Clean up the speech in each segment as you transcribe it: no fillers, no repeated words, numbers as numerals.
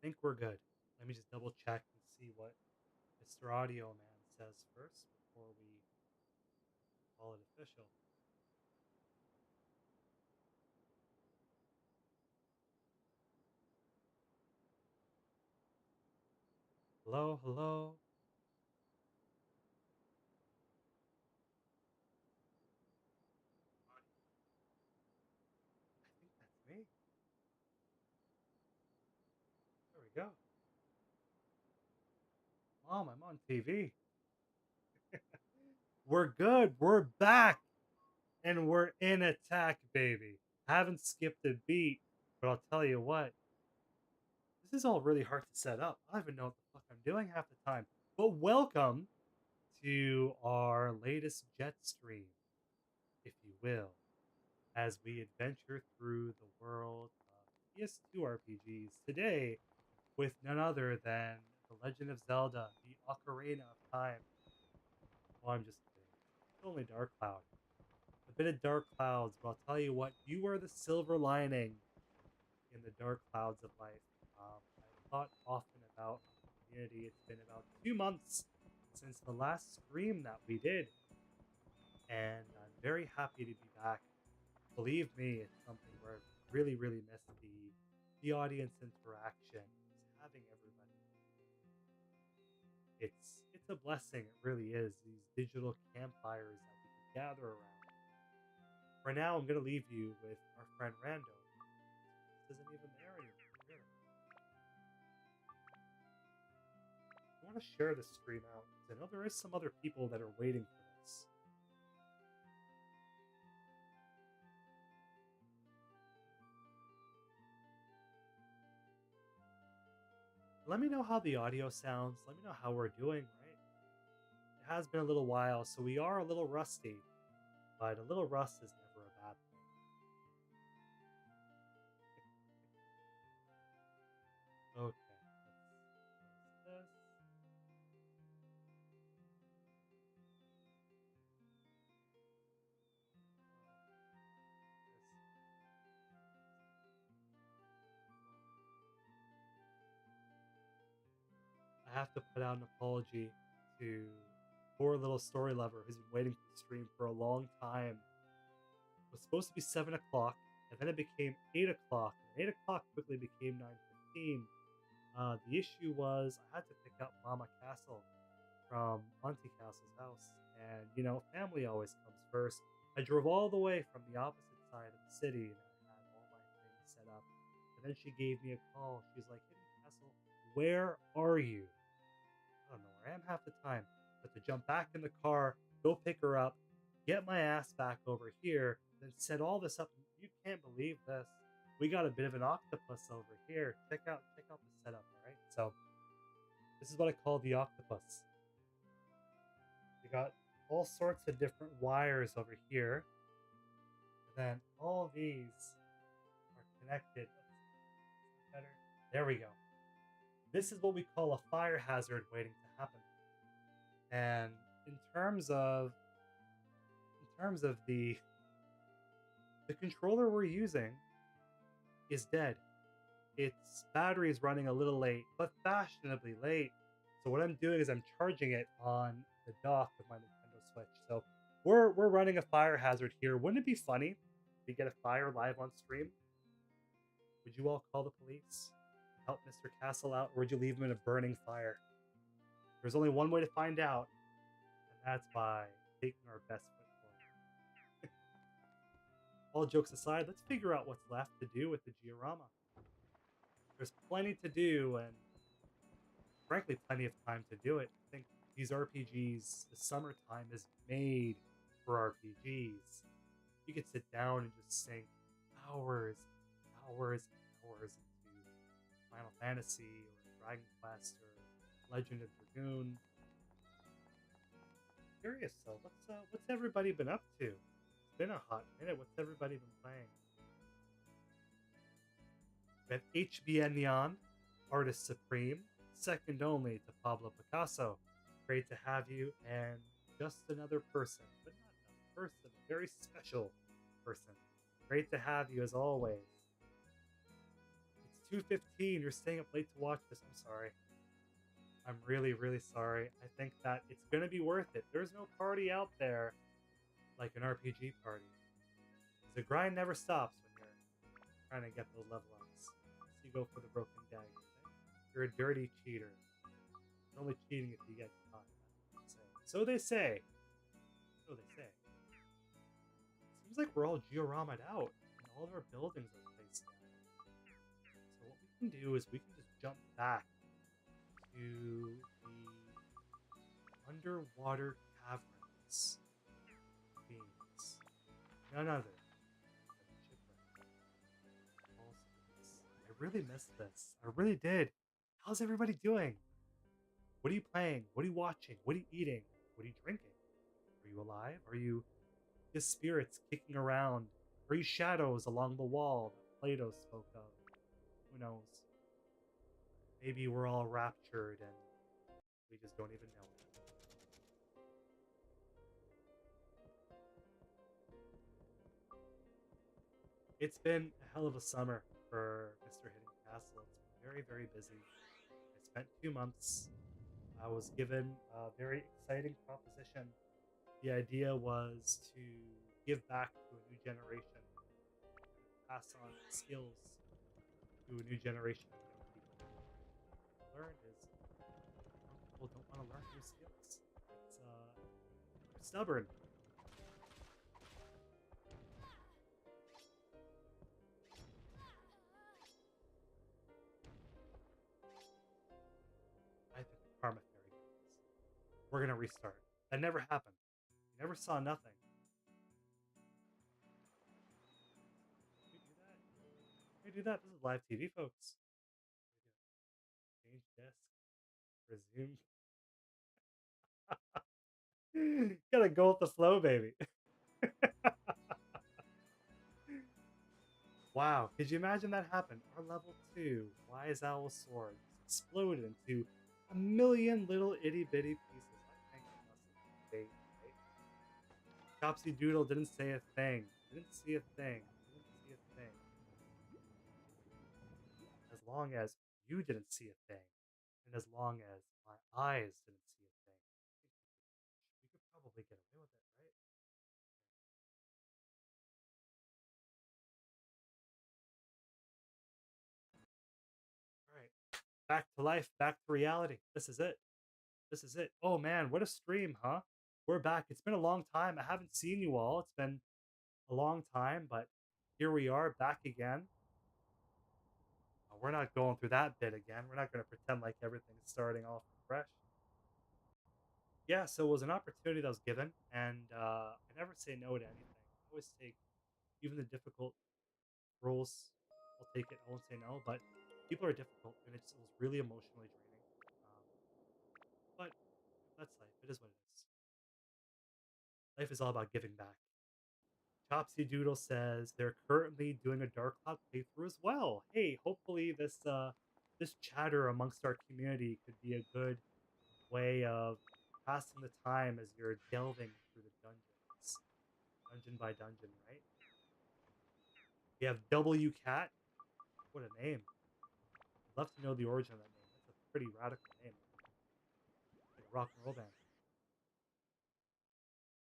think we're good. Let me just double check and see what Mr. Audio Man says first before we call it official. Hello, hello. I think that's me. There we go. Mom, I'm on TV. We're good. We're back. And we're in attack, baby. Haven't skipped a beat, but I'll tell you what, this is all really hard to set up. I don't even know what the fuck I'm doing half the time. But welcome to our latest jet stream, if you will, as we adventure through the world of PS2 RPGs today with none other than The Legend of Zelda, the Ocarina of Time. Oh, I'm just kidding. It's only Dark Cloud. A bit of Dark Clouds, but I'll tell you what, you are the silver lining in the dark clouds of life. I've thought often about the community. It's been about 2 months since the last stream that we did, and I'm very happy to be back. Believe me, it's something where I've really, really missed the audience interaction, just having everybody. It's a blessing. It really is. These digital campfires that we can gather around. For now, I'm gonna leave you with our friend Rando. This isn't even there anymore. Here. I want to share this stream out because I know there is some other people that are waiting for this. Let me know how the audio sounds. Let me know how we're doing, right? It has been a little while, so we are a little rusty, but a little rust is never a bad thing. Okay, let's close this. I have to put out an apology to poor little story lover who's been waiting for the stream for a long time. It was supposed to be 7 o'clock, and then it became 8 o'clock. And 8 o'clock quickly became 9:15. The issue was I had to pick up Mama Castle from Auntie Castle's house, and family always comes first. I drove all the way from the opposite side of the city, and I had all my things set up. And then she gave me a call. She's like, "Hidden Castle, where are you?" I don't know where I am half the time, but to jump back in the car, go pick her up, get my ass back over here, then set all this up. You can't believe this. We got a bit of an octopus over here. Check out the setup, all right? So this is what I call the octopus. We got all sorts of different wires over here. And then all these are connected. Better. There we go. This is what we call a fire hazard waiting to happen. And in terms of the controller we're using is dead. Its battery is running a little late, but fashionably late. So what I'm doing is I'm charging it on the dock with my Nintendo Switch. So we're running a fire hazard here. Wouldn't it be funny if we get a fire live on stream? Would you all call the police? Help Mr. Castle out, or would you leave him in a burning fire? There's only one way to find out, and that's by taking our best foot forward. All jokes aside, let's figure out what's left to do with the Giorama. There's plenty to do, and frankly, plenty of time to do it. I think these RPGs, the summertime is made for RPGs. You could sit down and just sink hours, hours, hours into Final Fantasy or Dragon Quest or Legend of Dragoon. Curious though, what's everybody been up to? It's been a hot minute. What's everybody been playing? We have HBN Neon, Artist Supreme, second only to Pablo Picasso. Great to have you, and just another person, but not another person, a very special person. Great to have you as always. It's 2:15. You're staying up late to watch this. I'm sorry. I'm really, really sorry. I think that it's gonna be worth it. There's no party out there like an RPG party. The grind never stops when you're trying to get those level ups. So you go for the broken dagger thing. You're a dirty cheater. You're only cheating if you get caught. So they say. So they say. Seems like we're all georami'd out, and all of our buildings are placed down. So what we can do is we can just jump back to the underwater caverns. Beings. None other than shipwreck. I really missed this. I really did. How's everybody doing? What are you playing? What are you watching? What are you eating? What are you drinking? Are you alive? Are you just spirits kicking around? Are you shadows along the wall that Plato spoke of? Who knows? Maybe we're all raptured and we just don't even know it. It's been a hell of a summer for Mr. Hidden Castle. It's been very, very busy. I spent 2 months. I was given a very exciting proposition. The idea was to give back to a new generation, pass on skills to a new generation of young people. What I learned is young people don't want to learn new skills. They're stubborn. I think the Karma Fairy goes. We're gonna restart. That never happened. You never saw nothing. Can we do that? Can we do that? This is live TV, folks. Change desk. Resume. Gotta go with the flow, baby. Wow, could you imagine that happened? Our level 2 Wise Owl Sword just exploded into a million little itty bitty pieces. I think it must have been fate, right? Chopsy Doodle didn't say a thing. Didn't see a thing. Didn't see a thing. As long as you didn't see a thing, and as long as my eyes didn't see a thing, we could probably get away with it, right? All right. Back to life, back to reality. This is it. This is it. Oh man, what a stream, huh? We're back. It's been a long time. I haven't seen you all. It's been a long time, but here we are back again. We're not going through that bit again. We're not going to pretend like everything's starting off fresh. Yeah, so it was an opportunity that was given, and I never say no to anything. I always take even the difficult roles. I'll take it. I won't say no, but people are difficult, and it was really emotionally draining. But that's life. It is what it is. Life is all about giving back. Chopsy Doodle says they're currently doing a Dark Cloud playthrough as well. Hey, hopefully this chatter amongst our community could be a good way of passing the time as you're delving through the dungeons, dungeon by dungeon, right? We have W Cat. What a name! I'd love to know the origin of that name. That's a pretty radical name, like a rock and roll band.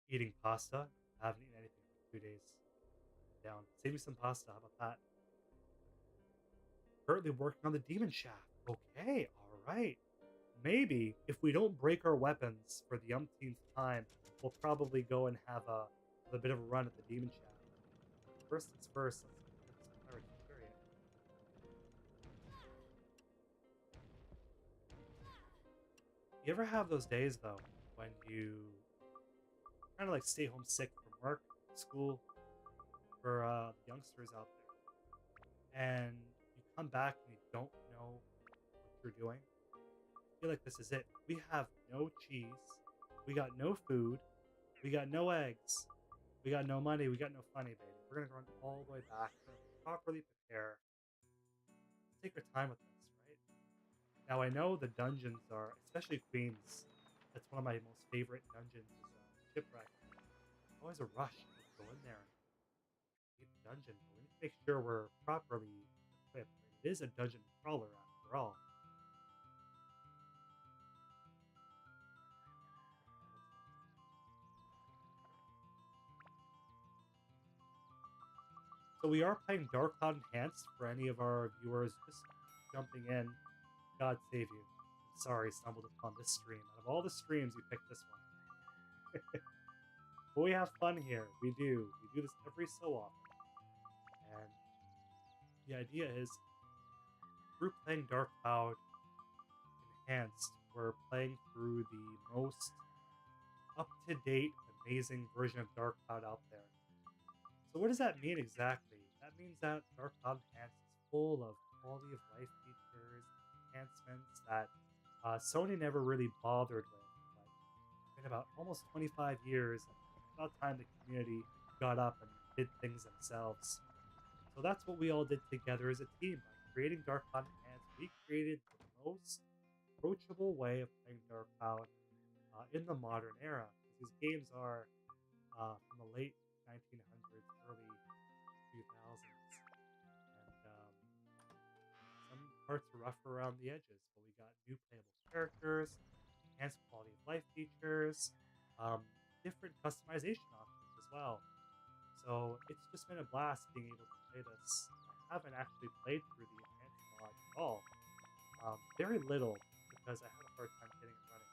Eating pasta. I haven't eaten anything in like 2 days. Down. Save me some pasta. How about that? Currently working on the demon shaft. Okay, all right. Maybe if we don't break our weapons for the umpteenth time, we'll probably go and have a bit of a run at the demon shaft. First things first, let's get this pirate chariot. You ever have those days though when you kind of like stay home sick from work, school, for youngsters out there, and you come back and you don't know what you're doing? I feel like this is it. We have no cheese, we got no food, we got no eggs, we got no money, we got no funny, baby. We're gonna run all the way back. We're gonna properly prepare. Take our time with this, right? Now I know the dungeons are, especially Queens. That's one of my most favorite dungeons. Is shipwreck. Always a rush to go in there and beat the dungeon, but we need to make sure we're properly equipped. It is a dungeon crawler after all. So we are playing Dark Cloud Enhanced for any of our viewers just jumping in. God save you. I'm sorry, stumbled upon this stream. Out of all the streams, you picked this one. But we have fun here. We do. We do this every so often. And the idea is through playing Dark Cloud Enhanced, we're playing through the most up to date, amazing version of Dark Cloud out there. So, what does that mean exactly? That means that Dark Cloud Enhanced is full of quality of life features, enhancements that Sony never really bothered with. But it's been about almost 25 years, and it's about time the community got up and did things themselves. So that's what we all did together as a team. By creating Dark Cloud Enhanced, we created the most approachable way of playing Dark Cloud in the modern era. These games are from the late 1900s, early 2000s, and some parts are rough around the edges. But we got new playable characters, enhanced quality of life features, um, different customization options as well. So it's just been a blast being able to play this. I haven't actually played through the enhanced mod at all. Very little because I had a hard time getting it running.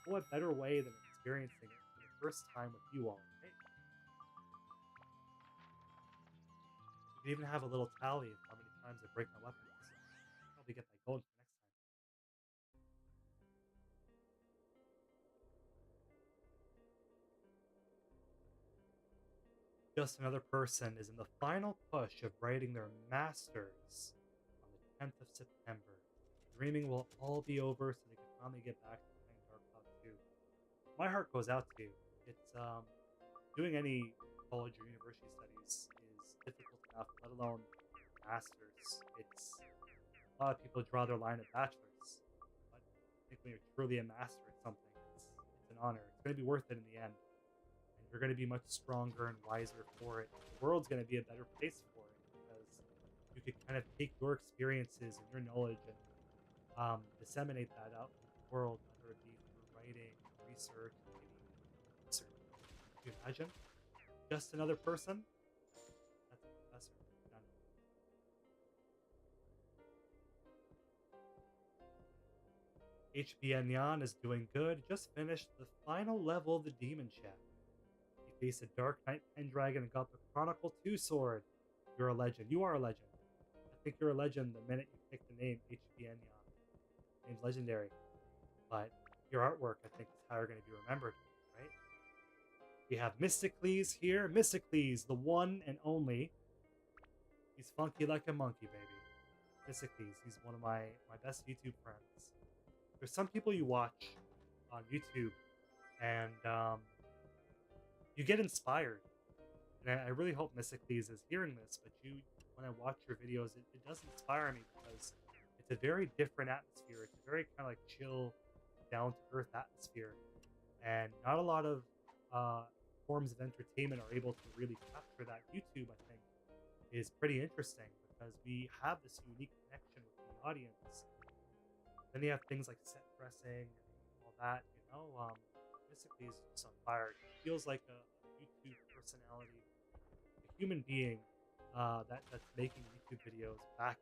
But what better way than experiencing it for the first time with you all, right? You can even have a little tally of how many times I break my weapons. Probably get that going for next time. Just Another Person is in the final push of writing their masters on the 10th of September. Dreaming will all be over so they can finally get back to playing Dark Cloud 2. My heart goes out to you. It's doing any college or university studies is difficult enough, let alone masters. It's a lot of people draw their line at bachelors, but I think when you're truly a master at something, it's an honor. It's going to be worth it in the end, and you're going to be much stronger and wiser for it. The world's going to be a better place for it because you could kind of take your experiences and your knowledge and disseminate that out into the world, whether it be through writing, research, or maybe research. Can you imagine? Just another person? That's a professor. Done. HBN Yan is doing good. Just finished the final level of the Demon Chef. He faced a Dark Knight Pendragon and got the Chronicle 2 sword. You're a legend. You are a legend. I think you're a legend the minute you pick the name HBN Yan. Name's legendary. But your artwork, I think, is how you're going to be remembered, right? We have Mysticles here. Mysticles, the one and only. He's funky like a monkey, baby. Mysticles, he's one of my best YouTube friends. There's some people you watch on YouTube and you get inspired. And I really hope Mysticles is hearing this, but when I watch your videos, it does inspire me because it's a very different atmosphere. It's a very kind of like chill, down to earth atmosphere. And not a lot of forms of entertainment are able to really capture that. YouTube, I think, is pretty interesting because we have this unique connection with the audience. Then you have things like set dressing and all that, Basically is just on fire. It feels like a YouTube personality, a human being that's making YouTube videos back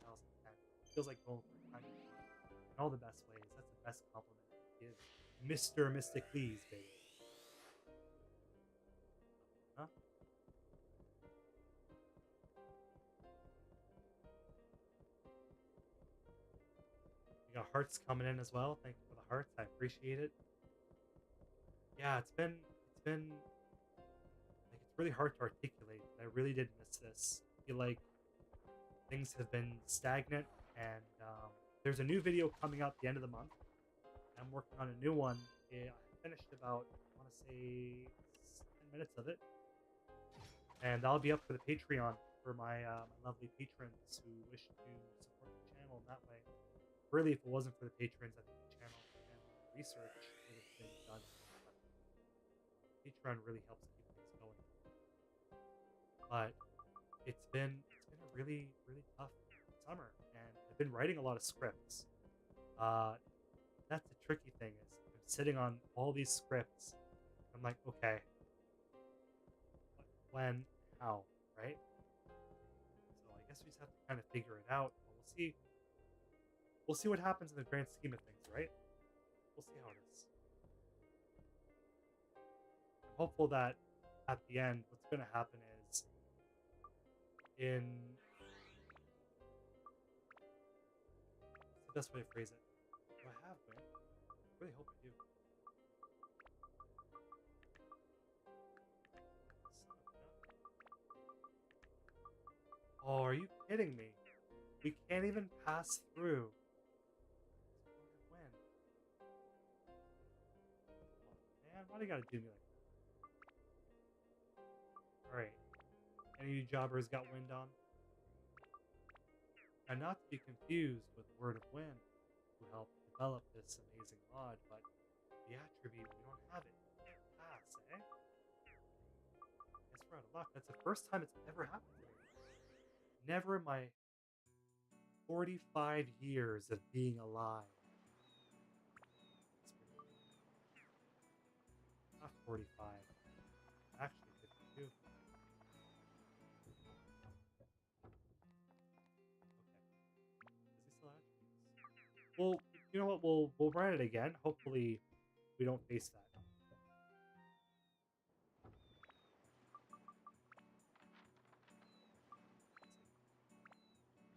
in like 2010. It feels like going for a time machine in all the best ways. That's the best compliment I can give. Mr. Mysticles, baby. Huh? We got hearts coming in as well. Thank you for the hearts. I appreciate it. Yeah, it's been like it's really hard to articulate. I really did miss this. I feel like things have been stagnant, and there's a new video coming out at the end of the month. I'm working on a new one. I finished about, I want to say, 10 minutes of it, and that'll be up for the Patreon for my lovely patrons who wish to support the channel in that way. Really, if it wasn't for the patrons, I think the channel and research would have been done. But Patreon really helps keep things going. But it's been a really tough summer. been writing a lot of scripts. Uh, that's the tricky thing is I'm sitting on all these scripts. I'm like, okay, what, when, how, right? So I guess we just have to kind of figure it out. But we'll see. We'll see what happens in the grand scheme of things, right? We'll see how it is. I'm hopeful that at the end, what's going to happen is in what's the best way to phrase it? Do I have wind? I really hope I do. Oh, are you kidding me? We can't even pass through. Wind. Oh, man, why do you gotta do me like that? Alright. Any of you jobbers got wind on? And not to be confused with Word of Wind, who helped develop this amazing mod, but the attribute, we don't have it. We can't pass, eh? Guess we're out of luck. That's the first time it's ever happened to me. Never in my 45 years of being alive. Not 45. Actually 52. Okay. Does he still have attributes? Well, you know what? We'll run it again. Hopefully we don't face that.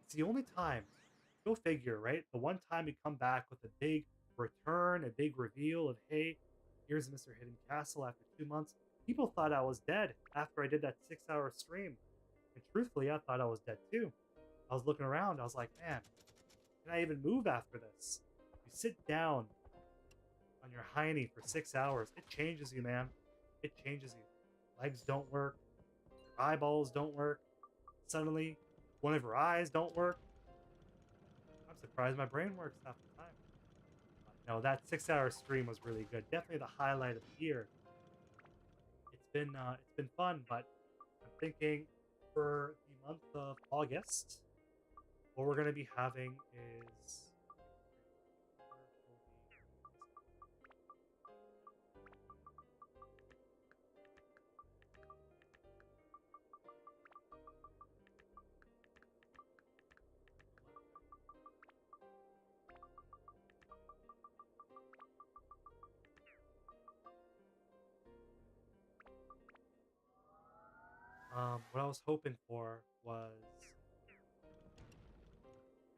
It's the only time. Go figure, right? The one time you come back with a big return, a big reveal of, hey, here's Mr. Hidden Castle after 2 months. People thought I was dead after I did that 6-hour stream. And truthfully, I thought I was dead too. I was looking around. I was like, man, can I even move after this? You sit down on your hiney for 6 hours. It changes you, man. It changes you. Legs don't work. Your eyeballs don't work. Suddenly, one of your eyes don't work. I'm surprised my brain works half the time. No, that 6-hour stream was really good. Definitely the highlight of the year. It's been fun, but I'm thinking for the month of August, what we're going to be having is what I was hoping for was,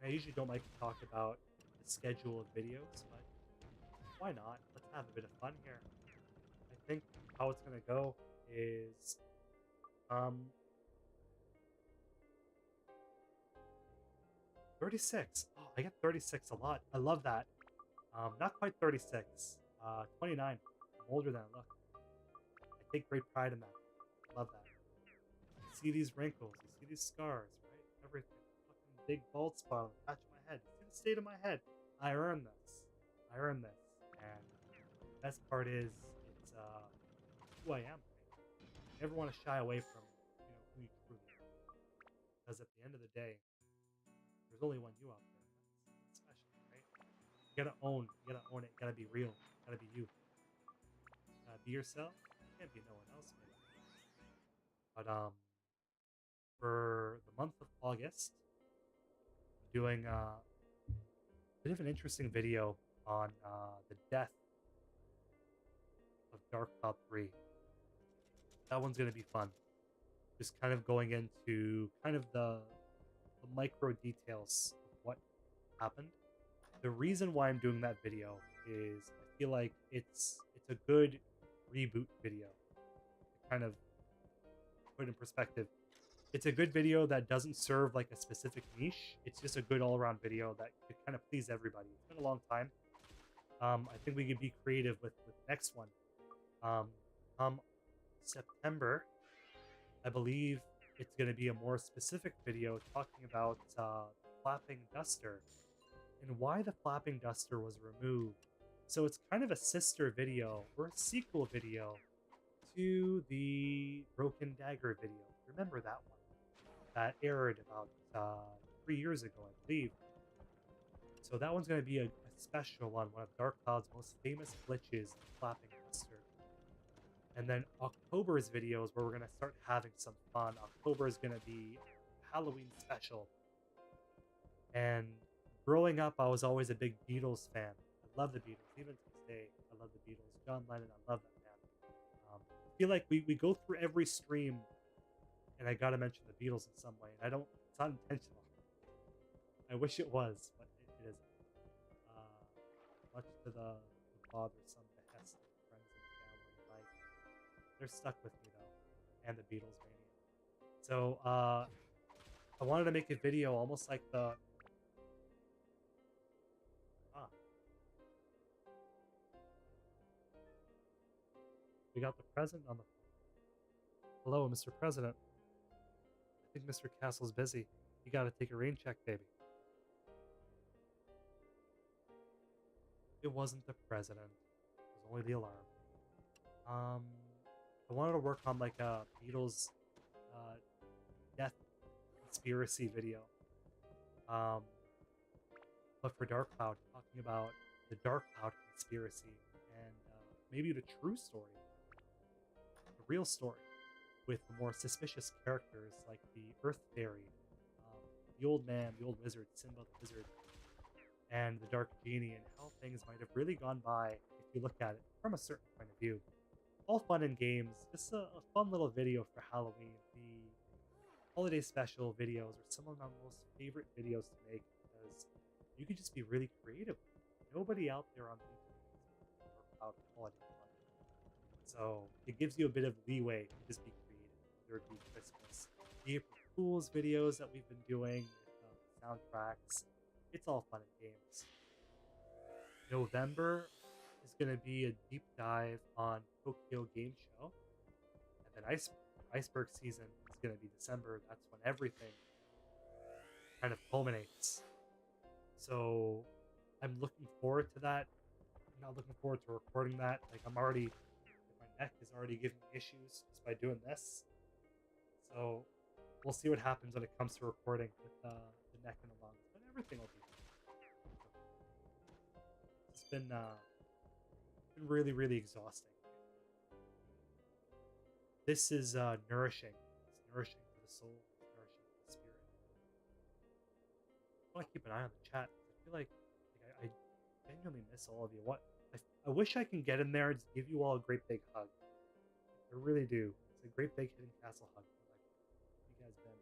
I usually don't like to talk about the schedule of videos, but why not? Let's have a bit of fun here. I think how it's gonna go is um 36. Oh, I get 36 a lot. I love that. Not quite 36. 29. I'm older than I look. I take great pride in that. Love that. You see these wrinkles, you see these scars, right? Everything. Fucking big bald spot on the patch of my head. You see the state of my head. I earned this. I earned this. And the best part is it's who I am. You never want to shy away from who you truly are. Because at the end of the day, there's only one you out there. That's special, right? You gotta own it, you gotta be real, you gotta be you. Be yourself. You can't be no one else, maybe. But for the month of August, I'm doing a bit of an interesting video on the death of Dark Cloud 3. That one's gonna be fun. Just kind of going into kind of the micro details of what happened. The reason why I'm doing that video is I feel like it's a good reboot video. To kind of put in perspective, it's a good video that doesn't serve like a specific niche. It's just a good all-around video that could kind of please everybody. It's been a long time. I think we could be creative with the next one. Come September, I believe it's going to be a more specific video talking about the flapping duster and why the flapping duster was removed. So it's kind of a sister video or a sequel video to the Broken Dagger video. Remember that one? That aired about 3 years ago, I believe. So that one's going to be a special one of Dark Cloud's most famous glitches, the Flapping Mustard. And then October's videos where we're going to start having some fun. October is going to be Halloween special. And growing up, I was always a big Beatles fan. I love the Beatles. Even to this day, I love the Beatles. John Lennon, I love that man. I feel like we go through every stream and I got to mention the Beatles in some way. And I don't, it's not intentional. I wish it was, but it isn't. Much to the bothersome behest of friends and family alike. They're stuck with me though, and the Beatles mania. So I wanted to make a video almost like the ah, we got the president on the phone. Hello, Mr. President. I think Mr. Castle's busy. You got to take a rain check, baby. It wasn't the president. It was only the alarm. Um, I wanted to work on like a Beatles uh, death conspiracy video. Um, but for Dark Cloud, talking about the Dark Cloud conspiracy and maybe the true story, the real story, with the more suspicious characters like the Earth Fairy, the Old Man, the Old Wizard, Simba the Wizard, and the Dark Genie, and how things might have really gone by if you look at it from a certain point of view. All fun and games. Just a fun little video for Halloween. The holiday special videos are some of my most favorite videos to make because you can just be really creative. Nobody out there on YouTube is about holiday fun. So it gives you a bit of leeway to just be creative, whether it be Christmas, the April Fool's videos that we've been doing with soundtracks. It's all fun and games. November is going to be a deep dive on Tokyo Game Show. And then Iceberg season is going to be December. That's when everything kind of culminates. So I'm looking forward to that. I'm not looking forward to recording that. Like my neck is already giving me issues just by doing this. So we'll see what happens when it comes to recording with the neck and the lungs. But everything will be fine. It's been really, really exhausting. This is nourishing. It's nourishing for the soul. It's nourishing for the spirit. I want to keep an eye on the chat. I feel like I genuinely miss all of you. I wish I can get in there and just give you all a great big hug. I really do. It's a great big Hidden Castle hug. Like, you guys been?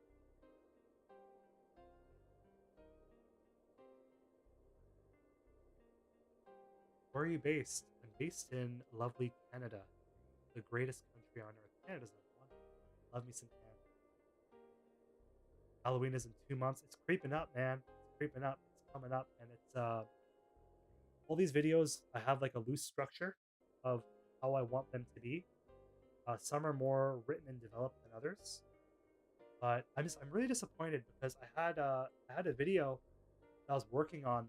Where are you based? I'm based in lovely Canada, the greatest country on earth. Canada's number one. Love me some Canada. Halloween is in 2 months. It's creeping up, man. It's creeping up. It's coming up, and it's all these videos. I have like a loose structure of how I want them to be. Some are more written and developed than others, but I'm really disappointed because I had a video that I was working on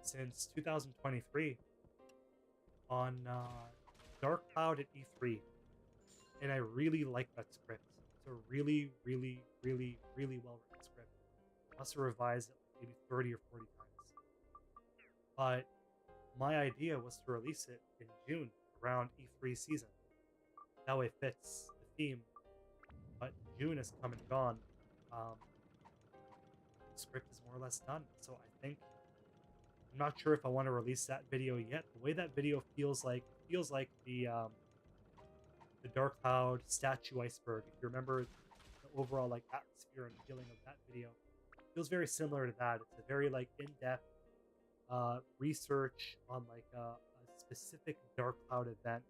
since 2023 on Dark Cloud at E3, and I really like that script. It's a really, really, really, really well written script. I must have revised it maybe 30 or 40 times. But my idea was to release it in June around E3 season. That way it fits the theme. But June has come and gone. The script is more or less done. So I think I'm not sure if I want to release that video yet. The way that video feels like the Dark Cloud statue iceberg. If you remember the overall like atmosphere and feeling of that video, it feels very similar to that. It's a very like in-depth research on like a specific Dark Cloud event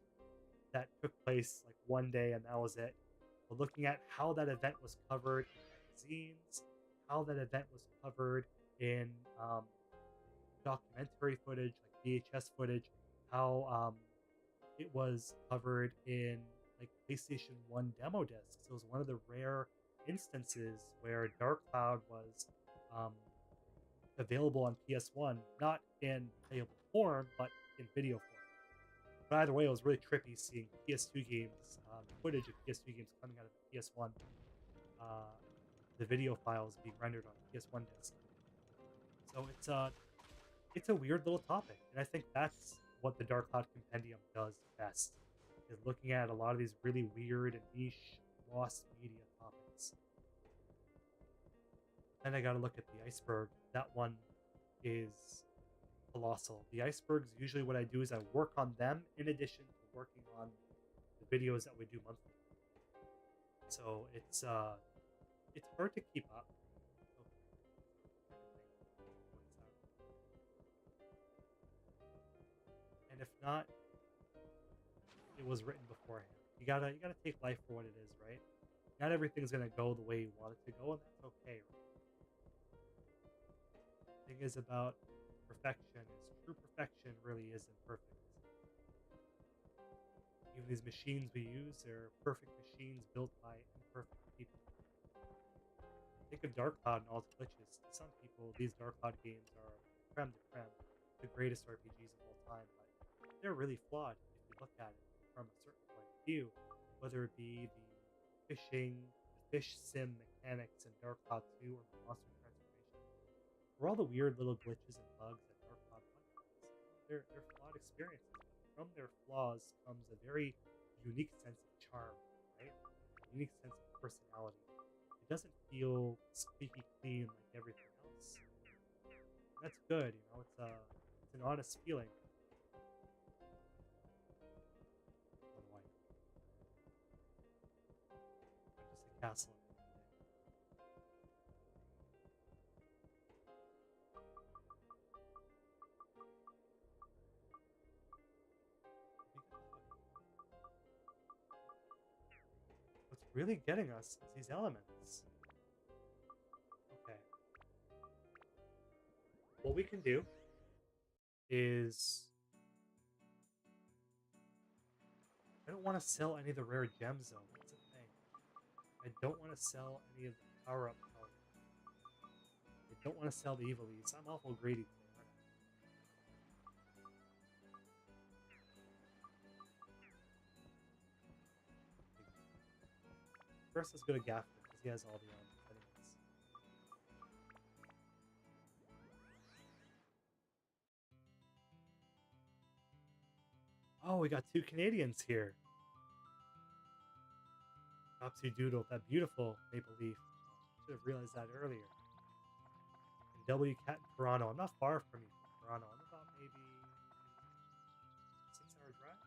that took place like one day and that was it. But looking at how that event was covered in magazines, how that event was covered in documentary footage, like VHS footage, how it was covered in like PlayStation 1 demo discs. It was one of the rare instances where Dark Cloud was available on PS1, not in playable form, but in video form. But either way, it was really trippy seeing PS2 games, footage of PS2 games coming out of the PS1, the video files being rendered on PS1 disc. So it's a weird little topic, and I think that's what the Dark Cloud Compendium does best, is looking at a lot of these really weird and niche lost media topics. Then I got to look at the iceberg. That one is colossal. The icebergs, usually what I do is I work on them in addition to working on the videos that we do monthly. So it's hard to keep up. Okay, so everything works out. And if not, it was written beforehand. You gotta take life for what it is, right? Not everything's gonna go the way you want it to go, and that's okay. Right? The thing is about perfection is true perfection really is imperfect. Even these machines we use, they're perfect machines built by imperfect people. Think of Dark Cloud and all its glitches. To some people, these Dark Cloud games are creme de creme, the greatest RPGs of all time, but they're really flawed if you look at it from a certain point of view, whether it be the fishing, the fish sim mechanics in Dark Cloud 2 or the monster transformation, or all the weird little glitches and bugs that Dark Cloud 1 has. They're flawed experiences, but from their flaws comes a very unique sense of charm, right? A unique sense of personality. It doesn't feel squeaky clean like everything else. That's good, you know. It's an honest feeling. What do I know? I'm just a castle at the end of the day. Big dog. What's really getting us is these elements. Okay, what we can do is I don't want to sell any of the rare gems though. That's the thing. I don't want to sell any of the power up powers. I don't want to sell the evilies. I'm awful greedy today, aren't I? First, let's go to Gafford because he has all the elements anyways. Oh, we got two Canadians here. Topsy Doodle, that beautiful maple leaf. Should have realized that earlier. And W Cat in Toronto. I'm not far from you from Toronto. I'm about maybe 6 hour drive,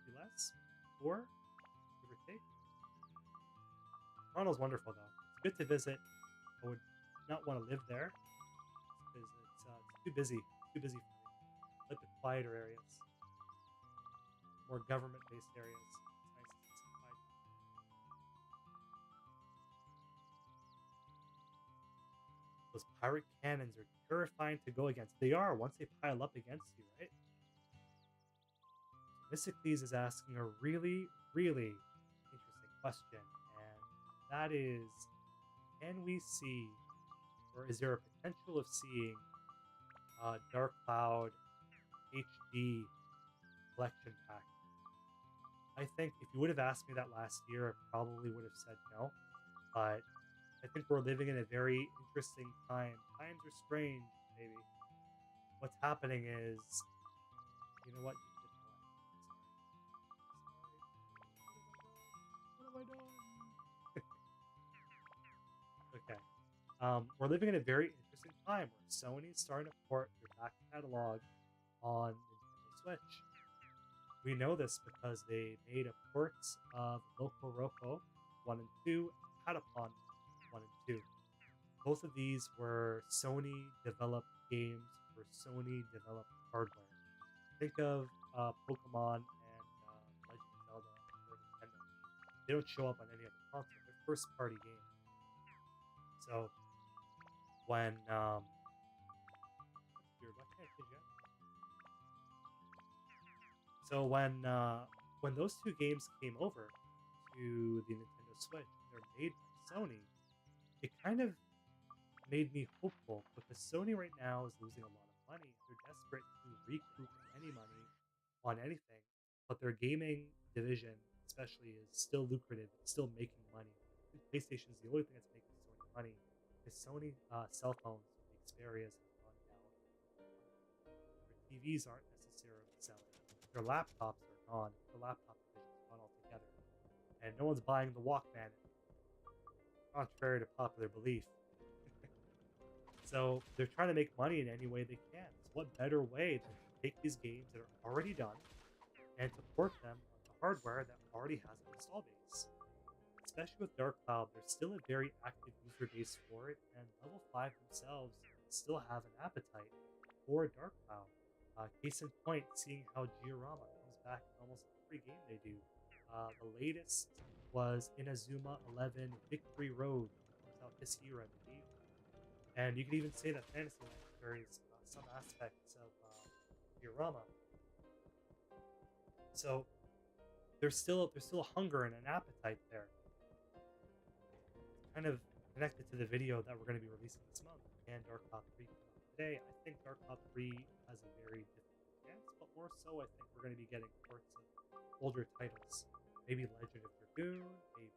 maybe less, 4, give or take. Toronto's wonderful though. It's good to visit. I would not want to live there because it's too busy. Too busy for me. I like the quieter areas, more government-based areas. It's nice to see some quiet. Those pirate cannons are terrifying to go against. They are once they pile up against you, right? So Mysticles is asking a really, really interesting question, and that is, can we see, or is there a potential of seeing Dark Cloud HD collection pack? I think if you would have asked me that last year, I probably would have said no. But I think we're living in a very interesting time. Times are strange, maybe. What's happening is, you know what? You did my life. Sorry. Sorry. What have I done? Okay. We're living in a very interesting time where Sony's starting to port their back catalog on Nintendo Switch. We know this because they made a port of Loco Roco 1 and 2 and Patapon 1 and 2. Both of these were Sony developed games for Sony developed hardware. Think of Pokemon and Legend of Zelda for Nintendo. They don't show up on any other console. They're first party games. So when that's weird. Why can't I change that? So when those two games came over to the Nintendo Switch, they're made by Sony. It kind of made me hopeful because Sony right now is losing a lot of money. They're desperate to recoup any money on anything, but their gaming division, especially, is still lucrative. It's still making money. PlayStation is the only thing that's making Sony money. Because Sony cell phones, the Xperias, have gone down TVs aren't necessarily selling. Their laptops are gone. The laptop division's gone altogether. And no one's buying the Walkman, contrary to popular belief. So they're trying to make money in any way they can. So what better way than to take these games that are already done and to port them onto hardware that already has an install base? Especially with Dark Cloud, there's still a very active user base for it, and Level 5 themselves still have an appetite for Dark Cloud. Case in point, seeing how Giorama comes back in almost every game they do. The latest was Inazuma 11 Victory Road, comes out this year, I believe. And you could even say that Fantasyland carries some aspects of Diorama. So there's still a hunger and an appetite there. Kind of connected to the video that we're going to be releasing this month. And Dark Cloud 3 come out today. I think Dark Cloud 3 has a very different chance, but more so, I think we're going to be getting ports of older titles. Maybe Legend of Dragoon, maybe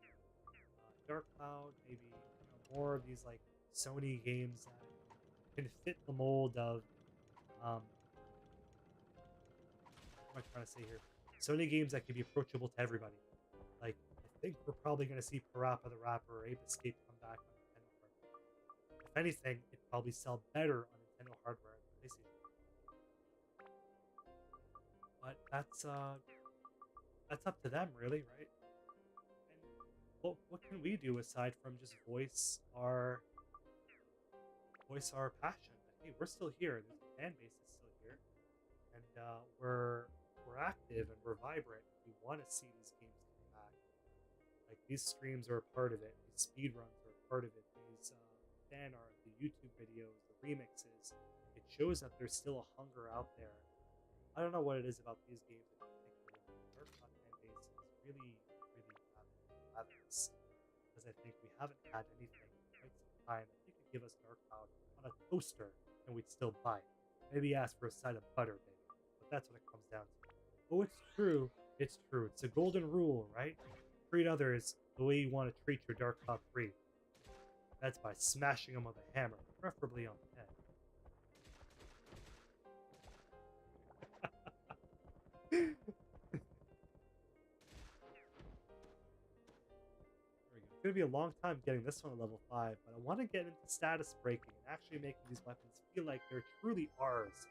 Dark Cloud, maybe more of these like Sony games that can fit the mold of what am I trying to say here? Sony games that can be approachable to everybody. Like I think we're probably going to see Parappa the Rapper or Ape Escape come back on Nintendo hardware. If anything, it'd probably sell better on Nintendo hardware than PlayStation. But that's up to them, really, right? And what can we do aside from just voice our passion? That, hey, we're still here. There's a fan base that's still here, and we're active and we're vibrant. We want to see these games come back. Like these streams are a part of it. These speed runs are a part of it. These fan art, the YouTube videos, the remixes. It shows that there's still a hunger out there. I don't know what it is about these games in particular. Our fan base is really, really fabulous because I think we haven't had anything in quite some time that you could give us Dark Cloud on a toaster and we'd still buy it. Maybe ask for a side of butter, maybe, but that's what it comes down to. Oh, it's true. It's true. It's a golden rule, right? Treat others the way you want to treat your Dark Cloud 3. That's by smashing them with a hammer, preferably on the head. There we go. It's going to be a long time getting this one to level 5, but I want to get into status breaking and actually making these weapons feel like they're truly ours.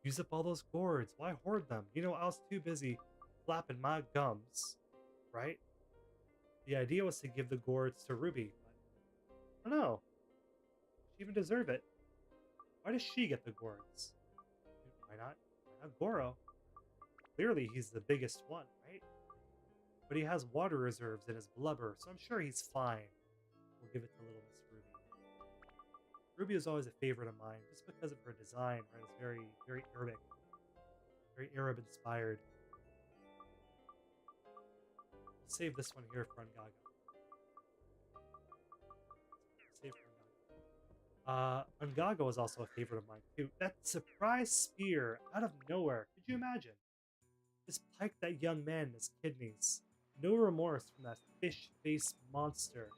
Use up all those gourds. Why hoard them? You know, I was too busy flapping my gums, right? The idea was to give the gourds to Ruby, but I don't know. Does she even deserve it? Why does she get the gourds? Why not? Why not Goro? Clearly, he's the biggest one, right? But he has water reserves in his blubber, so I'm sure he's fine. We'll give it to little Miss Ruby. Ruby is always a favorite of mine, just because of her design, right? It's very, very Arabic, very Arab inspired. We'll save this one here for Ungaga. Save for Ungaga. Ungaga was also a favorite of mine too. That surprise spear out of nowhere. Could you imagine? Just piked that young man in his kidneys. No remorse from that fish-faced monster.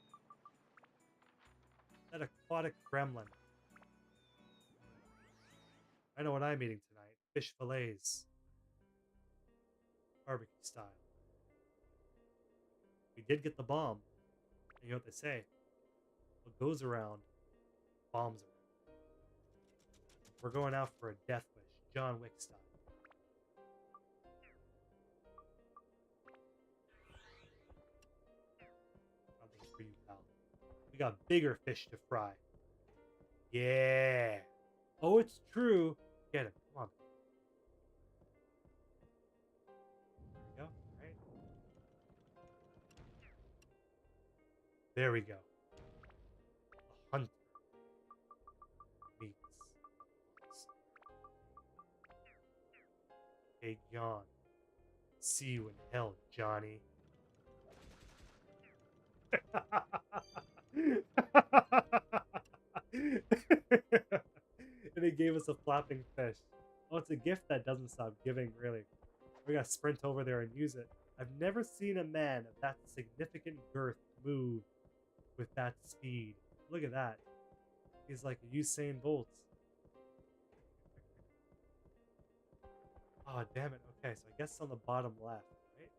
That aquatic gremlin. I know what I'm eating tonight. Fish fillets. Barbecue style. We did get the bomb. And you know what they say? What goes around, bombs around. We're going out for a death wish. John Wick style. Nothing for you, pal. We got bigger fish to fry. Yeah. Oh, it's true. Get him. Come on. There we go. All right. There we go. The hunter meets. Hey, John. See you in hell, Johnny. And he gave us a flapping fish. Oh, it's a gift that doesn't stop giving, really. We gotta sprint over there and use it. I've never seen a man of that significant girth move with that speed. Look at that. He's like a Usain Bolt. Oh, damn it. Okay, so I guess it's on the bottom left, right?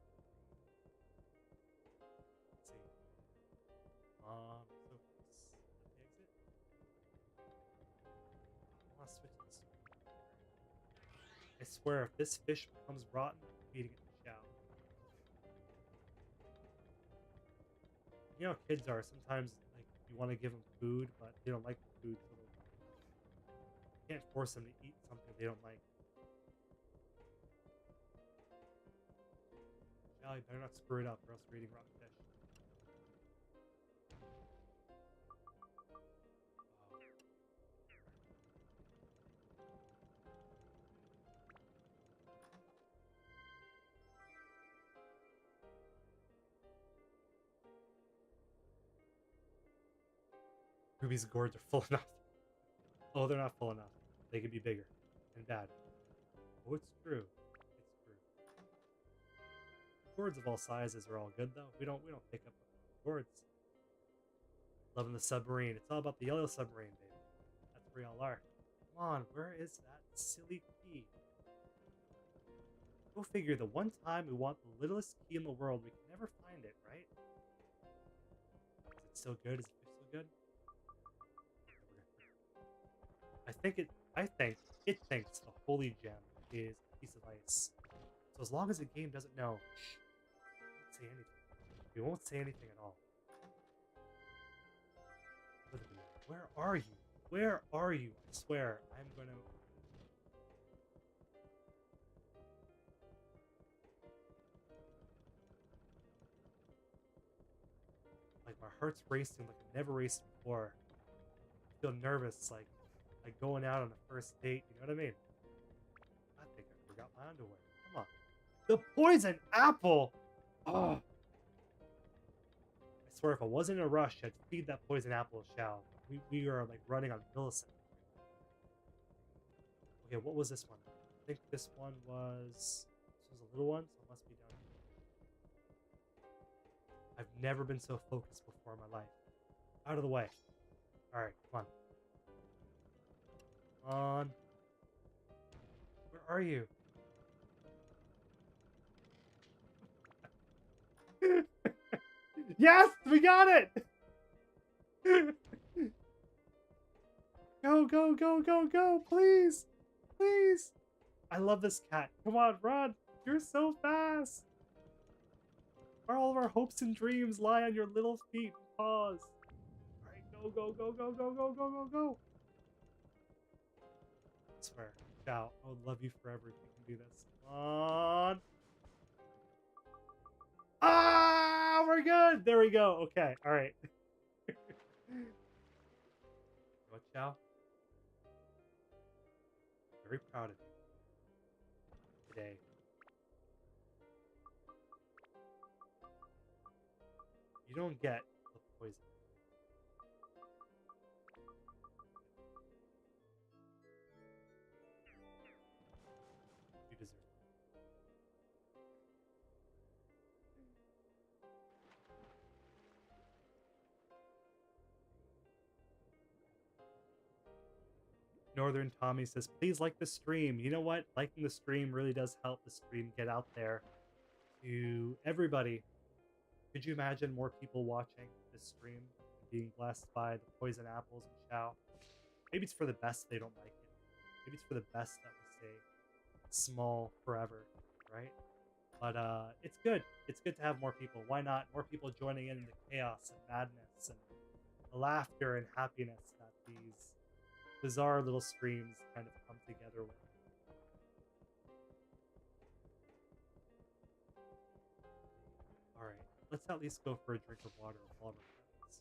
Let's see. So is that the exit? I want to switch this. I swear, if this fish becomes rotten, I'm feeding it to Shao. You know how kids are. Sometimes, like, you want to give them food, but they don't like the food, so you can't force them to eat something they don't like. Shao, you better not screw it up, or else we're eating rotten fish. Oh. Ruby's gourds are full enough. Oh, they're not full enough. They could be bigger and bad. Oh, it's true. It's true. Gourds of all sizes are all good though. We don't pick up gourds. Loving the submarine. It's all about the yellow submarine, baby. That's where y'all are. Come on, where is that silly key? Go figure. The one time we want the littlest key in the world, we can never find it, right? Is it still good? Is the fish still good? I think it thinks the holy gem is a piece of ice. So as long as the game doesn't know, shh, we won't say anything. We won't say anything at all. Look at me. Where are you? Where are you? I swear, I'm gonna. Like my heart's racing like it never raced before. I feel nervous, like going out on a first date. You know what I mean? I think I forgot my underwear. Come on. The poison apple. Oh, I swear, if I wasn't in a rush, I'd feed that poison apple a Shao. We are like running on milliseconds. Okay, what was this one? I think this one was. This was a little one, so it must be down here. I've never been so focused before in my life. Out of the way. All right, come on. On. Where are you? Yes, we got it! Go, go, go, go, go, please! Please! I love this cat. Come on, run! You're so fast! Where all of our hopes and dreams lie on your little feet and paws. Alright, go, go, go, go, go, go, go, go, go! I swear, Shao, I would love you forever if you can do this. Come on! Ah, we're good. There we go. Okay, all right. What, Chow? Very proud of you today. You don't get the poison. You deserve it. Northern Tommy says, please like the stream. You know what? Liking the stream really does help the stream get out there to everybody. Could you imagine more people watching this stream and being blessed by the poison apples and Shao? Maybe it's for the best they don't like it. Maybe it's for the best that we stay small forever, right? But it's good. It's good to have more people. Why not? More people joining in the chaos and madness and the laughter and happiness that these bizarre little streams kind of come together with. All right, let's at least go for a drink of water of all of our friends.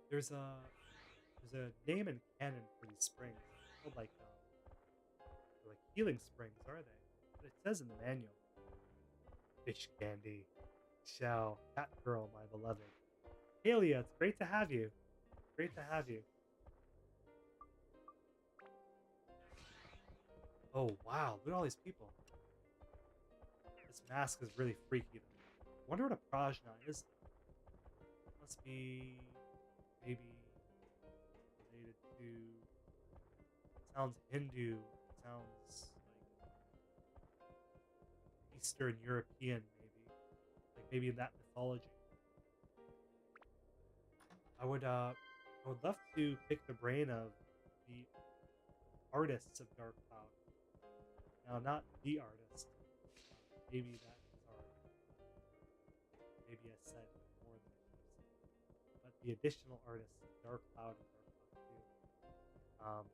There's a name in canon for these springs. It's called they're like healing springs, are they? But it says in the manual. Fish candy. Shao, cat girl, my beloved. Halia, it's great to have you. Great to have you. Oh wow, look at all these people. mask is really freaky though. I wonder what a prajna is though. Must be maybe related to. Sounds Hindu. Sounds like Eastern European, maybe. Like maybe in that mythology. I would love to pick the brain of the artists of Dark Cloud. Now, not the artist. Maybe that is art. Maybe I said more than I should have said. But the additional artists of Dark Cloud and Dark Cloud 2. Um,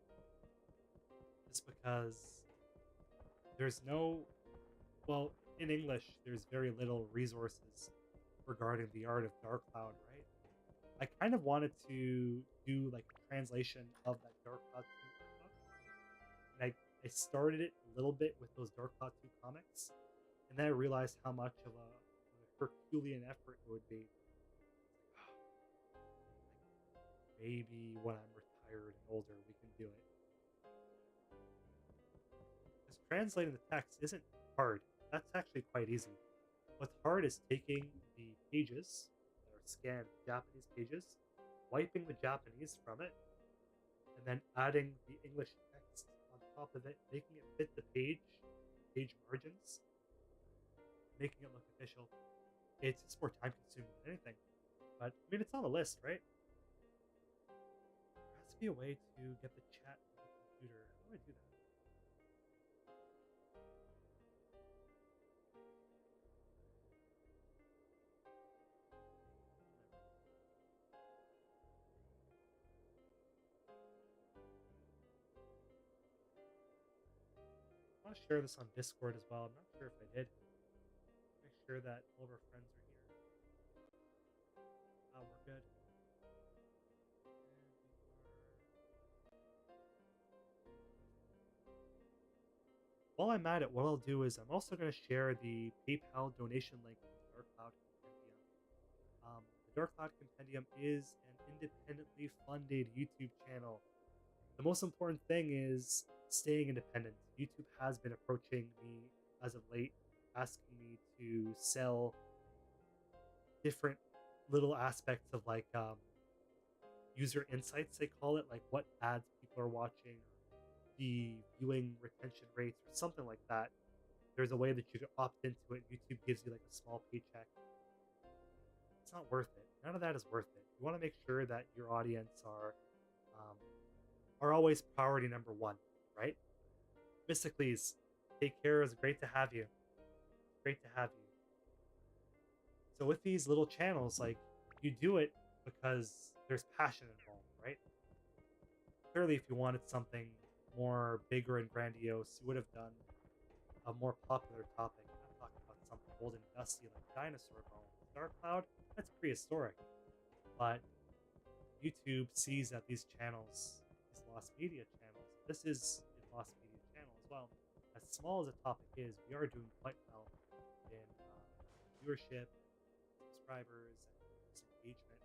just because there's no, well, in English, there's very little resources regarding the art of Dark Cloud, right? I kind of wanted to do like a translation of that Dark Cloud 2 art book. And I started it a little bit with those Dark Cloud 2 comics. And then I realized how much of a Herculean effort it would be. Like, maybe when I'm retired and older, we can do it. Because translating the text isn't hard. That's actually quite easy. What's hard is taking the pages that are scanned Japanese pages, wiping the Japanese from it, and then adding the English text on top of it, making it fit the page margins, making it look official. It's just more time consuming than anything. But I mean, it's on the list, right? There has to be a way to get the chat on the computer. How do I do that? I want to share this on Discord as well. I'm not sure if I did. Make sure that all of our friends are here. We're good. And while I'm at it, what I'll do is I'm also going to share the PayPal donation link to the Dark Cloud Compendium. The Dark Cloud Compendium is an independently funded YouTube channel. The most important thing is staying independent. YouTube has been approaching me as of late, asking me to sell different little aspects of like user insights, they call it, like what ads people are watching, the viewing retention rates, or something like that. There's a way that you can opt into it. YouTube gives you like a small paycheck. It's not worth it. None of that is worth it. You want to make sure that your audience are always priority number one, right? Mysticles, take care. It's great to have you. Great to have you. So with these little channels, like you do it because there's passion involved, right? Clearly, if you wanted something more bigger and grandiose, you would have done a more popular topic. I'm talking about something old and dusty like dinosaur bones. Dark Cloud, that's prehistoric. But YouTube sees that these channels, these lost media channels, this is a lost media channel as well. As small as the topic is, we are doing quite well in viewership, subscribers, and just engagement.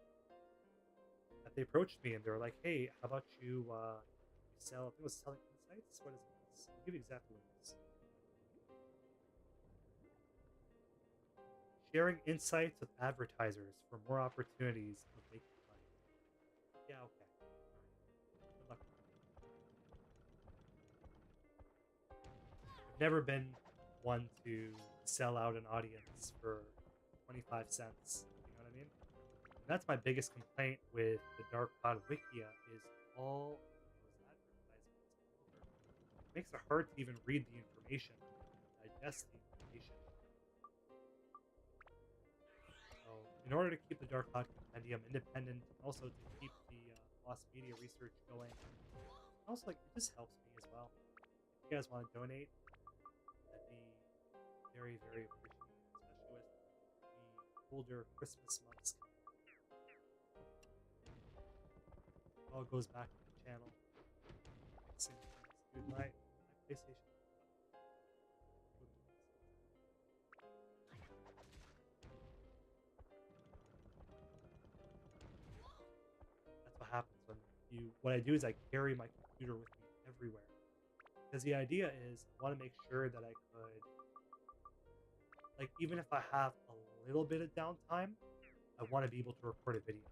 That they approached me and they were like, "Hey, how about you sell?" I think it was selling insights. What is it? I'll give you exactly what it is. Sharing insights with advertisers for more opportunities of making money. Yeah, okay. All right. Good luck. I've never been one to sell out an audience for 25 cents. You know what I mean? And that's my biggest complaint with the Dark Cloud Wikia is all those advertisements all over. It makes it hard to even read the information, digest the information. So, in order to keep the Dark Cloud Compendium independent, and also to keep the lost media research going, also like it just helps me as well. If you guys want to donate, that'd be very, very appreciated, especially with the older Christmas months. It all goes back to the channel. Mixing things. Dude, my PlayStation. That's what happens when you. What I do is I carry my computer with me everywhere. Because the idea is I want to make sure that I could Like, even if I have a little bit of downtime, I want to be able to record a video.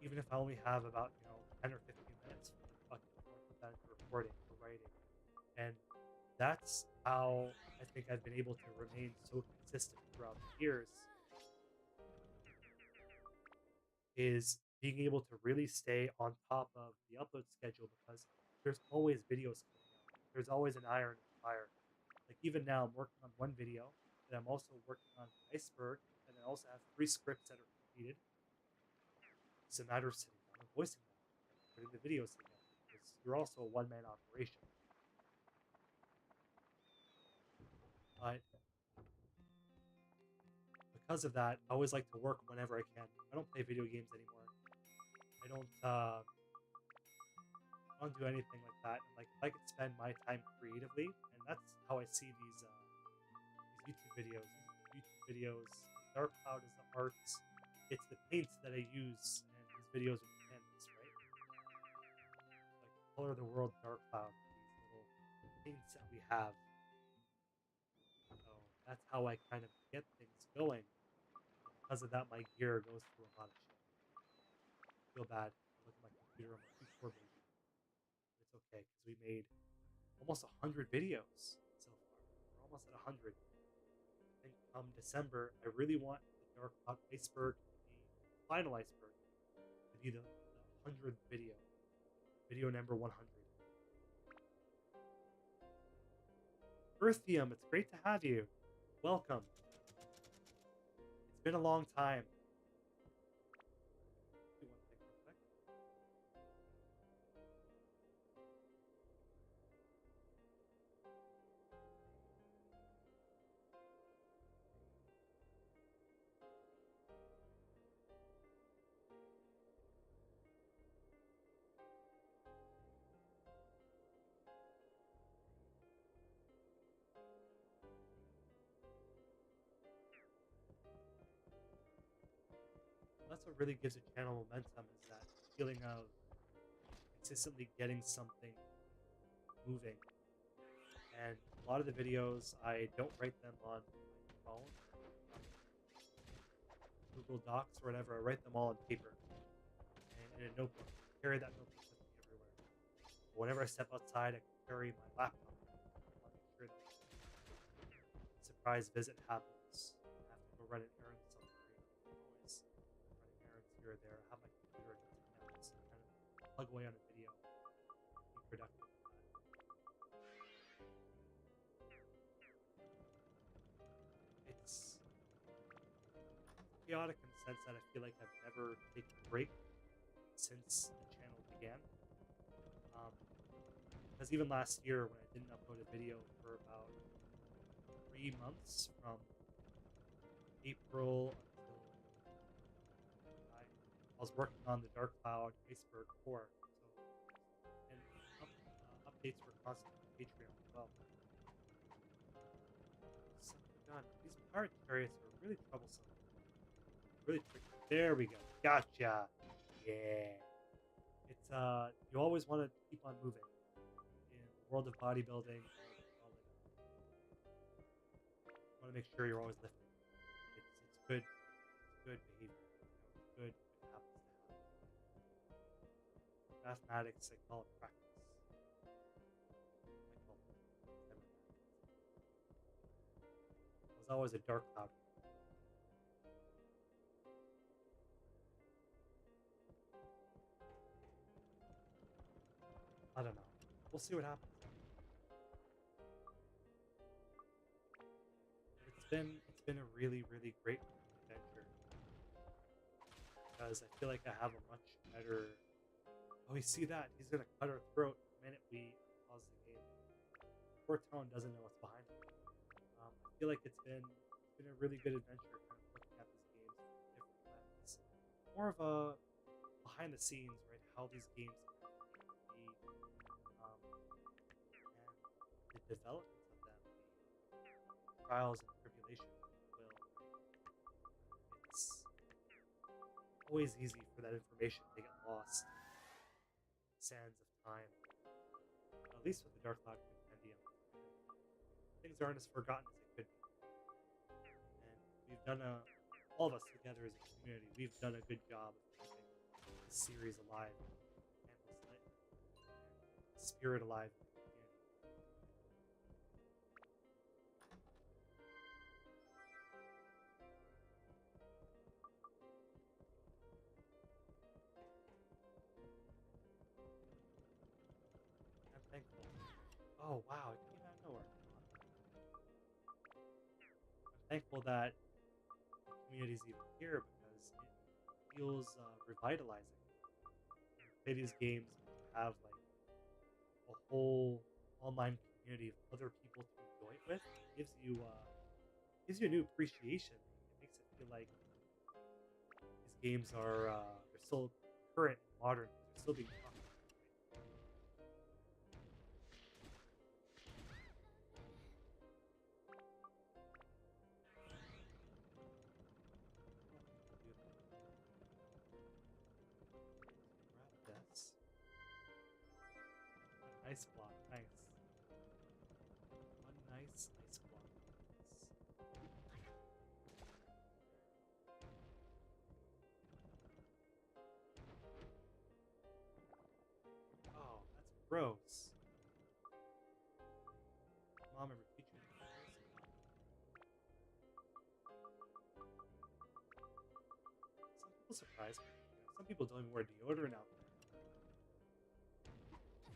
Even if I only have about, 10 or 15 minutes, fuck it, I'll put that into recording or writing. And that's how I think I've been able to remain so consistent throughout the years, is being able to really stay on top of the upload schedule because there's always videos coming out. There's always an iron in the fire. Like even now, I'm working on one video, and I'm also working on the iceberg, and I also have three scripts that are completed. It's a matter of sitting down and voicing them and putting the videos together because you're also a one man operation. But because of that, I always like to work whenever I can. I don't play video games anymore. I don't do anything like that. And like if I could spend my time creatively, and that's how I see these YouTube videos. These YouTube videos, Dark Cloud is the arts. It's the paints that I use, and these videos are the canvas, right? Like color the world dark cloud. These little paints that we have. So that's how I kind of get things going. And because of that, my gear goes through a lot of shit. I feel bad. I look at my computer. I'm like, you poor baby. But it's okay because we made almost 100 videos so far. We're almost at 100. I think come December, I really want the Dark Cloud Iceberg to be the final iceberg to be the 100th video number 100. Earthium, it's great to have you. Welcome. It's been a long time. Do one thing real quick. That's what really gives a channel momentum is that feeling of consistently getting something moving. And a lot of the videos, I don't write them on my phone or on Google Docs or whatever. I write them all on paper and in a notebook. I carry that notebook with me everywhere. Whenever I step outside, I can carry my laptop. I want to make sure that a surprise visit happens. I have to go run an errand somewhere. I'm always running errands here or there. I have my computer and nothing else. I kind of plug away on a video, be productive with that. It's chaotic in the sense that I feel like I've never taken a break since the channel began. Um, because even last year, when I didn't upload a video for about 3 months, from April until July, I was working on the Dark Cloud Iceberg core. So, and updates were constant on Patreon as well. Son of a gun, these pirate chariots are really troublesome. Really tricky. There we go. Gotcha. Yeah. It's you always want to keep on moving in the world of bodybuilding. Want to make sure you're always lifting. It's good. It's good behavior. It's good habits to have. Mathematics, I call it practice. I call it I was always a dark cloud. I don't know. We'll see what happens. It's been a really really great adventure because I feel like I have a much better. Oh, you see that? He's gonna cut our throat the minute we pause the game. Poor Tone doesn't know what's behind him. I feel like it's been a really good adventure, kind of looking at these games from a different lens, more of a behind the scenes, right? How these games come to be, and the development of them, the trials and tribulations, if you will. It's always easy for that information to get lost in the sands of time. At least with the Dark Cloud Compendium, things aren't as forgotten as they could be. we've done a all of us together as a community, we've done a good job of keeping the series alive and this lit and spirit alive in the community. I'm thankful. Oh wow, it came out of nowhere. I'm thankful that the community's even here because it feels revitalizing. When you play these games and you have like a whole online community of other people to enjoy it with, it gives you a new appreciation. It makes it feel like these games are they're still current and modern. They're still being talked about. Right? Beautiful. Grab this. An ice block. Nice. One nice ice block. Yes. Oh, that's gross. Mom ever teach you anything else? Some people surprise me. Some people don't even wear deodorant out there.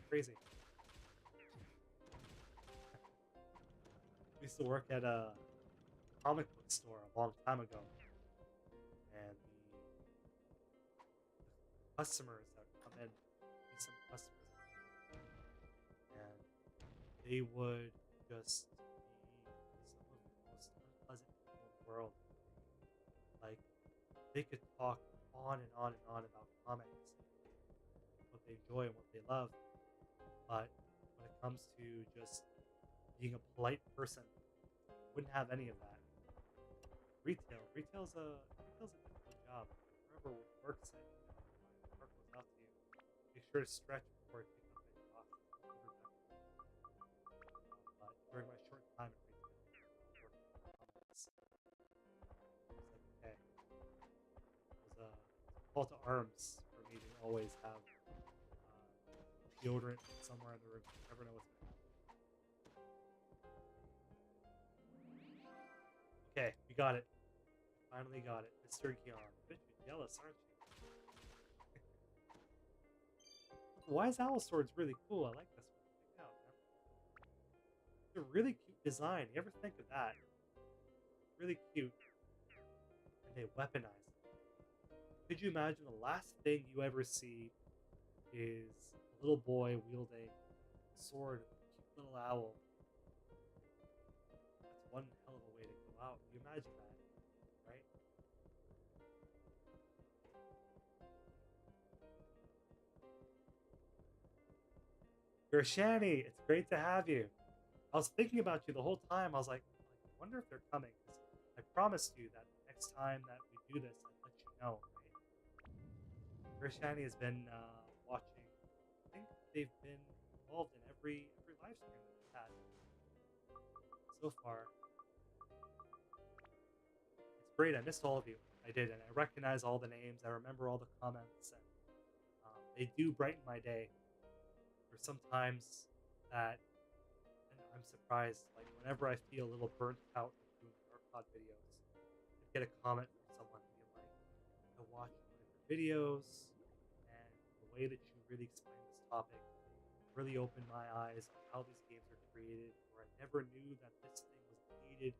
Crazy. I used to work at a comic book store a long time ago, and the customers that would come in, be some customers, and they would just be some of the most unpleasant people in the world. Like they could talk on and on and on about comics, what they enjoy and what they love, but when it comes to just being a polite person, wouldn't have any of that. Retail's a difficult job. Whoever works it, my heart goes out to you. Make sure to stretch before you pick up any boxes. But during my short time at retail, working on comics, I was like, okay, it was a call to arms for me to always have deodorant somewhere in the room. You never know what's going to happen. Okay, we got it. Finally got it. Mr. Gion. Bet you're jealous, aren't you? The Wise Owl Sword's really cool. I like this one. Check it out, man. It's a really cute design. You ever think of that? Really cute. And they weaponize it. Could you imagine the last thing you ever see is a little boy wielding a sword with a cute little owl? That's one hell of a way to go out. You imagine that, right? Gershani, it's great to have you. I was thinking about you the whole time. I was like, I wonder if they're coming. 'Cause I promised you that the next time that we do this, I'd let you know, right? Gershani has been watching. I think they've been involved in every live stream that we've had so far. It's great. I missed all of you. I did, and I recognize all the names. I remember all the comments, and they do brighten my day. There's sometimes that, and I'm surprised. Like whenever I feel a little burnt out with doing the ARCOD videos, I get a comment from someone being like, "I watched one of your videos, and the way that you really explain this topic really opened my eyes on how these games are created, or I never knew that this thing was needed.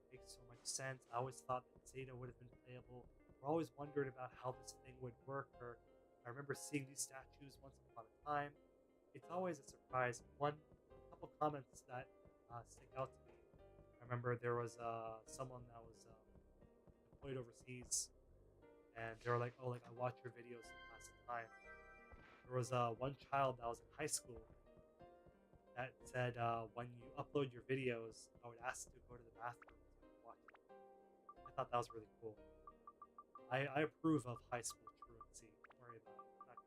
It makes so much sense. I always thought that Zeta would have been playable, or always wondered about how this thing would work, or I remember seeing these statues once upon a time." It's always a surprise. A couple comments that stick out to me. I remember there was someone that was deployed overseas, and they were like, "Oh, like I watch your videos from time to time." There was one child that was in high school that said when you upload your videos, I would ask to go to the bathroom so I could watch it. I thought that was really cool. I approve of high school truancy. Don't worry about it. Not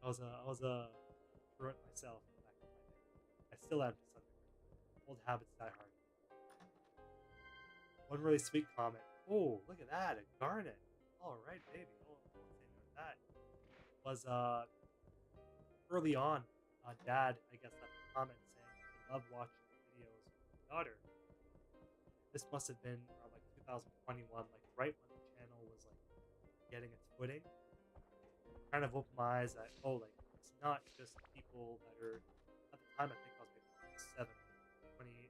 I was a truant myself back in my day. I still am to some degree. Old habits die hard. One really sweet comment. Oh, look at that, a garnet. All right, baby. Oh, I'll say no to that. Was early on, Dad, I guess, left a comment saying he loved watching the videos with his daughter. This must have been around like 2021, like right when the channel was like getting its footing. Kind of opened my eyes that like it's not just people that are at the time I think I was maybe 27, 28.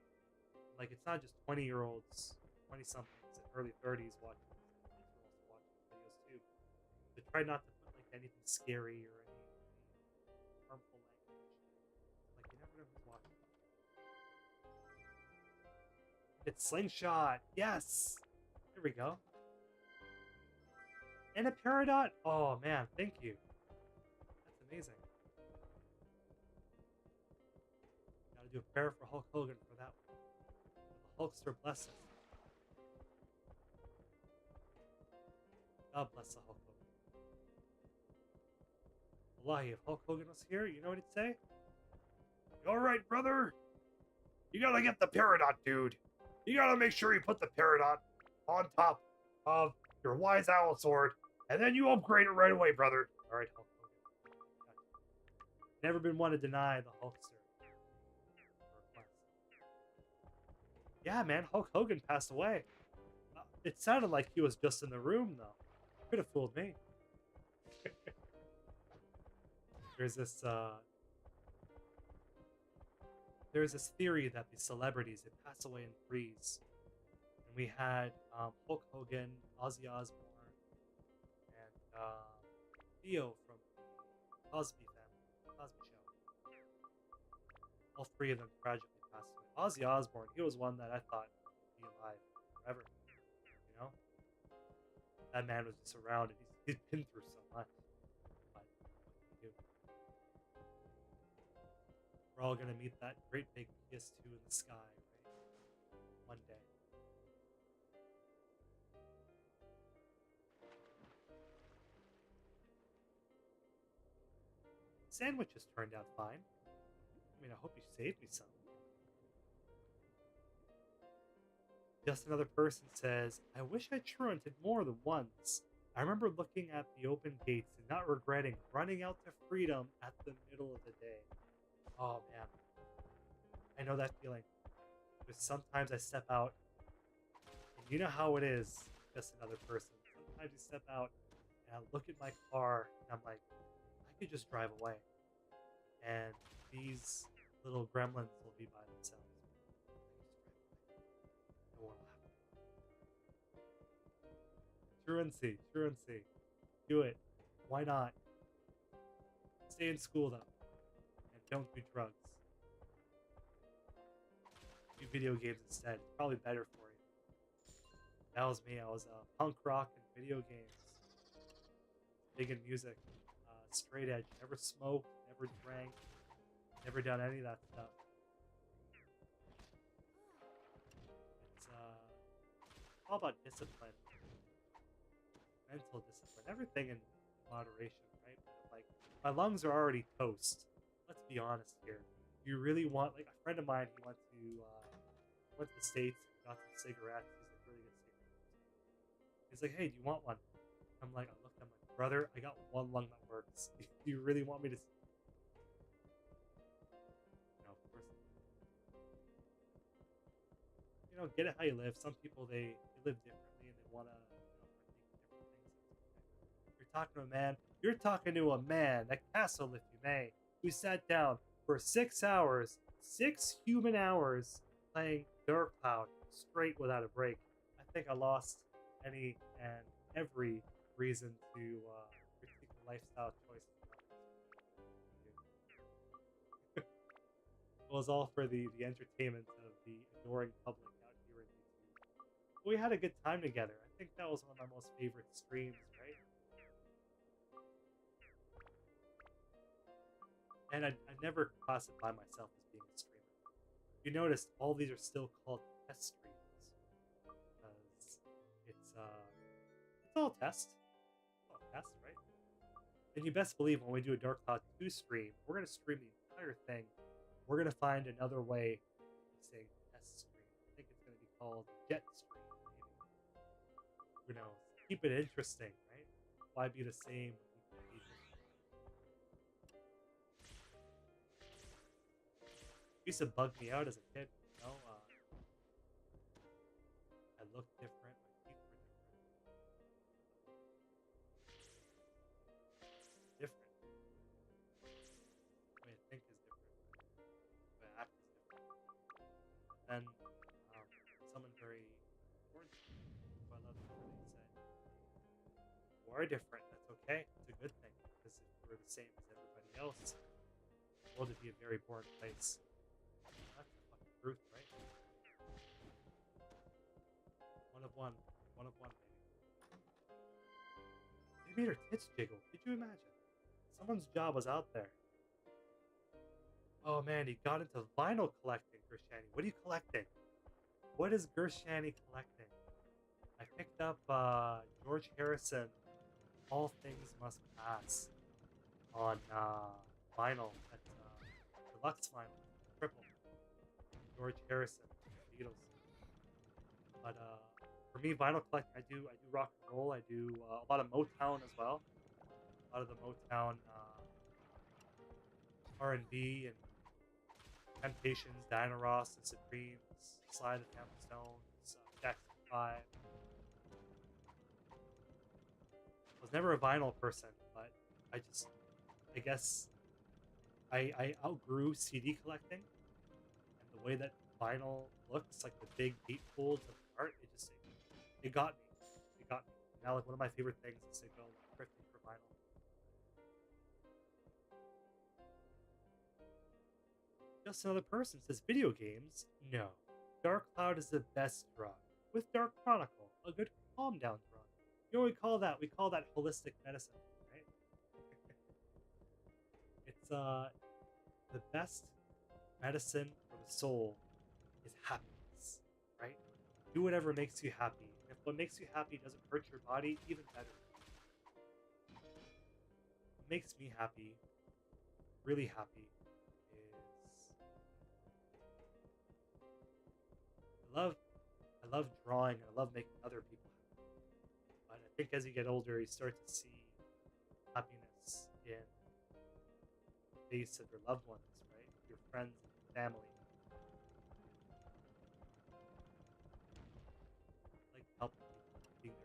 Like it's not just 20-year-olds, 20 somethings, and early 30s watching these. Kids are also watching the videos too. So try not to put like anything scary or any harmful language. Like you never know who's watching. It's slingshot. Yes. Here we go. And a Peridot? Oh man, thank you. That's amazing. Gotta do a prayer for Hulk Hogan for that one. The Hulkster bless us. God bless the Hulk Hogan. Wallahi, if Hulk Hogan was here, you know what he'd say? Alright, brother! You gotta get the Peridot, dude. You gotta make sure you put the Peridot on top of your Wise Owl sword, and then you upgrade it right away, brother. Alright, Hulk Hogan. Never been one to deny the Hulkster. Yeah, man, Hulk Hogan passed away. It sounded like he was just in the room, though. Could have fooled me. There's this theory that the celebrities they pass away in threes, and we had Hulk Hogan, Ozzy Osbourne, and Theo from the Cosby Family, Cosby Show. All three of them tragically passed away. Ozzy Osbourne, he was one that I thought would be alive forever. You know, that man was just around, and he's been through so much. But what can you do? We're all gonna meet that great big PS2 in the sky, right? One day. Sandwiches turned out fine. I mean, I hope you saved me some. Just another person says, I wish I truanted more than once. I remember looking at the open gates and not regretting running out to freedom at the middle of the day. Oh man, I know that feeling. Because sometimes I step out, and you know how it is, just another person. Sometimes you step out, and I look at my car, and I'm like, I could just drive away. And these little gremlins will be by themselves. No one will have Truancy, truancy. Do it. Why not? Stay in school, though. And don't do drugs. Do video games instead. It's probably better for you. That was me. I was punk rock and video games. Big in music. Straight edge. Never smoked, never drank, never done any of that stuff. It's all about discipline. Mental discipline. Everything in moderation, right? Like, my lungs are already toast. Let's be honest here. You really want, like, a friend of mine, he went to the States, got some cigarettes. He's like, really good cigarettes. He's like, hey, do you want one? I'm like, I looked, I'm like, brother, I got one lung that works. Do you really want me to? No, of course not. You know, get it how you live. Some people, they live differently and they want to partake in different things. You're talking to a man. You're talking to a man, a castle, if you may, who sat down for 6 hours, 6 human hours, playing Dark Cloud straight without a break. I think I lost any and every reason to critique the lifestyle choices. It was all for the entertainment of the adoring public out here in YouTube. We had a good time together. I think that was one of my most favorite streams, right? And I never classify myself as being a streamer. You notice all these are still called test streams because it's all test. Test, right? And you best believe when we do a Dark Cloud 2 stream, we're going to stream the entire thing. We're going to find another way of saying test stream. I think it's going to be called Jet Stream, keep it interesting, right? Why be the same when you can be different? It used to bug me out as a kid. I looked different. My teeth were different. The way I think is different. The way I act is different. Then someone very important to me, who I love dearly, said, "You are different. That's okay. It's a good thing because if you were the same as everybody else, the world would be a very boring place." That's the fucking truth, right? One of one. One of one, baby. They made her tits jiggle. Could you imagine? Someone's job was out there. Oh man, he got into vinyl collecting, Gershani. What are you collecting? What is Gershani collecting? I picked up George Harrison, All Things Must Pass, on vinyl. That's deluxe vinyl, triple. George Harrison, Beatles. But for me, vinyl collecting, I do rock and roll. I do a lot of Motown as well. A lot of the Motown R&B and Temptations, Diana Ross, The Supremes, Sly and the Family Stones, Jackson 5. I was never a vinyl person, but I guess I outgrew CD collecting, and the way that vinyl looks, like the big gatefolds of art, it got me. It got me. Now, like one of my favorite things is to go thrifting for vinyl. Just another person says video games. No, Dark Cloud is the best drug. With Dark Chronicle, a good calm down drug. You know what we call that? We call that holistic medicine, right? It's the best medicine for the soul is happiness, right? Do whatever makes you happy. If what makes you happy doesn't hurt your body, even better. What makes me happy, really happy, is I love drawing and I love making other people happy. But I think as you get older, you start to see happiness in the face of your loved ones, right? Your friends and your family. Like helping people, being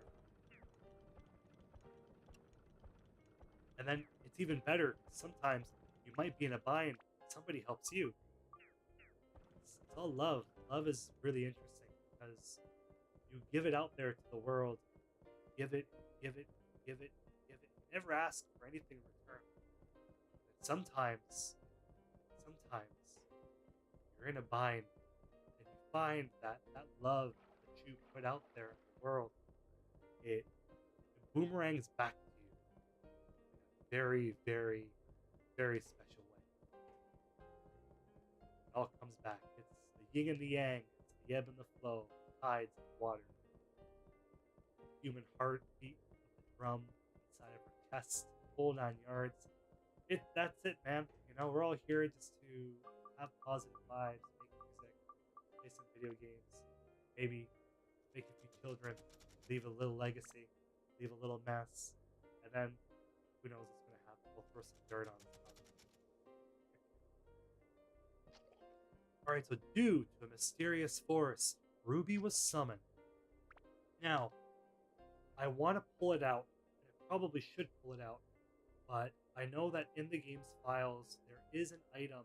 there for them. And then it's even better. Sometimes you might be in a bind, somebody helps you. It's all love. Love is really interesting because you give it out there to the world. Give it, give it, give it, give it. Never ask for anything in return. And sometimes you're in a bind and you find that love that you put out there in the world, it boomerangs back to you in a very, very, very special way. It all comes back. It's the yin and the yang. It's the ebb and the flow, the tides and the water. Human heartbeat of the drum inside of our chest, whole 9 yards. That's it, man. We're all here just to have positive vibes, make music, play some video games, maybe make a few children, leave a little legacy, leave a little mess, and then who knows what's gonna happen? We'll throw some dirt on it. Alright, so due to a mysterious force, Ruby was summoned. Now, I want to pull it out, and I probably should pull it out, but I know that in the game's files there is an item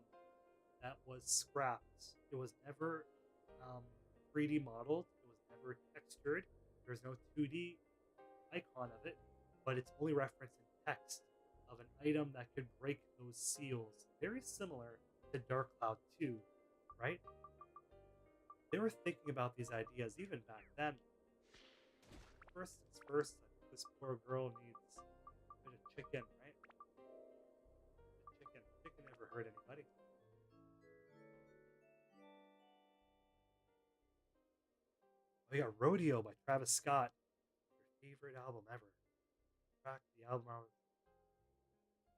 that was scrapped. It was never 3D modeled, it was never textured, there's no 2D icon of it, but it's only referenced in text of an item that could break those seals. Very similar to Dark Cloud 2, right? They were thinking about these ideas even back then. First things first, this poor girl needs a bit of chicken, right? Chicken. Chicken never hurt anybody. We got Rodeo by Travis Scott. Your favorite album ever. Track the album album.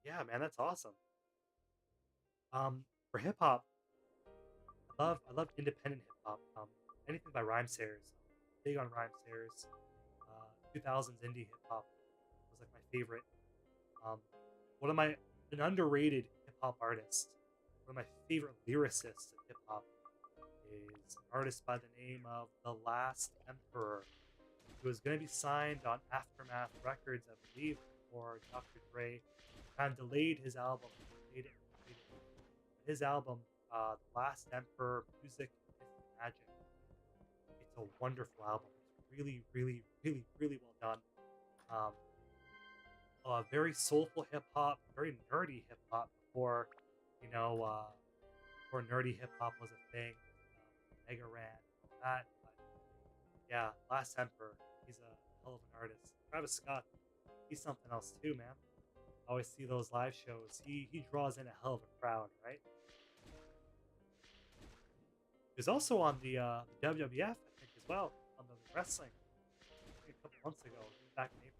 Yeah, man, that's awesome. For hip hop, I love independent hip hop. Anything by Rhyme Sayers. Big on Rhyme Sayers. 2000s indie hip hop was like my favorite. Um, one of my an underrated hip hop artist, one of my favorite lyricists in hip hop is an artist by the name of The Last Emperor, who was going to be signed on Aftermath Records, I believe, before Dr. Dre kind of delayed his album, delayed it, delayed it. His album, The Last Emperor, Music Myth Magic. It's a wonderful album. It's really, really, really, really well done. Um, very soulful hip hop, very nerdy hip hop before, you know, before nerdy hip hop was a thing. Mega Ran and all that. But yeah, Last Emperor, he's a hell of an artist. Travis Scott, he's something else too, man. I always see those live shows. He draws in a hell of a crowd, right? He was also on the WWF, I think, as well, on the wrestling, I think a couple months ago, back in April.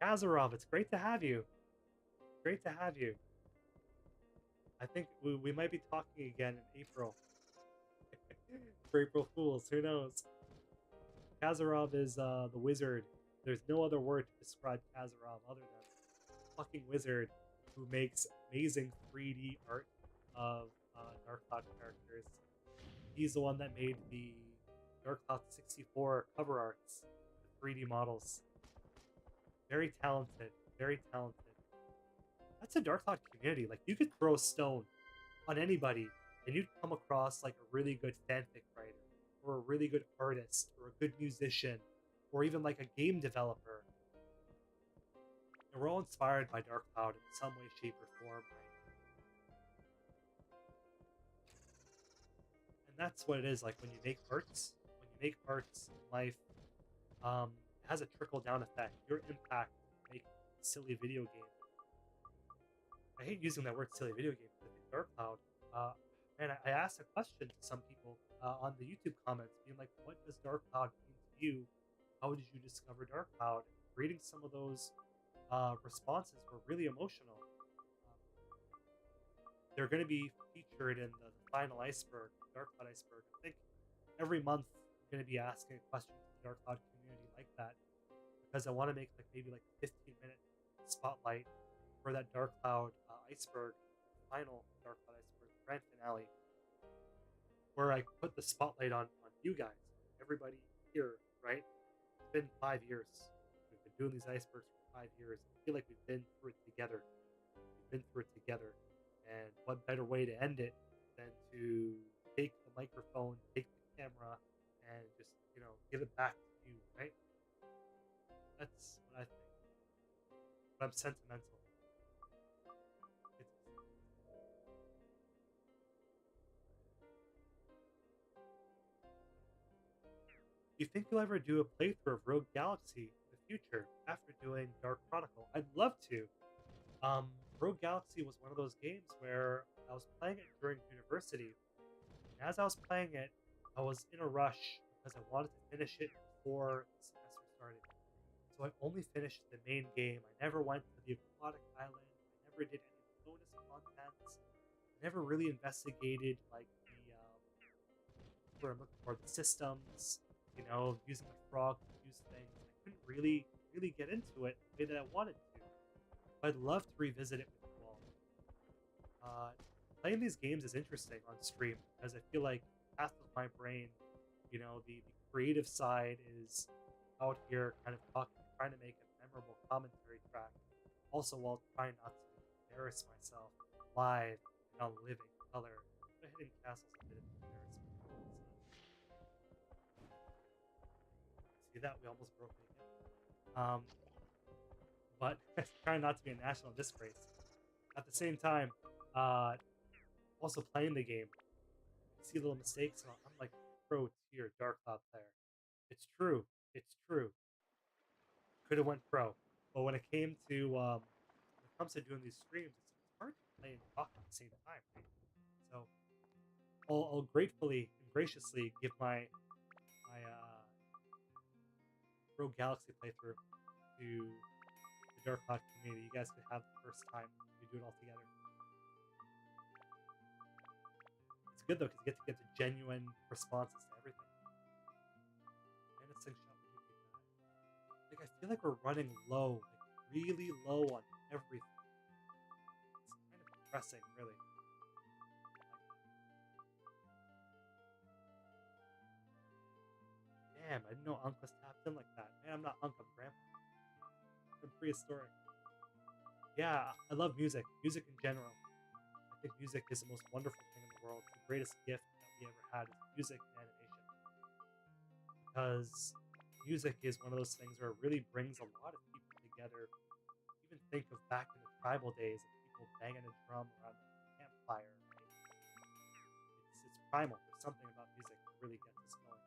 Kazarov, it's great to have you. Great to have you. I think we might be talking again in April for April Fools. Who knows? Kazarov is the wizard. There's no other word to describe Kazarov other than fucking wizard who makes amazing 3D art of Dark Cloud characters. He's the one that made the Dark Cloud 64 cover arts, the 3D models. Very talented, very talented. That's a Dark Cloud community. Like, you could throw a stone on anybody and you'd come across like a really good fanfic writer or a really good artist or a good musician or even like a game developer. And we're all inspired by Dark Cloud in some way, shape, or form, right? And that's what it is like when you make arts. When you make arts in life, it has a trickle down effect. Your impact make a silly video game. I hate using that word silly video game because I think Dark Cloud. And I asked a question to some people on the YouTube comments, being like, "What does Dark Cloud mean to you? How did you discover Dark Cloud?" Reading some of those responses were really emotional. They're going to be featured in the final iceberg, Dark Cloud iceberg. I think every month I'm going to be asking a question to the Dark Cloud community like that because I want to make like maybe like a 15-minute spotlight for that Dark Cloud iceberg, final Dark Cloud iceberg grand finale, where I put the spotlight on you guys, everybody here, right? It's been 5 years. We've been doing these icebergs for 5 years. I feel like we've been through it together. We've been through it together. And what better way to end it than to take the microphone, take the camera, and just, give it back to you, right? That's what I think. But I'm sentimental. It's, do you think you'll ever do a playthrough of Rogue Galaxy in the future after doing Dark Chronicle? I'd love to. Um, Rogue Galaxy was one of those games where I was playing it during university, and as I was playing it, I was in a rush because I wanted to finish it before the semester started. So I only finished the main game. I never went to the aquatic island. I never did any bonus content. I never really investigated like where I'm looking for the systems. Using the frog to use things. I couldn't really get into it the way that I wanted to. I'd love to revisit it with you all. Playing these games is interesting on stream because I feel like half of my brain, the creative side is out here kind of talking, trying to make a memorable commentary track, also while trying not to embarrass myself live and on living color. The Hidden Castle's a bit of embarrassment. See that? We almost broke it again. But trying not to be a national disgrace. At the same time, also playing the game, I see little mistakes, and I'm like pro tier Dark Cloud player. It's true. It's true. Could have went pro, but when it comes to doing these streams, it's hard to play and talk at the same time, right? So I'll gratefully and graciously give my Rogue Galaxy playthrough to the Dark Cloud community. You guys could have the first time we do it all together. good though because you get to get the genuine responses to everything. Menacing shot would give you that. Like I feel like we're running low, like really low on everything. It's kind of depressing, really. Damn, I didn't know Unk was tapped in like that. Man, I'm not Unk, I'm Grandpa. I'm prehistoric. Yeah, I love music. Music in general. I think music is the most wonderful thing in the world. It's the greatest gift that we ever had is music and animation. Because music is one of those things where it really brings a lot of people together. Even think of back in the tribal days of people banging a drum around the campfire. Right? It's primal. There's something about music that really gets us going.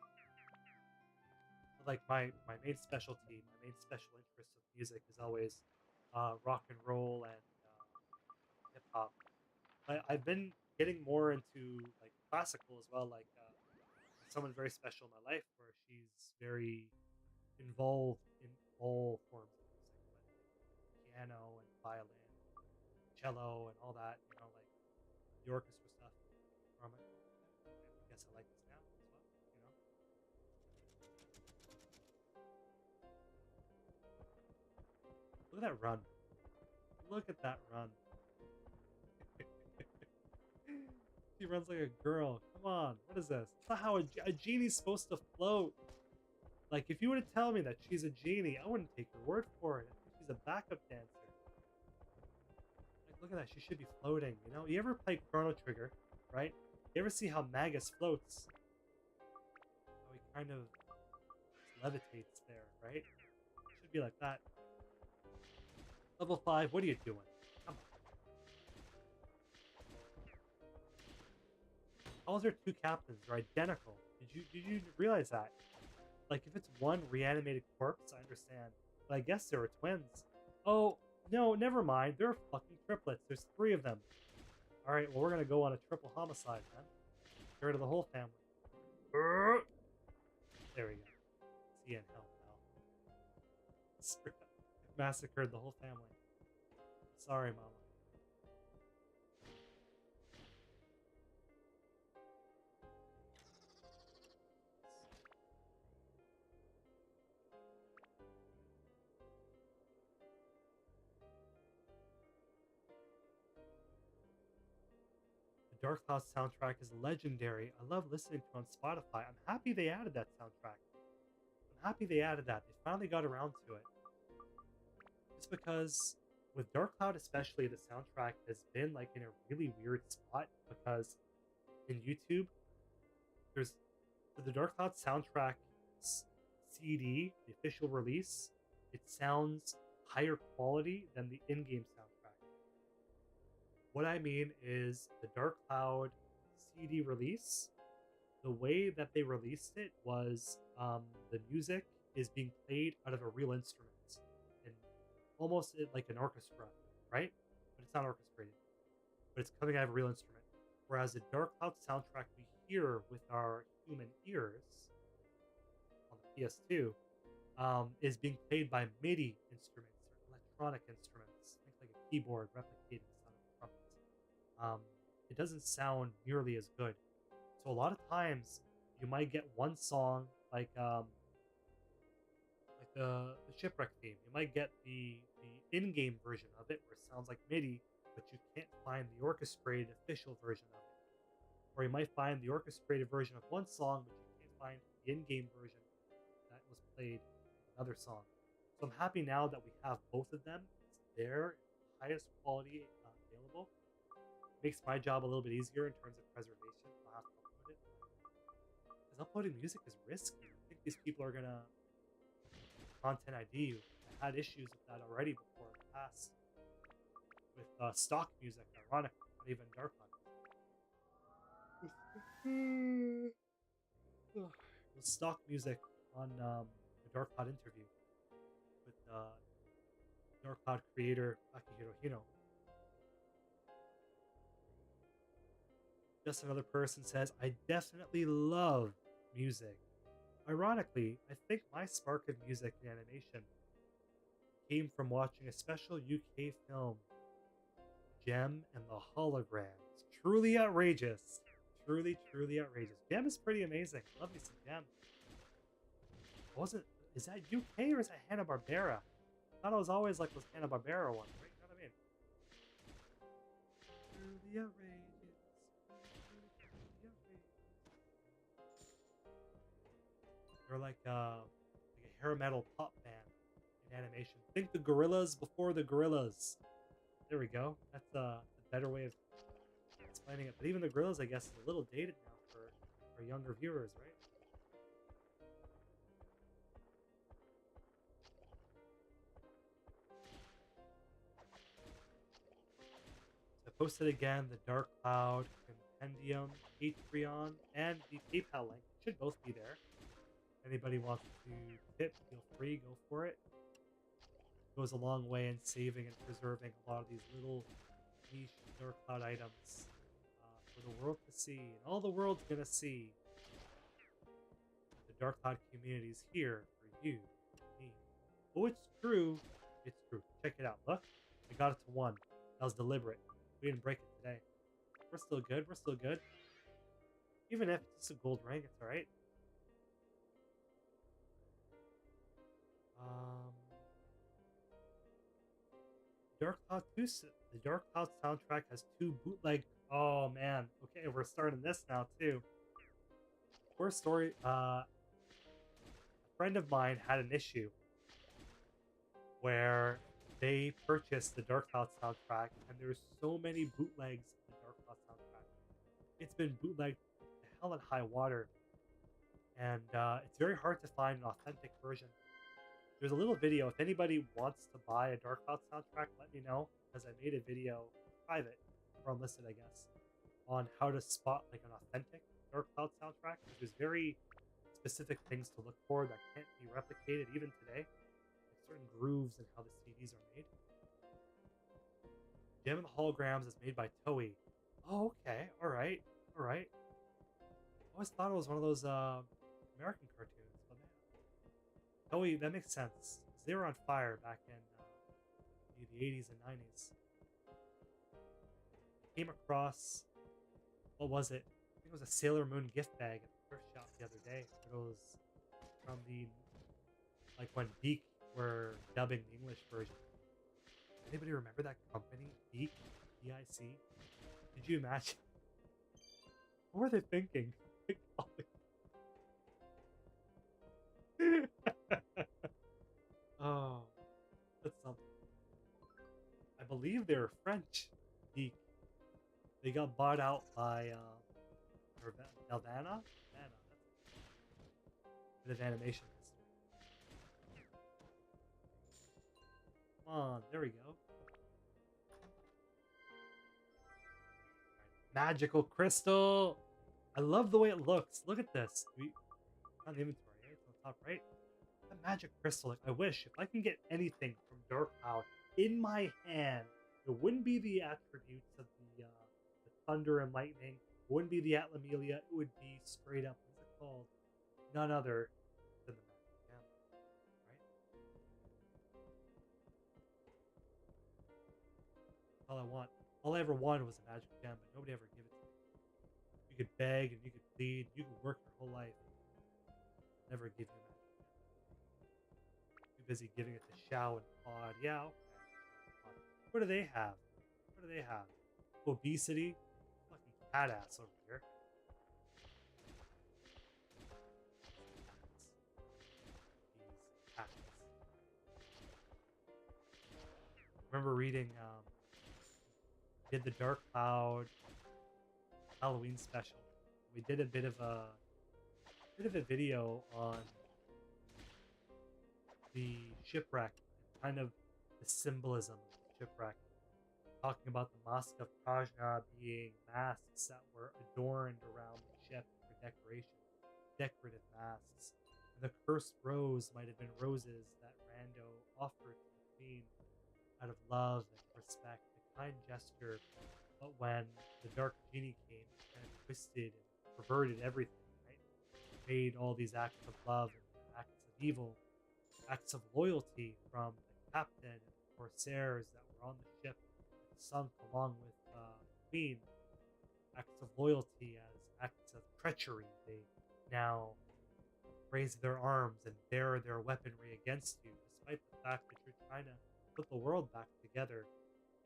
Like my main specialty, my main special interest of music is always rock and roll and hip hop. I've been getting more into like classical as well. Like someone very special in my life, where she's very involved in all forms of music, like piano and violin, cello, and all that. You know, like the orchestra stuff. Where I'm like, "Oh, okay, I guess I like this now as well. You know, look at that run. Look at that run. She runs like a girl. Come on, what is this? That's not how a genie's supposed to float. Like, if you were to tell me that she's a genie, I wouldn't take your word for it. I think she's a backup dancer. Like, look at that. She should be floating. You know, you ever play Chrono Trigger, right? You ever see how Magus floats? How he kind of levitates there, right? Should be like that. Level 5, what are you doing? Come on. All their two captains are identical. Did you realize that? Like, if it's one reanimated corpse, I understand. But I guess they were twins. Oh, no, never mind. They're fucking triplets. There's 3 of them. Alright, well, we're gonna go on a triple homicide, then. Get rid of the whole family. There we go. See you in hell, pal. Massacred the whole family. Sorry, Mama. The Dark Cloud soundtrack is legendary. I love listening to it on Spotify. I'm happy they added that soundtrack. I'm happy they added that. They finally got around to it. Just because with Dark Cloud especially, the soundtrack has been like in a really weird spot because in YouTube, there's for the Dark Cloud soundtrack CD, the official release, it sounds higher quality than the in-game soundtrack. What I mean is the Dark Cloud CD release, the way that they released it was the music is being played out of a real instrument and almost like an orchestra, right? But it's not orchestrated, but it's coming out of a real instrument. Whereas the Dark Cloud soundtrack we hear with our human ears on the PS2 is being played by MIDI instruments or electronic instruments. Think like a keyboard replicating the sound of a trumpet. It doesn't sound nearly as good. So a lot of times you might get one song like the shipwreck theme. You might get the in-game version of it where it sounds like MIDI, but you can't find the orchestrated official version of it. Or you might find the orchestrated version of one song, but you can't find the in-game version that was played in another song. So I'm happy now that we have both of them. It's there, highest quality available. Makes my job a little bit easier in terms of preservation. I'll have to upload it. Because uploading music is risky. I think these people are gonna content ID you. I had issues with that already before in the past. With stock music, ironically, not even Dark Cloud. With stock music on the Dark Cloud interview with Dark Cloud creator Akihiro Hino. Just another person says, I definitely love music. Ironically, I think my spark of music and animation came from watching a special UK film, Gem and the Holograms. Truly outrageous. truly, truly outrageous. Gem is pretty amazing. Love me some Gem. Wasn't is that UK or is that Hanna-Barbera? I thought it was always like those Hanna-Barbera ones, right? You know what I mean? Truly outrageous. Truly outrageous. They're like a hair metal pop band in animation. Think the Gorillas before the Gorillas. There we go. That's a better way of explaining it. But even the Gorillas, I guess, is a little dated now for our younger viewers, right? So I posted again the Dark Cloud, Compendium, Patreon, and the PayPal link. Should both be there. Anybody wants to tip, feel free, go for it. Goes a long way in saving and preserving a lot of these little niche Dark Cloud items for the world to see. And all the world's gonna see. The Dark Cloud community is here for you, me. Oh, it's true. It's true. Check it out. Look, we got it to 1. That was deliberate. We didn't break it today. We're still good. We're still good. Even if it's just a gold ring, it's alright. Dark Cloud 2, the Dark Cloud soundtrack has 2 bootleg. Oh man, okay, we're starting this now too. First story, a friend of mine had an issue where they purchased the Dark Cloud soundtrack, and there's so many bootlegs of the Dark Cloud soundtrack. It's been bootlegged to hell and high water, and it's very hard to find an authentic version. There's a little video. If anybody wants to buy a Dark Cloud soundtrack, let me know, because I made a video private or unlisted, I guess, on how to spot like an authentic Dark Cloud soundtrack. There's very specific things to look for that can't be replicated even today, like certain grooves and how the CDs are made. Gem and the Holograms is made by Toei. Oh, okay, all right, all right. I always thought it was one of those American cartoons, but man. Toei, that makes sense. They were on fire back in the 80s and 90s. Came across, what was it? I think it was a Sailor Moon gift bag at the thrift shop the other day. It was from the, like when Beak were dubbing the English version. Anybody remember that company? Beak? B-I-C? Did you imagine? What were they thinking? Oh, that's something. I believe they're French. Geek. They got bought out by Nelvana. That's a bit of animation. Come on, there we go. Right. Magical crystal. I love the way it looks. Look at this. On the inventory, right? It's on top right. The magic crystal. Like, I wish if I can get anything from Dark Cloud in my hand, it wouldn't be the attributes of the thunder and lightning. It wouldn't be the Atlamelia. It would be straight up. What's it called? None other than the magic gem, right? That's all I want. All I ever wanted was a magic gem, but nobody ever gave it to me. You could beg and you could plead. You could work your whole life. Never give you a magic gem. Too busy giving it to Shao and Claude. Yeah, okay. What do they have? What do they have? Obesity? Fucking cat ass over here. These cats. Remember reading did the Dark Cloud Halloween special. We did a bit of a video on the shipwreck and kind of the symbolism of the shipwreck, talking about the Mask of Prajna being masks that were adorned around the ship for decoration, decorative masks. And the cursed rose might have been roses that Rando offered to the queen out of love and respect, a kind gesture. But when the Dark Genie came, it kind of twisted and perverted everything, right? Made all these acts of love and acts of evil, acts of loyalty from the captain and the corsairs that were on the ship that sunk along with the queen, acts of loyalty as acts of treachery. They now raise their arms and bear their weaponry against you, despite the fact that you're trying to put the world back together.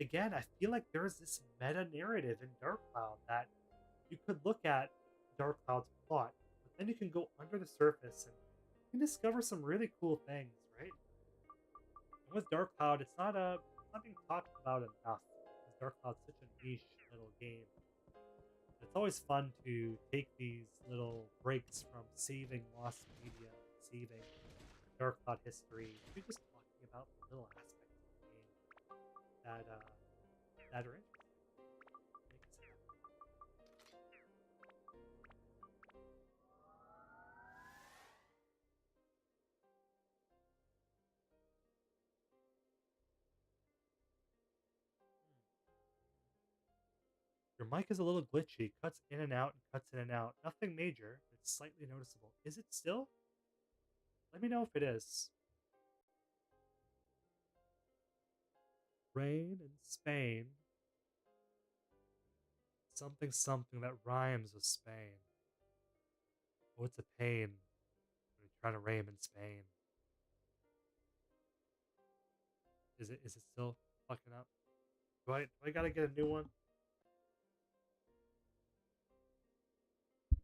Again, I feel like there's this meta narrative in Dark Cloud that you could look at Dark Cloud's plot, but then you can go under the surface and you can discover some really cool things, right? And with Dark Cloud, it's not being talked about enough because Dark Cloud's such a niche little game. It's always fun to take these little breaks from saving lost media, saving Dark Cloud history, to just talking about the little aspects of the game that that are interesting. Make us happy. Your mic is a little glitchy, cuts in and out and cuts in and out. Nothing major, but it's slightly noticeable. Is it still? Let me know if it is. Rain in Spain. Something something that rhymes with Spain. Oh, it's a pain when you're trying to rain in Spain. Is it still fucking up? Do I gotta get a new one?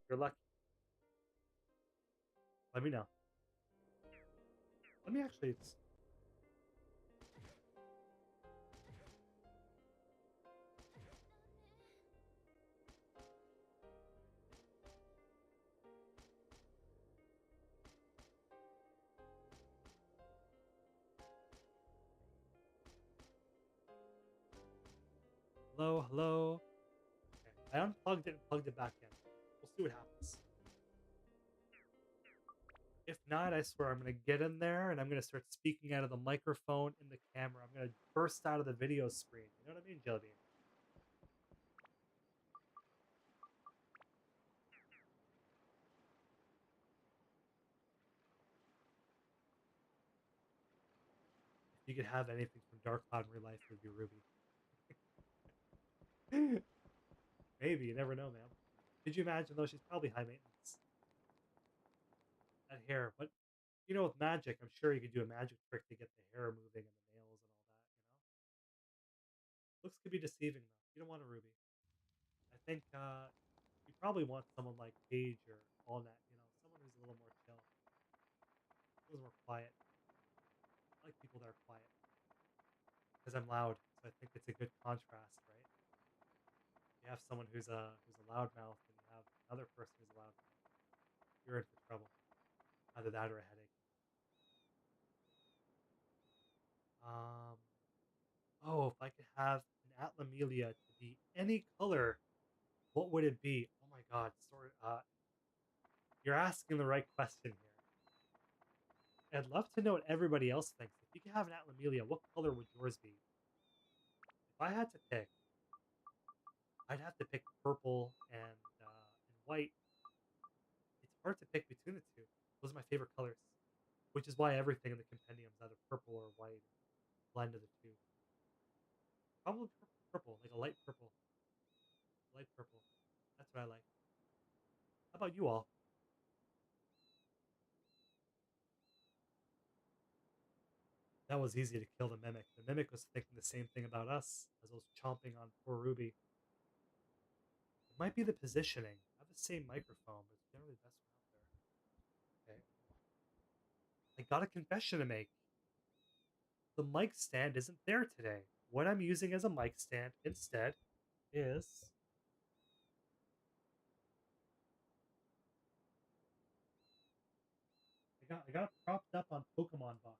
You're lucky. Let me know. Let me actually. Hello, hello. Okay. I unplugged it and plugged it back in. We'll see what happens. If not, I swear I'm gonna get in there and I'm gonna start speaking out of the microphone in the camera. I'm gonna burst out of the video screen. You know what I mean, Jellybean? If you could have anything from Dark Cloud in real life, it would be Ruby. Maybe, you never know, man. Could you imagine though? She's probably high maintenance. That hair, what with magic, I'm sure you could do a magic trick to get the hair moving and the nails and all that. Looks could be deceiving though. You don't want a Ruby. I think you probably want someone like Paige or Allnet. Someone who's a little more chill, a little more quiet. I like people that are quiet because I'm loud, so I think it's a good contrast, right? You have someone who's a loudmouth, and you have another person who's a loudmouth. You're in for trouble. Either that or a headache. Um. Oh, if I could have an Atlamelia to be any color, what would it be? Oh my God, sorry. You're asking the right question here. I'd love to know what everybody else thinks. If you could have an Atlamelia, what color would yours be? If I had to pick, I'd have to pick purple and white. It's hard to pick between the two. Those are my favorite colors, which is why everything in the compendium is either purple or white, blend of the two. Probably purple, like a light purple. Light purple. That's what I like. How about you all? That was easy to kill the mimic. The mimic was thinking the same thing about us as I was chomping on poor Ruby. It might be the positioning. I have the same microphone, but it's generally the best one out there. Okay. I got a confession to make. The mic stand isn't there today. What I'm using as a mic stand instead is I got it propped up on Pokemon boxes.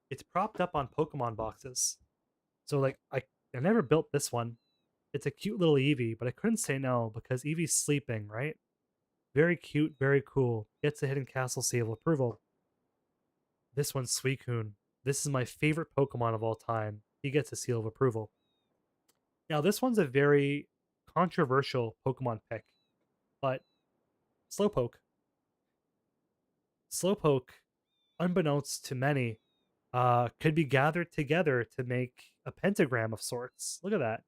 It's propped up on Pokemon boxes. So like I never built this one. It's a cute little Eevee, but I couldn't say no because Eevee's sleeping, right? Very cute, very cool. Gets a hidden castle seal of approval. This one's Suicune. This is my favorite Pokemon of all time. He gets a seal of approval. Now, this one's a very controversial Pokemon pick, but Slowpoke. Slowpoke, unbeknownst to many, could be gathered together to make a pentagram of sorts. Look at that.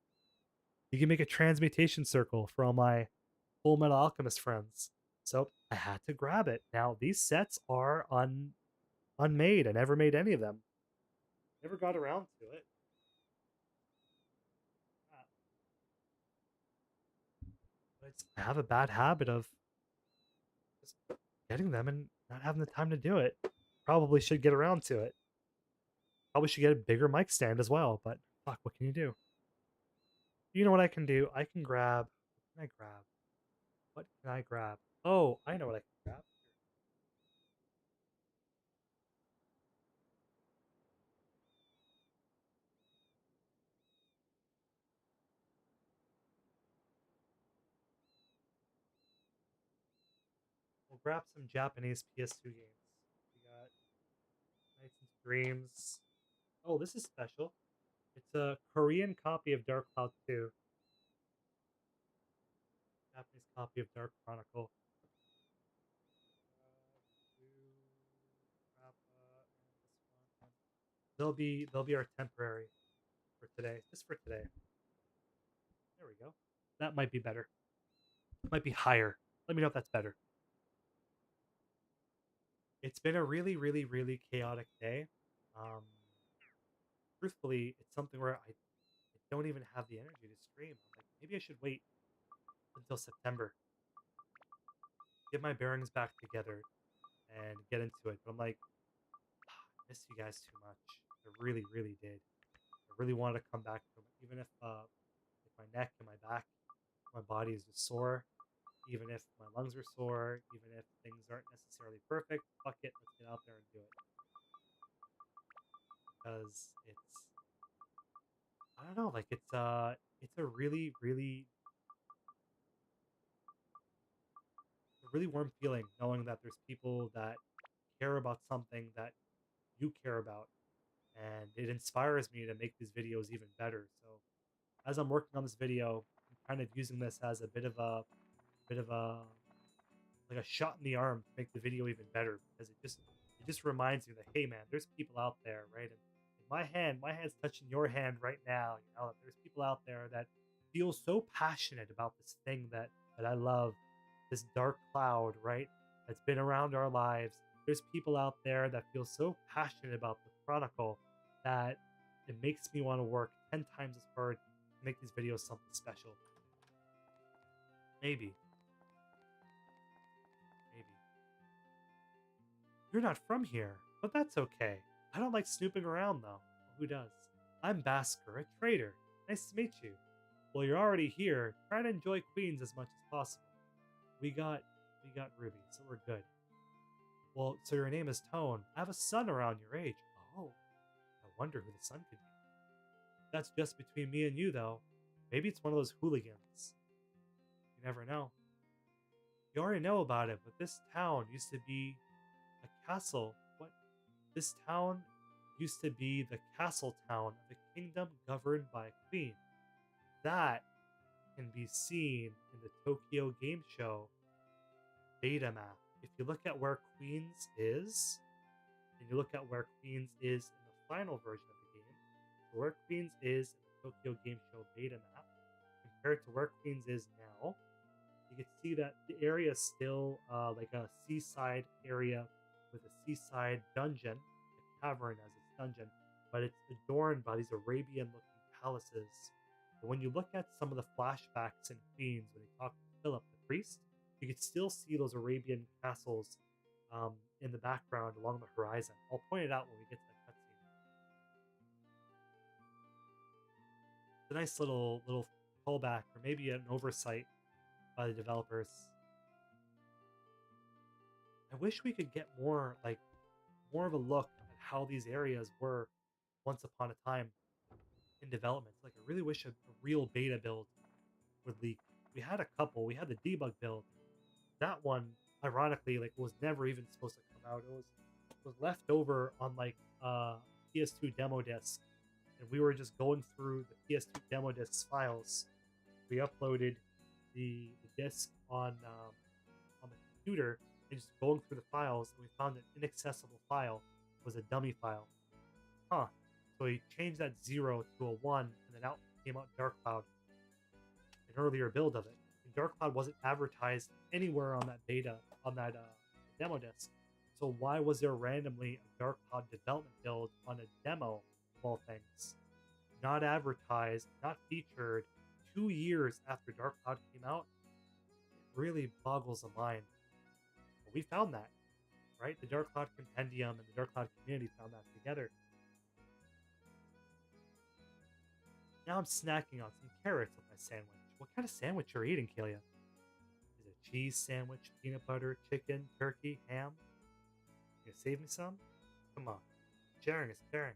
You can make a transmutation circle for all my Full Metal Alchemist friends. So I had to grab it. Now these sets are unmade. I never made any of them. Never got around to it. I have a bad habit of just getting them and not having the time to do it. Probably should get around to it. Probably should get a bigger mic stand as well, but fuck, what can you do? You know what I can do? I can grab. What can I grab? What can I grab? Oh, I know what I can grab. We'll grab some Japanese PS2 games. We got Nights and Dreams. Oh, this is special. It's a Korean copy of Dark Cloud 2, Japanese copy of Dark Chronicle. They'll be our temporary for today. Just for today. There we go. That might be better. Might be higher. Let me know if that's better. It's been a really, really, really chaotic day. Um, Truthfully, it's something where I don't even have the energy to stream. I'm like, maybe I should wait until September, get my bearings back together, and get into it. But I'm like, I miss you guys too much. I really, really did. I really wanted to come back to it, even if my neck and my back, my body is just sore, even if my lungs are sore, even if things aren't necessarily perfect. Fuck it, let's get out there and do it because I don't know, like it's a really warm feeling knowing that there's people that care about something that you care about, and it inspires me to make these videos even better. So as I'm working on this video, I'm kind of using this as a bit of a like a shot in the arm to make the video even better because it just reminds me that hey man, there's people out there, right? And my hand's touching your hand right now. You know, that there's people out there that feel so passionate about this thing that I love, this dark cloud, right? That's been around our lives. There's people out there that feel so passionate about the Chronicle that it makes me want to work 10 times as hard to make these videos something special. Maybe, maybe. You're not from here, but that's okay. I don't like snooping around though. Who does? I'm Basker, a trader. Nice to meet you. Well, you're already here. Try to enjoy Queens as much as possible. We got we got Ruby, so we're good. Well, so your name is Tone. I have a son around your age. Oh, I wonder who the son could be. That's just between me and you, though. Maybe it's one of those hooligans. You never know. You already know about it, but this town used to be a castle. What? This town used to be the castle town of a kingdom governed by a queen. That can be seen in the Tokyo Game Show beta map. If you look at where Queens is, and you look at where Queens is in the final version of the game, where Queens is in the Tokyo Game Show beta map, compared to where Queens is now, you can see that the area is still like a seaside area with a seaside dungeon, a cavern as its dungeon, but it's adorned by these Arabian-looking palaces. And when you look at some of the flashbacks in Queens, when they talk to Philip the priest, you can still see those Arabian castles in the background along the horizon. I'll point it out when we get to that cutscene. It's a nice little callback, or maybe an oversight by the developers. I wish we could get more of a look at how these areas were once upon a time in development. Like I really wish a real beta build would leak. We had a couple. We had the debug build. That one, ironically, like was never even supposed to come out. It was left over on like PS2 demo disc, and we were just going through the PS2 demo disc files. We uploaded the disc on the computer and just going through the files, and we found an inaccessible file was a dummy file. Huh. So we changed that 0 to a 1, and then out came out Dark Cloud. an earlier build of it. And Dark Cloud wasn't advertised anywhere on that beta, on that demo disc. So why was there randomly a Dark Cloud development build on a demo of all things? Not advertised, not featured 2 years after Dark Cloud came out? It really boggles the mind. But we found that, right? The Dark Cloud Compendium and the Dark Cloud community found that together. Now I'm snacking on some carrots with my sandwich. What kind of sandwich you're eating, Kelia? Is it a cheese sandwich, peanut butter, chicken, turkey, ham? You gonna save me some? Come on. Sharing is caring.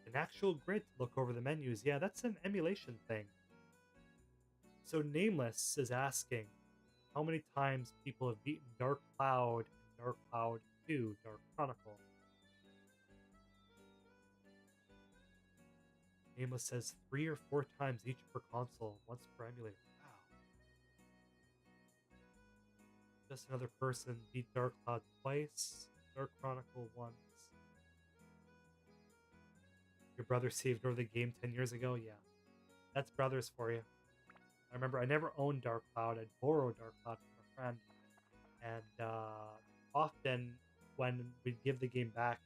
An actual grid to look over the menus. Yeah, that's an emulation thing. So Nameless is asking how many times people have beaten Dark Cloud and Dark Cloud 2, Dark Chronicle. Nameless says 3 or 4 times each per console, once per emulator. Wow. Just another person beat Dark Cloud twice, Dark Chronicle once. Your brother saved over the game 10 years ago? Yeah. That's brothers for you. I remember I never owned Dark Cloud. I'd borrow Dark Cloud from a friend. And often when we'd give the game back,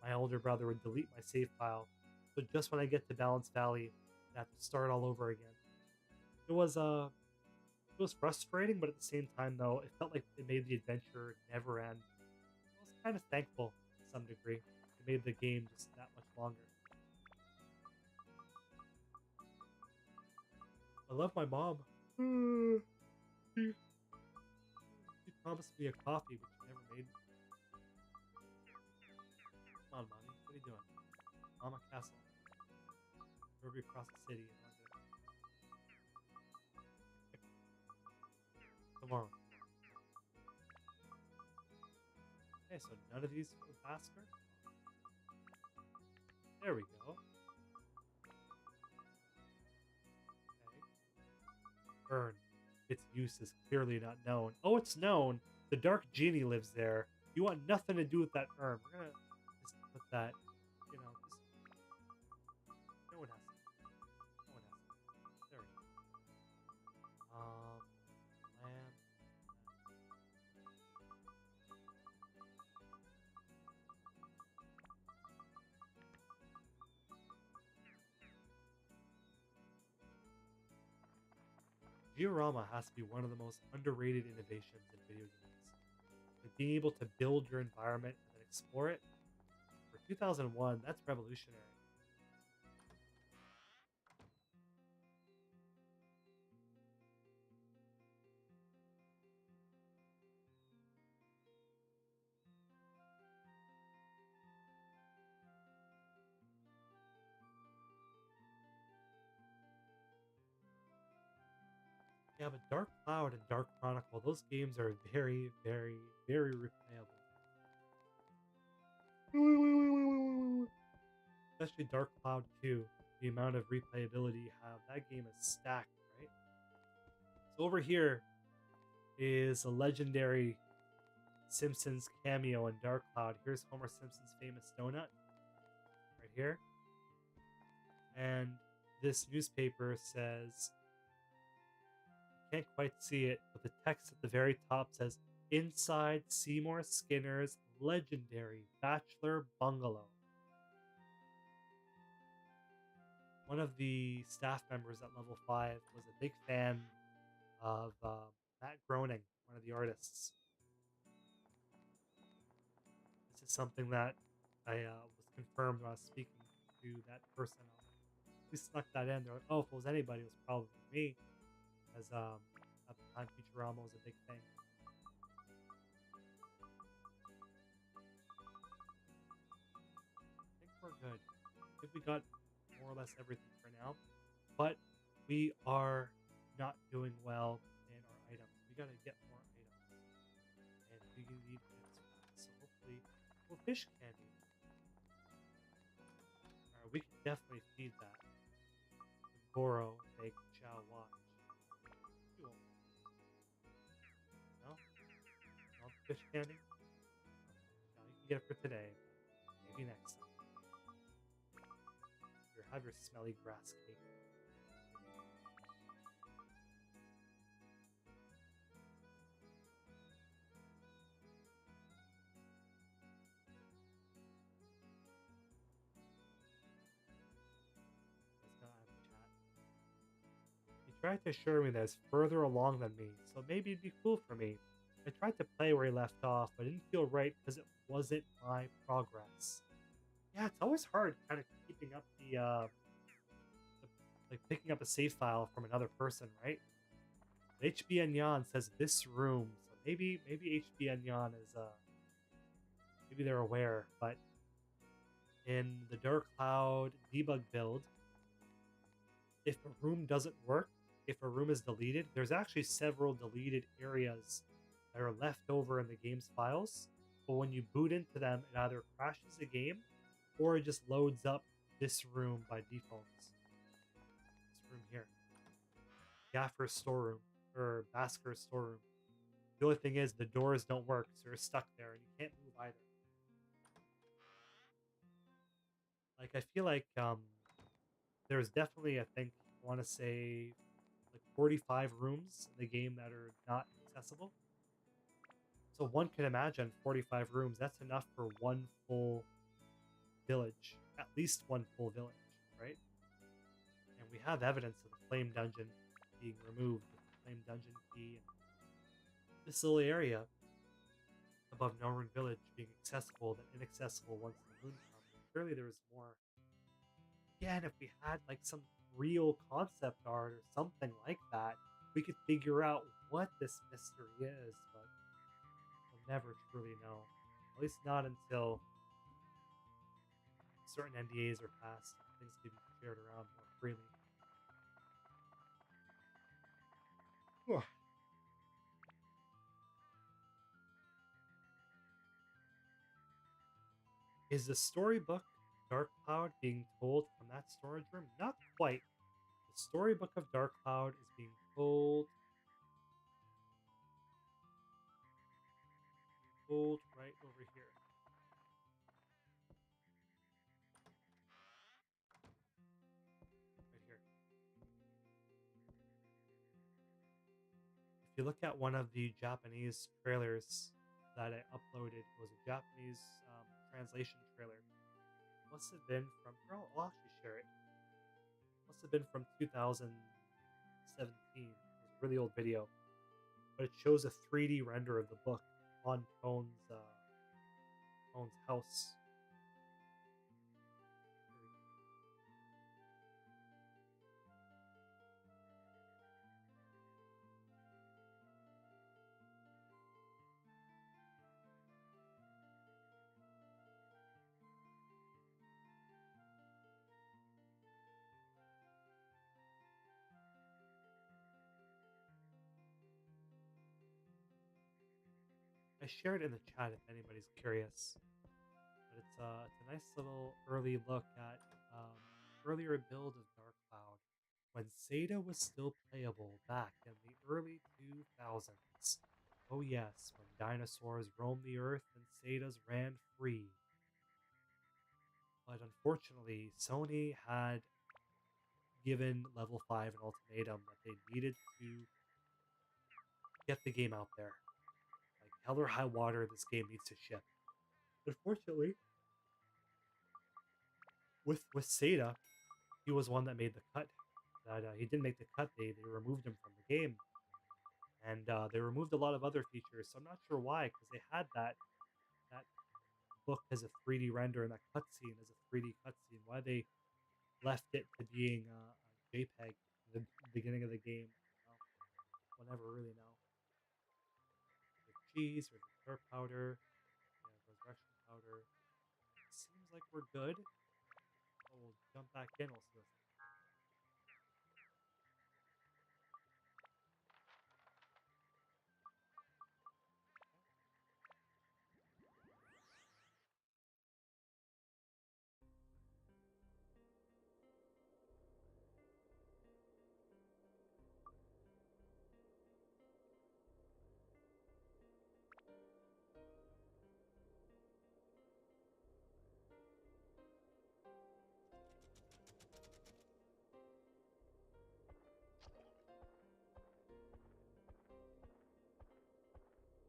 my older brother would delete my save file. So just when I get to Balance Valley, I have to start all over again. It was frustrating, but at the same time, though, it felt like it made the adventure never end. I was kind of thankful to some degree. It made the game just that much longer. I love my mom. She promised me a coffee, but she never made me. Come on, mommy. What are you doing? Mama Castle. We're across the city in London. Tomorrow. Okay, so none of these will faster. There we go. Okay. Burn. Its use is clearly not known. Oh, it's known. The Dark Genie lives there. You want nothing to do with that urn. We're gonna just put that, just no one has to. No one has to. There we go. Lamb. Diorama has to be one of the most underrated innovations in video games. Like being able to build your environment and then explore it. For 2001, that's revolutionary. Yeah, but Dark Cloud and Dark Chronicle, those games are very, very, very replayable. Especially Dark Cloud 2, the amount of replayability you have, that game is stacked, right? So over here is a legendary Simpsons cameo in Dark Cloud. Here's Homer Simpson's famous donut, right here. And this newspaper says, you can't quite see it, but the text at the very top says, Inside Seymour Skinner's legendary bachelor bungalow. One of the staff members at level 5 was a big fan of Matt Groening, one of the artists. This is something that I was confirmed when I was speaking to that person. We snuck that in. They're like, oh, if it was anybody, it was probably me. Because at the time, Futurama was a big thing. I think we're good. I think we got more or less everything for now. But we are not doing well in our items. We gotta get more items. And we need items fast. So hopefully, more fish candy. Alright, we can definitely feed that. Goro, make Chow watch. You won't. No? No fish candy? No, you can get it for today. Maybe next time. Here, have your smelly grass cake. tried to assure me that he's further along than me, so maybe it'd be cool for me. I tried to play where he left off, but it didn't feel right because it wasn't my progress. Yeah, it's always hard kind of keeping up the like picking up a save file from another person, right? HB Yan says this room, so maybe HB Yan is maybe they're aware, but in the Dark Cloud debug build, if a room doesn't work, if a room is deleted, there's actually several deleted areas that are left over in the game's files. But when you boot into them, it either crashes the game or it just loads up this room by default. This room here, Gaffer's storeroom or Basker's storeroom. The only thing is the doors don't work, so you're stuck there and you can't move either. Like I feel like there's definitely, I think, I want to say like 45 rooms in the game that are not accessible. So one can imagine 45 rooms. That's enough for one full village, at least one full village, right? And we have evidence of the flame dungeon being removed with the flame dungeon key and this little area above Northern Village being accessible then inaccessible once the moon comes. Surely there was more. Again, if we had like some real concept art or something like that, we could figure out what this mystery is, but we'll never truly know. At least not until certain NDAs are passed and things can be shared around more freely. Whew. Is the storybook Dark Cloud being told from that storage room? Not quite. The storybook of Dark Cloud is being told right over here. Right here. If you look at one of the Japanese trailers that I uploaded, it was a Japanese translation trailer. Must have been from, I'll actually share it. Must have been from 2017. It was a really old video, but it shows a 3D render of the book on Tone's house. I shared it in the chat if anybody's curious. But it's a nice little early look at earlier build of Dark Cloud when Seda was still playable back in the early 2000s. Oh yes, when dinosaurs roamed the earth and Sedas ran free. But unfortunately, Sony had given Level 5 an ultimatum that they needed to get the game out there. Like hell or high water, this game needs to ship. Unfortunately, with Seda, he was one that made the cut. That he didn't make the cut. They removed him from the game, and they removed a lot of other features. So I'm not sure why, because they had that book as a 3D render and that cutscene as a 3D cutscene. Why they left it to being a JPEG at the beginning of the game? We'll never really know. With cheese, with the powder, yeah, resurrection powder. Seems like we're good. So we'll jump back in. We'll see what's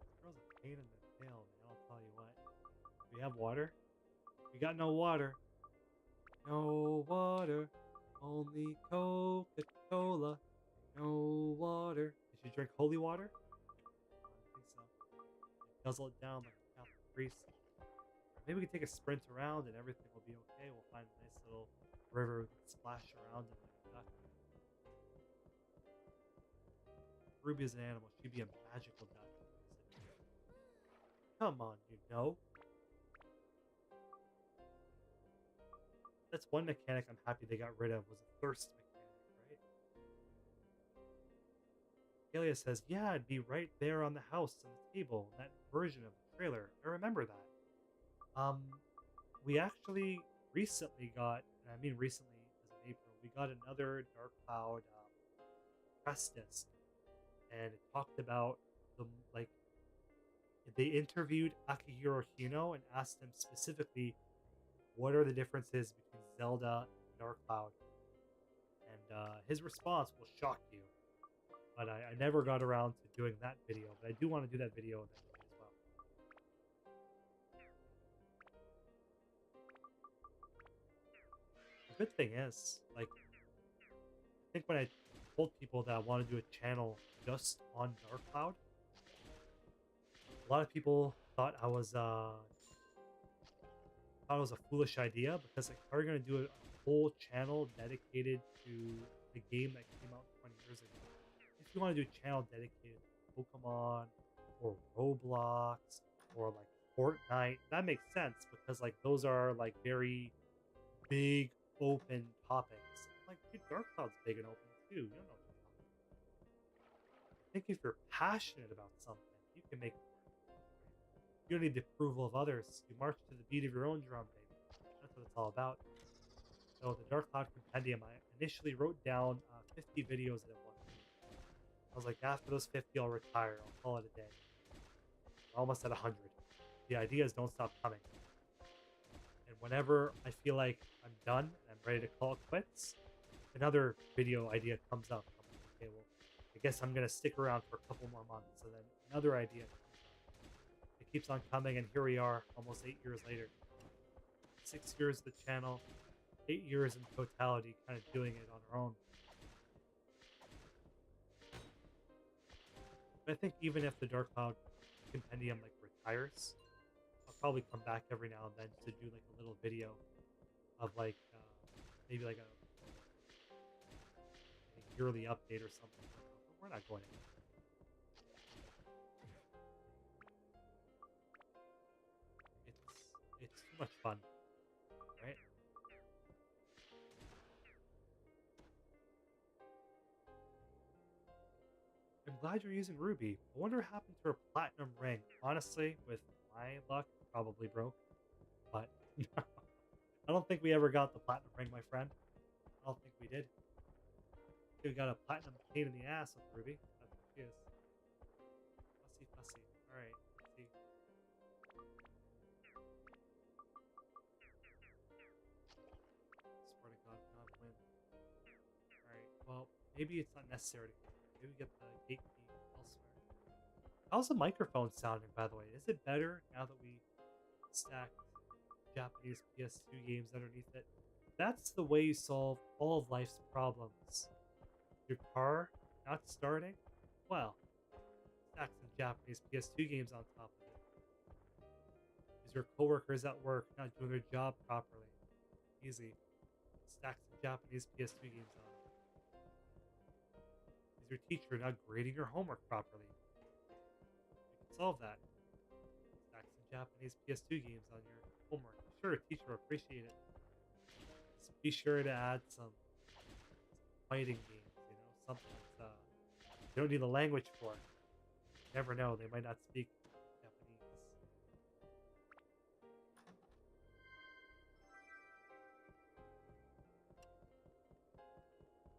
This girl's a pain in the tail, man. I'll tell you what. We have water. We got no water. No water. Only Coca-Cola. No water. Did you drink holy water? I think so. Guzzle it down like a Catholic priest. Maybe we can take a sprint around and everything will be okay. We'll find a nice little river we can splash around in like a duck. Ruby is an animal. She'd be a magical duck. Come on, you know. That's one mechanic I'm happy they got rid of was a thirst mechanic, right? Alia says, yeah, it'd be right there on the house on the table, that version of the trailer. I remember that. We actually recently got, and I mean recently as in April, we got another Dark Cloud press disc, and it talked about the like they interviewed Akihiro Hino and asked him specifically what are the differences between Zelda and Dark Cloud, and his response will shock you. But I never got around to doing that video, but I do want to do that video eventually as well. The good thing is, like, I think when I told people that I want to do a channel just on Dark Cloud, a lot of people thought I was a foolish idea because like, are you going to do a whole channel dedicated to the game that came out 20 years ago? If you want to do a channel dedicated to Pokemon or Roblox or like Fortnite, that makes sense because like those are like very big open topics. Like dude, Dark Cloud's big and open too. You don't know what you're talking about. I think if you're passionate about something, you can make it work. You don't need the approval of others. You march to the beat of your own drum, baby. That's what it's all about. So the Dark Cloud Compendium, I initially wrote down 50 videos that I wanted. I was like, after those 50, I'll retire. I'll call it a day. We're almost at 100. The ideas don't stop coming. And whenever I feel like I'm done and I'm ready to call it quits, another video idea comes up. I'm like, okay, well, I guess I'm going to stick around for a couple more months. And then another idea comes up. It keeps on coming, and here we are, almost 8 years later. 6 years of the channel, 8 years in totality, kind of doing it on our own. But I think even if the Dark Cloud Compendium like retires, I'll probably come back every now and then to do like a little video of like maybe like a yearly update or something. But we're not going anywhere. It's too much fun, right? I'm glad you're using Ruby. I wonder what happened to her platinum ring. Honestly, with my luck, probably broke. But I don't think we ever got the platinum ring, my friend. I don't think we did. We got a platinum pain in the ass with Ruby. That's what she is. Fussy, fussy. Alright, let's see. Swear to God, not win. Alright, well, maybe it's not necessary. Maybe we get the gate key elsewhere. How's the microphone sounding, by the way? Is it better now that we stacked Japanese PS2 games underneath it? That's the way you solve all of life's problems. Your car not starting? Well, stack some Japanese PS2 games on top of it. Is your coworkers at work not doing their job properly? Easy. Stack some Japanese PS2 games on. Is your teacher not grading your homework properly? We can solve that. Stack some Japanese PS2 games on your homework. Sure, teacher will appreciate it. Just be sure to add some fighting games, you know, something that's, you don't need the language for it. You never know, they might not speak Japanese.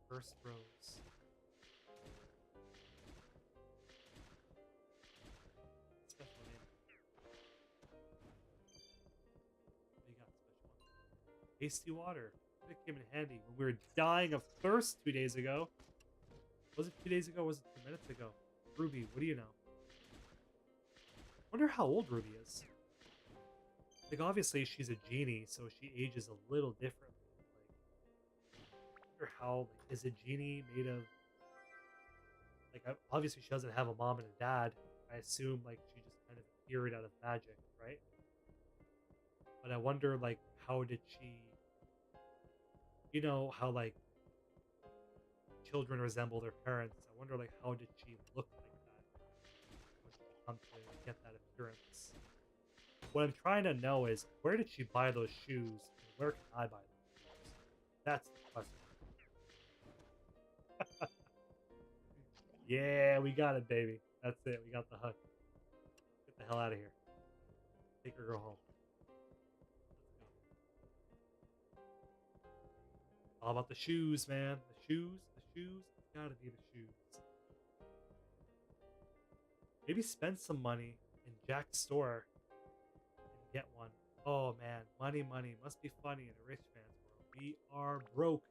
First Rose. Special name. What do you got, special one? Tasty water. It came in handy when we were dying of thirst 2 days ago. Was it 2 days ago? Was it 2 minutes ago? Ruby, what do you know? Wonder how old Ruby is. Like, obviously, she's a genie, so she ages a little differently. Like, I wonder how, like, is a genie made of Like, obviously, she doesn't have a mom and a dad. I assume like she just kind of appeared out of magic, right? But I wonder like how did she, how like children resemble their parents. I wonder like how did she look like that? How did she come to get that appearance? What I'm trying to know is where did she buy those shoes and where can I buy those shoes? That's the question. Yeah, we got it, baby. That's it. We got the hook. Get the hell out of here. Take her girl home. Let's go. All about the shoes, man. The shoes, the shoes. It's gotta be the shoes. Maybe spend some money in Jack's store and get one. Oh man, money, money must be funny in a rich man's world. We are broke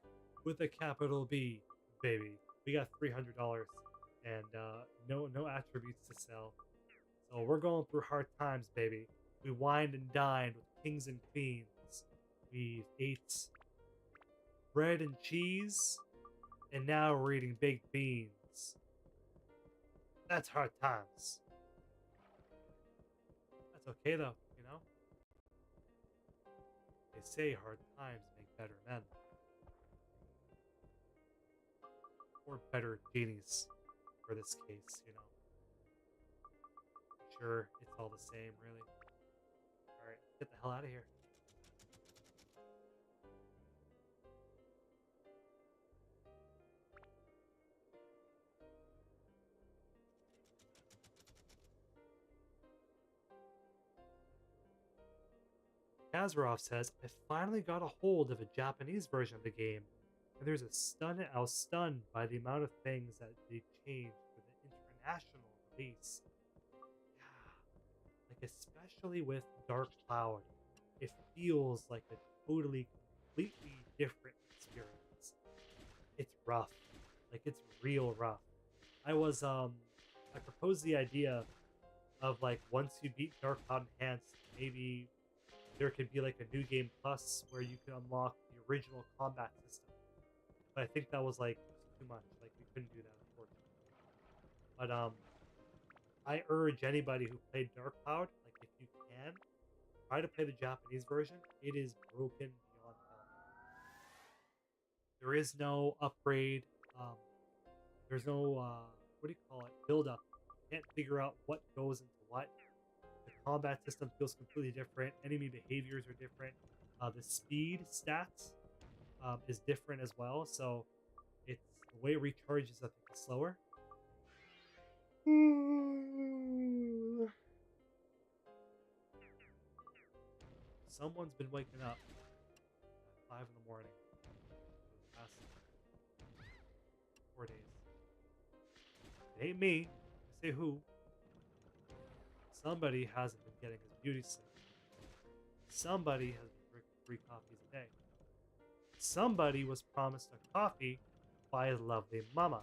with a capital B, baby. We got $300 and no attributes to sell. So we're going through hard times, baby. We wined and dined with kings and queens. We ate bread and cheese, and now we're eating baked beans. That's hard times. That's okay though, you know? They say hard times make better men. Or better genies, for this case, you know. Sure, it's all the same, really. Alright, get the hell out of here. Kazarov says, I finally got a hold of a Japanese version of the game, and I was stunned by the amount of things that they changed for the international release. Yeah, like especially with Dark Cloud, it feels like a totally, completely different experience. It's rough, like it's real rough. I was I proposed the idea of like once you beat Dark Cloud Enhanced, maybe there could be like a new game plus where you can unlock the original combat system. But I think that was like just too much. Like we couldn't do that unfortunately. But I urge anybody who played Dark Cloud, like if you can, try to play the Japanese version. It is broken beyond hell. There is no upgrade. Um, there's no what do you call it? Build up. You can't figure out what goes into what. The combat system feels completely different. Enemy behaviors are different. The speed stats is different as well. So it's the way it recharges, I think, is slower. Someone's been waking up at 5 in the morning for the past 4 days. It ain't me. I say who. Somebody hasn't been getting his beauty sleep. Somebody has been drinking 3 coffees a day. Somebody was promised a coffee by his lovely mama,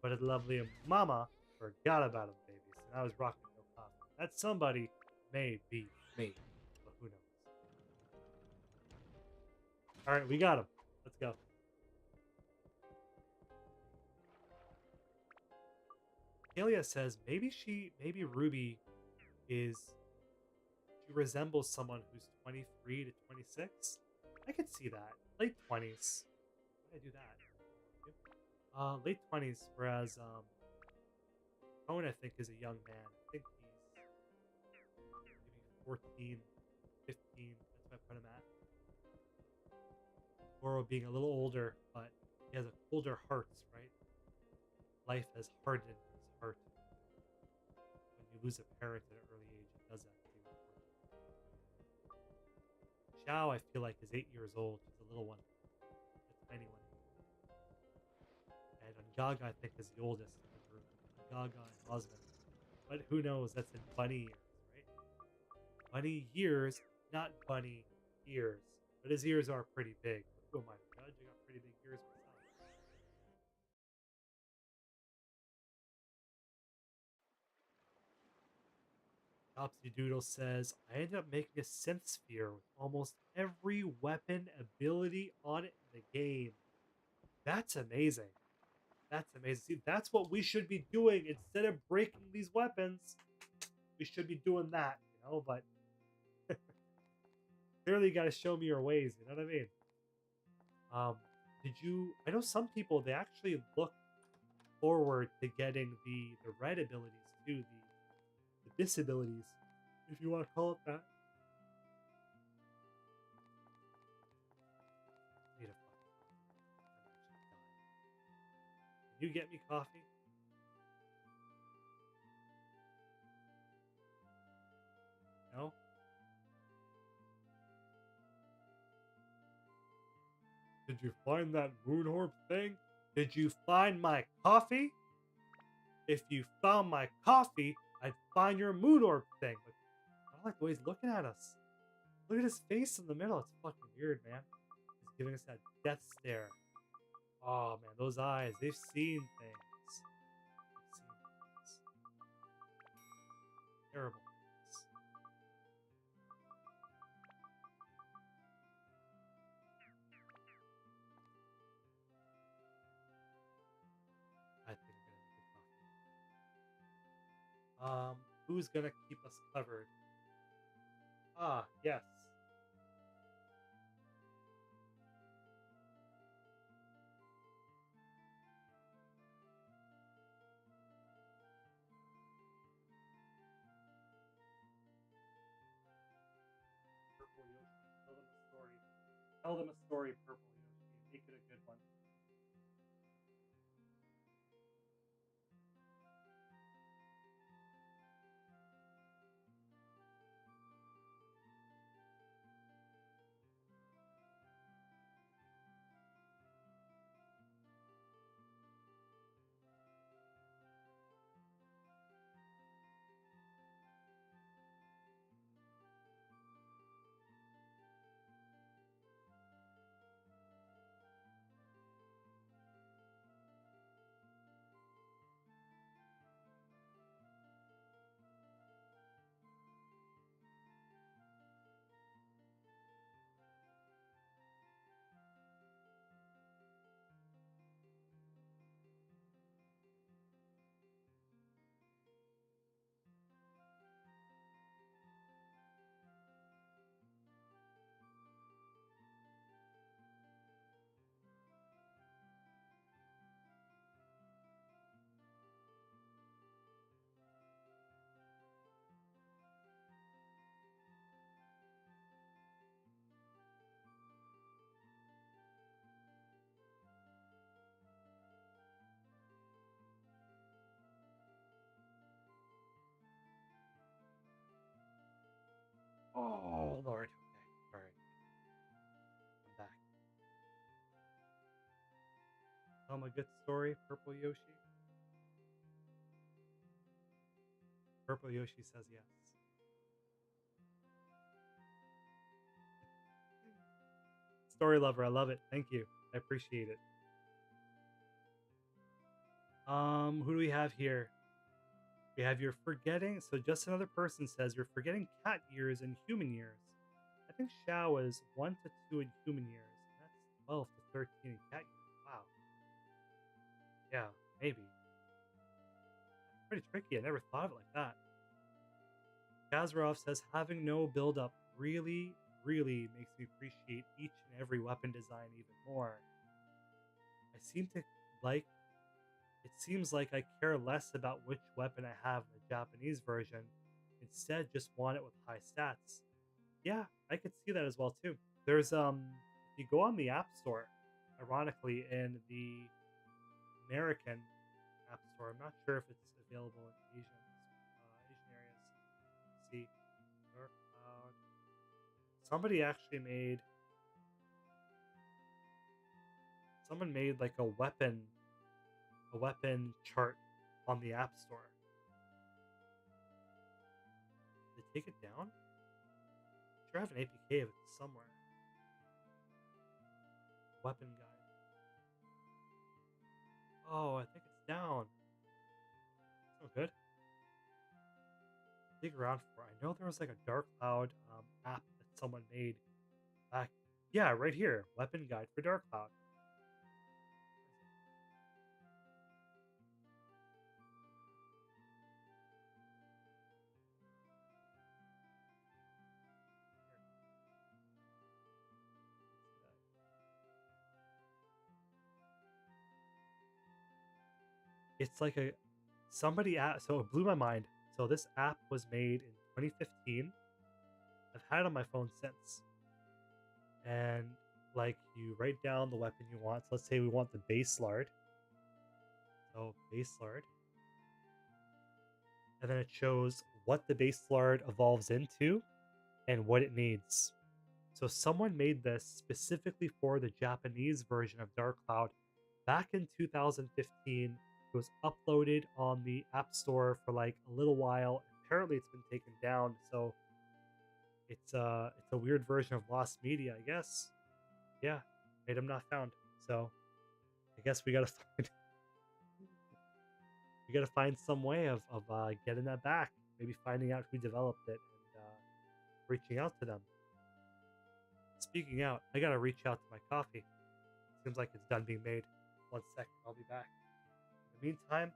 but his lovely mama forgot about him, baby. So now he's rocking no coffee. That somebody may be me, but who knows? All right, we got him. Let's go. Kalia says maybe Ruby she resembles someone who's 23 to 26. I could see that. Late 20s. Why did I do that? Late 20s, whereas Cone, I think, is a young man. I think he's maybe 14, 15. That's what I put him at. Goro being a little older, but he has a colder heart, right? Life has hardened his heart. When you lose a parent at an early age, it does that to you, unfortunately. Xiao, I feel like, is 8 years old. He's a little one. A tiny one. And Gaga, I think, is the oldest in the group. Gaga and Osmond. But who knows? That's in bunny years, right? Bunny years, not bunny ears. But his ears are pretty big. But who am I to judge? I got pretty big ears myself. Topsy Doodle says, I ended up making a synth sphere with almost every weapon ability on it in the game. That's amazing. That's amazing. See, that's what we should be doing instead of breaking these weapons. We should be doing that, you know. But clearly, you got to show me your ways. You know what I mean? Um, did you? I know some people they actually look forward to getting the red abilities too, the disabilities, if you want to call it that. I need a fucking coffee. I'm actually dying. Can you get me coffee? No. Did you find that moon orb thing? Did you find my coffee? If you found my coffee, I'd find your moon orb thing. But I don't like the way he's looking at us. Look at his face in the middle. It's fucking weird, man. He's giving us that death stare. Oh man, those eyes. They've seen things. They've seen things. Terrible things. I think I'm gonna make a coffee. Who's gonna keep us covered? Ah, yes. Purple Yoshi. Tell them a story. Tell them a story, Purple Yoshi. Make it a good one. Oh Lord. Okay. All right. I'm back. Tell him a good story, Purple Yoshi. Purple Yoshi says yes. Story lover, I love it. Thank you. I appreciate it. Who do we have here? We have your forgetting. So just another person says you're forgetting cat years and human years. I think Shao is 1 to 2 in human years. That's 12 to 13 in cat years. Wow. Yeah, maybe. Pretty tricky. I never thought of it like that. Kazarov says having no build up really, really makes me appreciate each and every weapon design even more. I seem to like it seems like I care less about which weapon I have in the Japanese version. Instead, just want it with high stats. Yeah, I could see that as well too. There's if you go on the App Store, ironically in the American App Store, I'm not sure if it's available in Asian areas. Let's see, Dark Cloud. Somebody actually made someone made like a weapon chart on the App Store. Did they take it down? Sure, I have an APK of it somewhere. Weapon guide. Oh, I think it's down. Oh, good. Dig around for it. I know there was like a Dark Cloud app that someone made back. Yeah, right here. Weapon guide for Dark Cloud. It's like a somebody app. So it blew my mind. So this app was made in 2015. I've had it on my phone since, and like you write down the weapon you want. So let's say we want the base lard. So base lard, and then it shows what the base lard evolves into and what it needs. So someone made this specifically for the Japanese version of Dark Cloud back in 2015. It was uploaded on the App Store for like a little while. Apparently, it's been taken down, so it's a weird version of lost media, I guess. Yeah, item not found. So I guess we gotta find we gotta find some way of getting that back. Maybe finding out who developed it and reaching out to them. Speaking out, I gotta reach out to my coffee. Seems like it's done being made. One sec, I'll be back. In the meantime,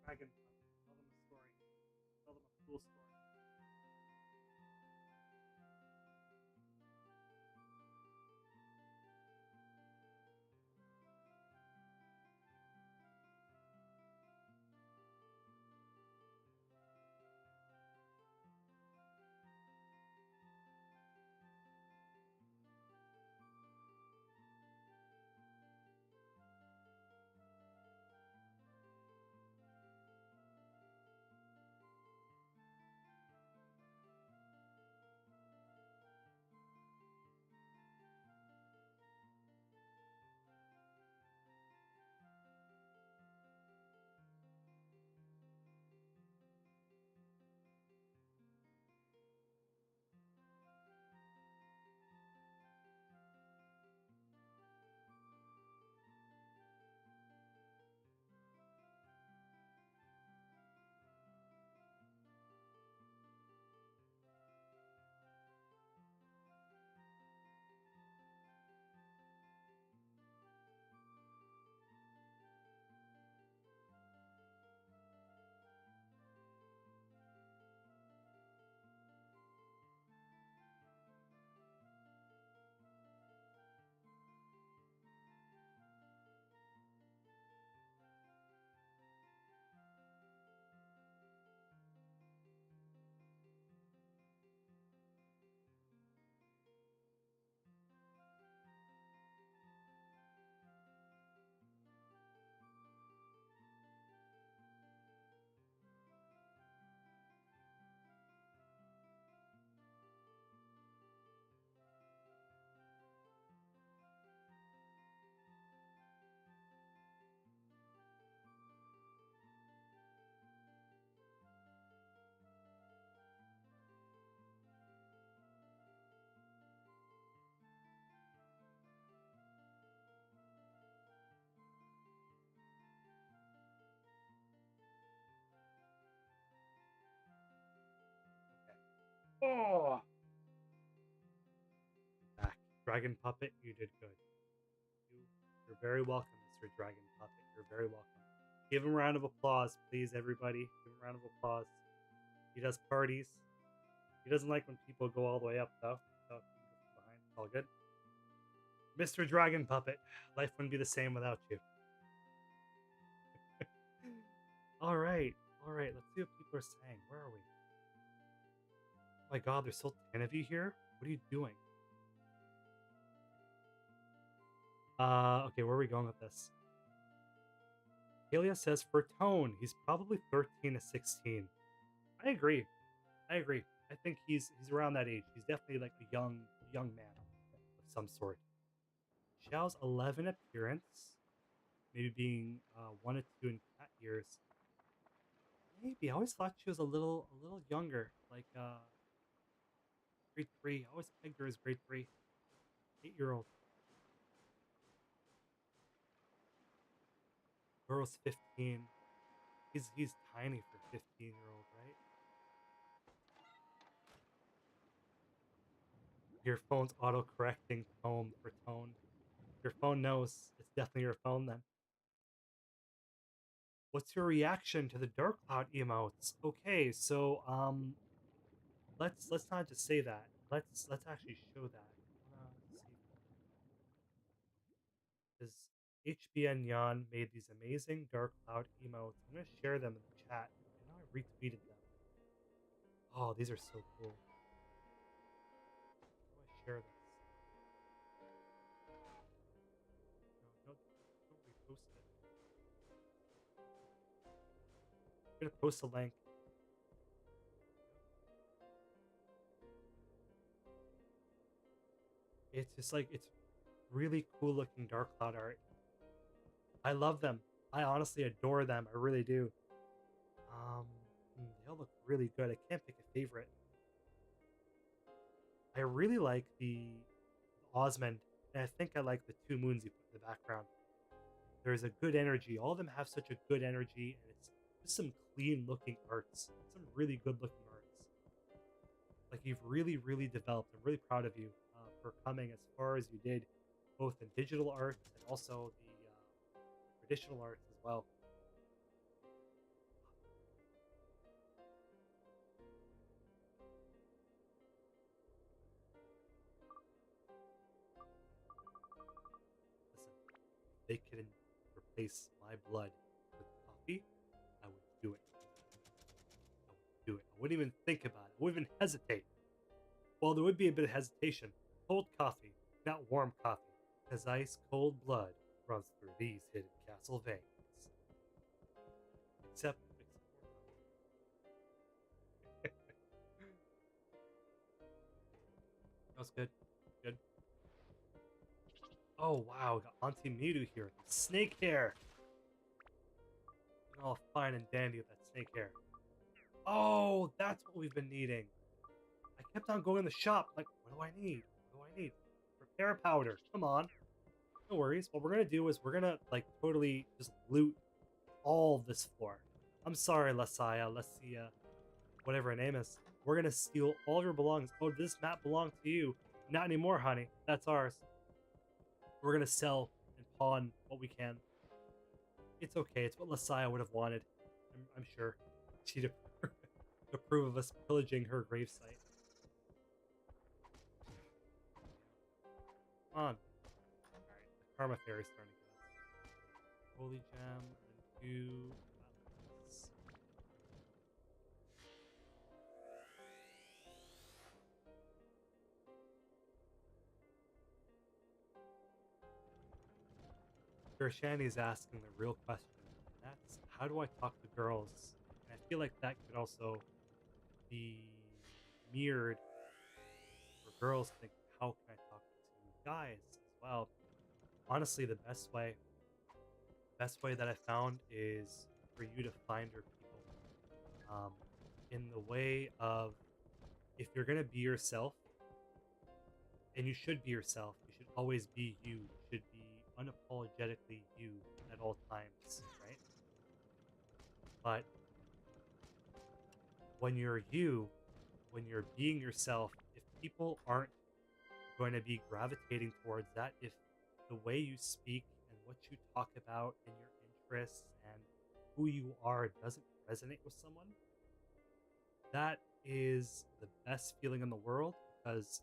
dragon, tell them a story. Tell them a cool story. Oh, back. Dragon Puppet, you did good. You, you're very welcome, Mr. Dragon Puppet. You're very welcome. Give him a round of applause, please, everybody. Give him a round of applause. He does parties. He doesn't like when people go all the way up, though. So if you can go behind, it's all good. Mr. Dragon Puppet, life wouldn't be the same without you. All right, all right. Let's see what people are saying. Where are we? Oh my God, there's still 10 of you here. What are you doing? Okay, where are we going with this? Kalia says for tone, he's probably 13 to 16. I agree. I agree. I think he's around that age. He's definitely like a young man of some sort. Xiao's 11 appearance, maybe being 1 to 2 in cat years. Maybe I always thought she was a little younger, like grade three. I always pegged her as grade three, 8-year-old. Girl's 15. He's tiny for 15-year-old, right? Your phone's auto correcting tone for tone. Your phone knows it's definitely your phone then. What's your reaction to the dark cloud emotes? Okay, so let's not just say that. Let's actually show that. Let's see, because HBN Yan made these amazing dark cloud emotes. I'm gonna share them in the chat. I know I retweeted them. Oh, these are so cool. How do I share this? No, don't repost it. I'm gonna post a link. It's just like it's really cool looking dark cloud art. I love them. I honestly adore them. I really do. Um, they all look really good. I can't pick a favorite. I really like the Osmond, and I think I like the two moons you put in the background. There's a good energy. All of them have such a good energy, and it's just some clean looking arts. Some really good looking arts. Like you've really developed. I'm really proud of you for coming as far as you did, both in digital arts and also the traditional arts as well. Listen, if they can replace my blood with coffee, I would do it. I would do it. I wouldn't even think about it. I wouldn't even hesitate. Well, there would be a bit of hesitation. Cold coffee, not warm coffee, as ice cold blood runs through these hidden castle veins. Except warm coffee. That was good. Good. Oh wow, got Auntie Mewtwo here. Snake hair. Looking all fine and dandy with that snake hair. Oh, that's what we've been needing. I kept on going in the shop. Like, what do I need? What do I need? Repair powder. Come on. No worries. What we're gonna do is we're gonna like totally just loot all of this floor. I'm sorry, Lesia, whatever her name is. We're gonna steal all of your belongings. Oh, this map belongs to you. Not anymore, honey. That's ours. We're gonna sell and pawn what we can. It's okay. It's what Lesia would have wanted. I'm sure. She'd approve of us pillaging her gravesite. Come on. Alright, the Karma Fairy's starting to get us. Holy Gem, and two atlas. Gershani's asking the real question. And that's how do I talk to girls? And I feel like that could also be mirrored for girls think how can I talk to guys as well. Honestly, the best way that I found is for you to find your people. Um, in the way of if you're gonna be yourself, and you should be yourself, you should always be you. You should be unapologetically you at all times, right? But when you're you, when you're being yourself, if people aren't going to be gravitating towards that, if the way you speak and what you talk about and your interests and who you are doesn't resonate with someone, that is the best feeling in the world because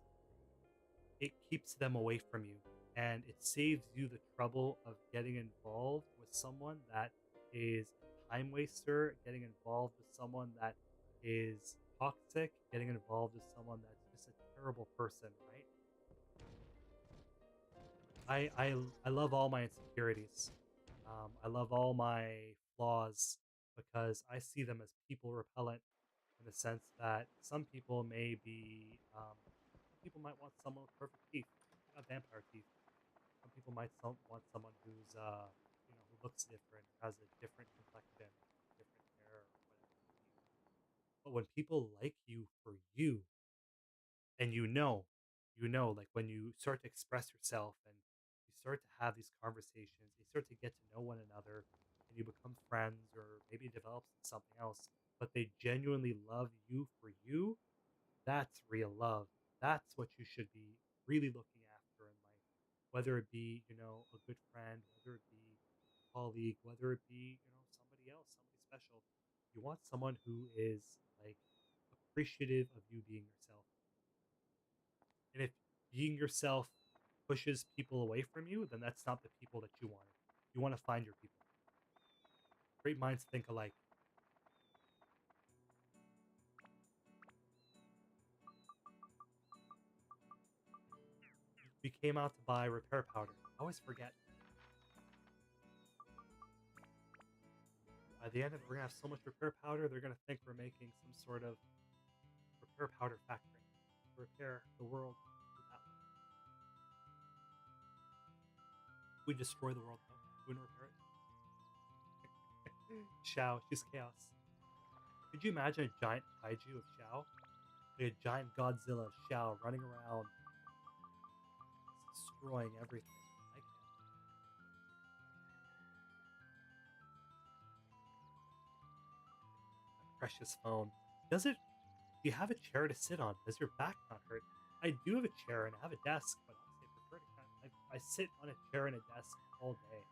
it keeps them away from you and it saves you the trouble of getting involved with someone that is a time waster, getting involved with someone that is toxic, getting involved with someone that's just a terrible person, right? I love all my insecurities. I love all my flaws because I see them as people repellent in the sense that some people may be, some people might want someone with perfect teeth. I got vampire teeth. Some people might want someone who's, who looks different, has a different complexion, different hair, or whatever it may be. But when people like you for you, and like when you start to express yourself and you start to have these conversations, you start to get to know one another and you become friends or maybe it develops into something else, but they genuinely love you for you, that's real love. That's what you should be really looking after in life. Whether it be, a good friend, whether it be a colleague, whether it be, somebody somebody else, somebody special. You want someone who is like appreciative of you being yourself. And if being yourself pushes people away from you, then that's not the people that you wanted. You want to find your people. Great minds think alike. We came out to buy repair powder. I always forget. By the end of it, we're gonna have so much repair powder, they're gonna think we're making some sort of repair powder factory to repair the world with that one. We destroy the world though. We wouldn't repair it. Xiao, she's chaos. Could you imagine a giant kaiju of Xiao? Like a giant Godzilla Xiao running around, destroying everything. I can. My precious phone. Does it? Do you have a chair to sit on? Does your back not hurt? I do have a chair and I have a desk, but honestly, I prefer to I sit on a chair and a desk all day.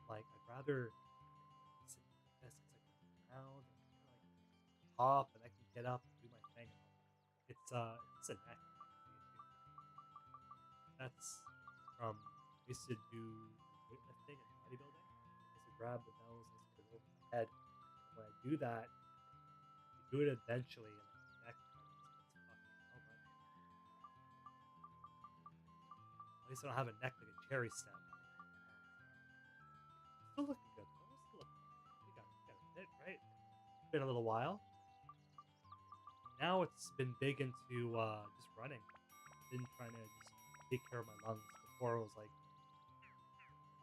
I'm like, I'd rather sit at the desk because I can move around and kind of like hop and I can get up and do my thing. It's a neck actually issue. That's from I used to do weightlifting and bodybuilding. I used to grab the bells, I used to put it over my head. And when I do that, you do it eventually, and like the neck kind of just gets fucked, But at least I don't have a neck like a cherry stem. Still looking good though. Still looking good. You got a bit right. It's been a little while. Now it's been big into just running. Been trying to just take care of my lungs. Before it was like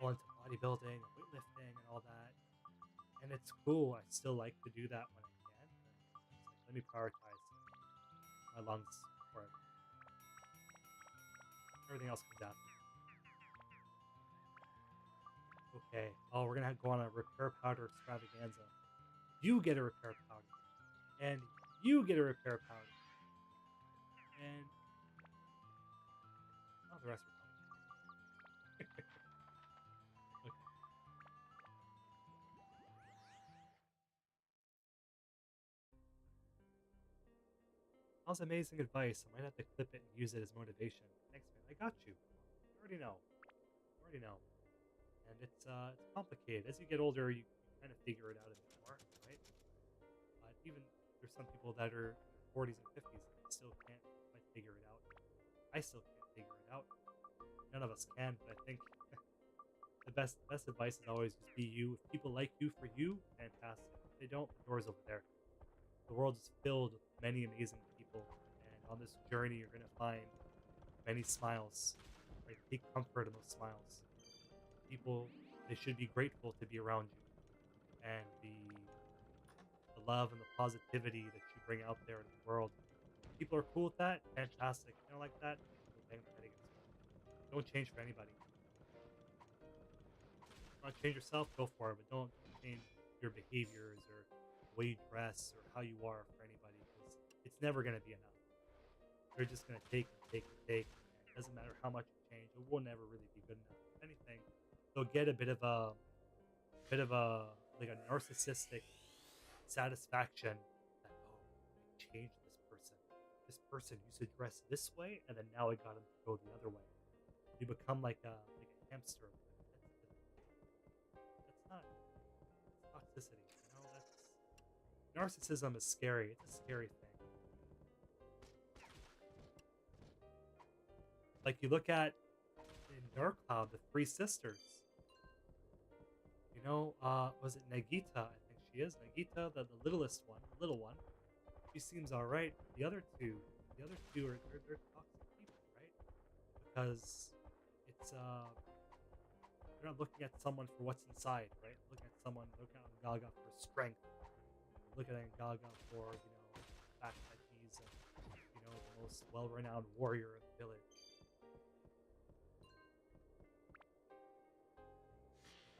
all into bodybuilding and weightlifting and all that. And it's cool. I still like to do that when I can. And it's like, let me prioritize my lungs before everything else comes after. Okay. Oh, we're gonna go on a repair powder extravaganza. You get a repair powder, and you get a repair powder, and oh, the rest are probably okay. That was amazing advice. I might have to clip it and use it as motivation. Thanks, man. I got you. You already know. You already know. And it's complicated. As you get older, you kind of figure it out a bit more, right? But even there's some people that are in their 40s and 50s and still can't quite figure it out. I still can't figure it out. None of us can, but I think the best advice is always just be you. If people like you for you, fantastic. If they don't, the door's over there. The world is filled with many amazing people, and on this journey, you're gonna find many smiles. Right? Take comfort in those smiles. People, they should be grateful to be around you, and the love and the positivity that you bring out there in the world. People are cool with that. Fantastic. You don't like that? Go bang their head against the wall. Don't change for anybody. Want to change yourself? Go for it, but don't change your behaviors or the way you dress or how you are for anybody because it's never going to be enough. They're just going to take and take and take. And it doesn't matter how much you change; it will never really be good enough. If anything, they'll get a bit of a like a narcissistic satisfaction that oh, I changed this person. This person used to dress this way, and then now I got him to go the other way. You become like a hamster. That's not that's toxicity. You know, that's narcissism is scary. It's a scary thing. Like you look at in Dark Cloud, the three sisters. You know, was it Nagita? I think she is Nagita, the littlest one, the little one. She seems all right. The other two are they're toxic people, right? Because it's they're not looking at someone for what's inside, right? Looking at Gaga for strength. Looking at Gaga for the fact that he's the most well-renowned warrior in the village.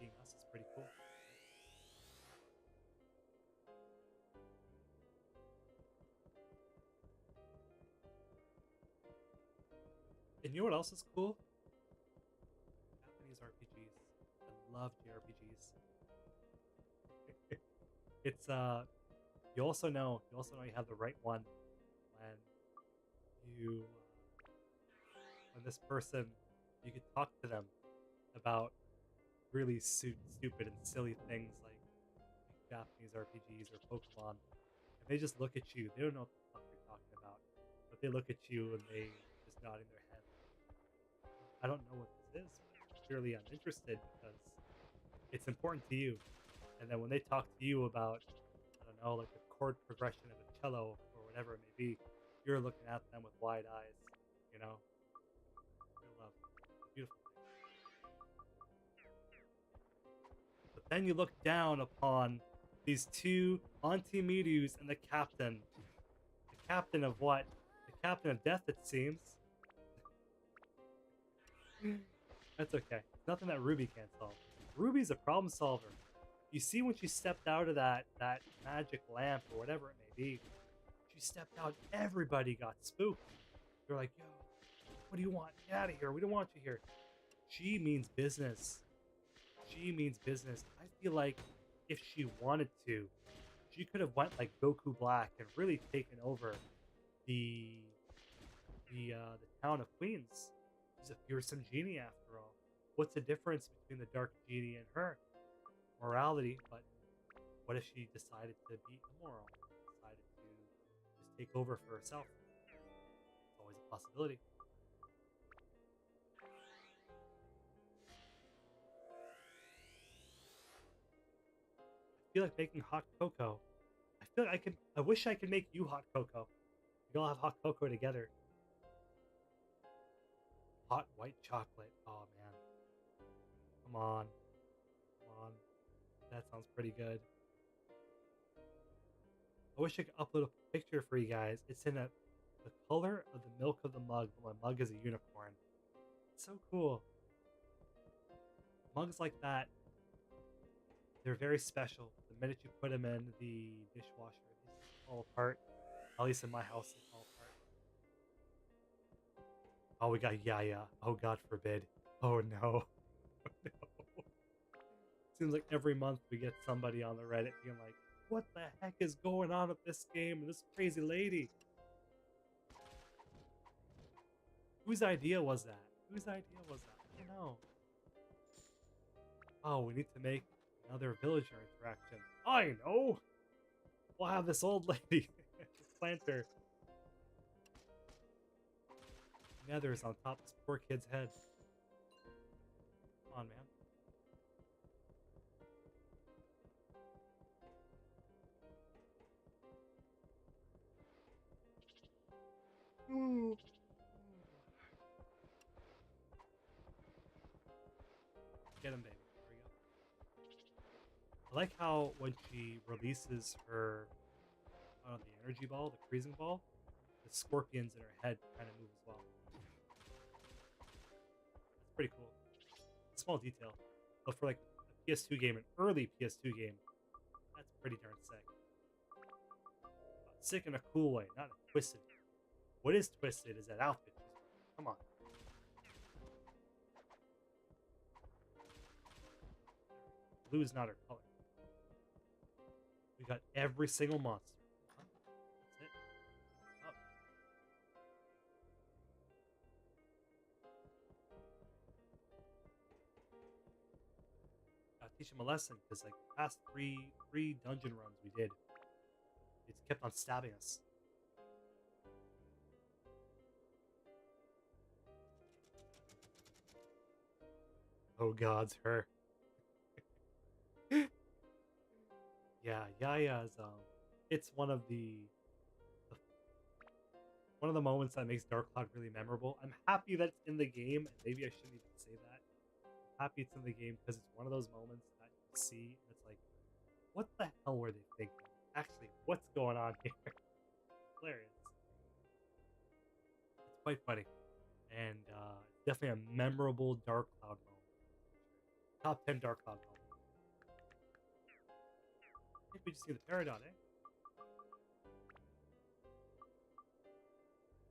Being us is pretty cool. And you know what else is cool? Japanese RPGs. I love JRPGs. It's you also know you have the right one when you when this person you could talk to them about really stupid and silly things like Japanese RPGs or Pokemon, and they just look at you. They don't know what the fuck you're talking about, but they look at you and they just nodding their head. I don't know what this is. Clearly, I'm interested because it's important to you. And then when they talk to you about, I don't know, like the chord progression of a cello or whatever it may be, you're looking at them with wide eyes. You know, real love, beautiful. But then you look down upon these two Antimirus and the captain. The captain of what? The captain of death, it seems. That's okay. Nothing that Ruby can't solve. Ruby's a problem solver. You see when she stepped out of that magic lamp or whatever it may be, she stepped out, everybody got spooked. They're like, yo, what do you want? Get out of here. We don't want you here. She means business. She means business. I feel like if she wanted to, she could have went like Goku Black and really taken over the the town of Queens. She's a fearsome genie after all. What's the difference between the dark genie and her? Morality, but what if she decided to be immoral? Decided to just take over for herself? It's always a possibility. I feel like making hot cocoa. I feel like I could. I wish I could make you hot cocoa. We all have hot cocoa together. Hot white chocolate. Oh man, come on, come on. That sounds pretty good. I wish I could upload a picture for you guys. It's in the color of the milk of the mug, but my mug is a unicorn. It's so cool. Mugs like that, they're very special. The minute you put them in the dishwasher, they just fall apart. At least in my house, they fall apart. Oh, we got Yaya. Oh, God forbid. Oh, no. Oh, no. Seems like every month we get somebody on the Reddit being like, what the heck is going on with this game and this crazy lady? Whose idea was that? Whose idea was that? I don't know. Oh, we need to make another villager interaction. I know! We'll have this old lady, this planter. Nethers on top of this poor kid's head. Come on, man. Ooh. Get him, baby. There we go. I like how when she releases her, the energy ball, the freezing ball, the scorpions in her head kind of move as well. It's pretty cool. Small detail, but for like a PS2 game, an early PS2 game, that's pretty darn sick. Sick in a cool way, not a twisted. What is twisted is that outfit. Come on. Blue is not her color. We got every single monster. Huh? That's it. Oh. Gotta teach him a lesson because like the past three dungeon runs we did, it's kept on stabbing us. Oh gods, her. Yeah, Yaya's it's the one of the moments that makes Dark Cloud really memorable. I'm happy that it's in the game, and maybe I shouldn't even say that. I'm happy it's in the game because it's one of those moments that you see and it's like, what the hell were they thinking? Actually, what's going on here? Hilarious. It's quite funny. And definitely a memorable Dark Cloud moment. Top 10 Dark Cloud moment. I think we just need the Peridot, eh?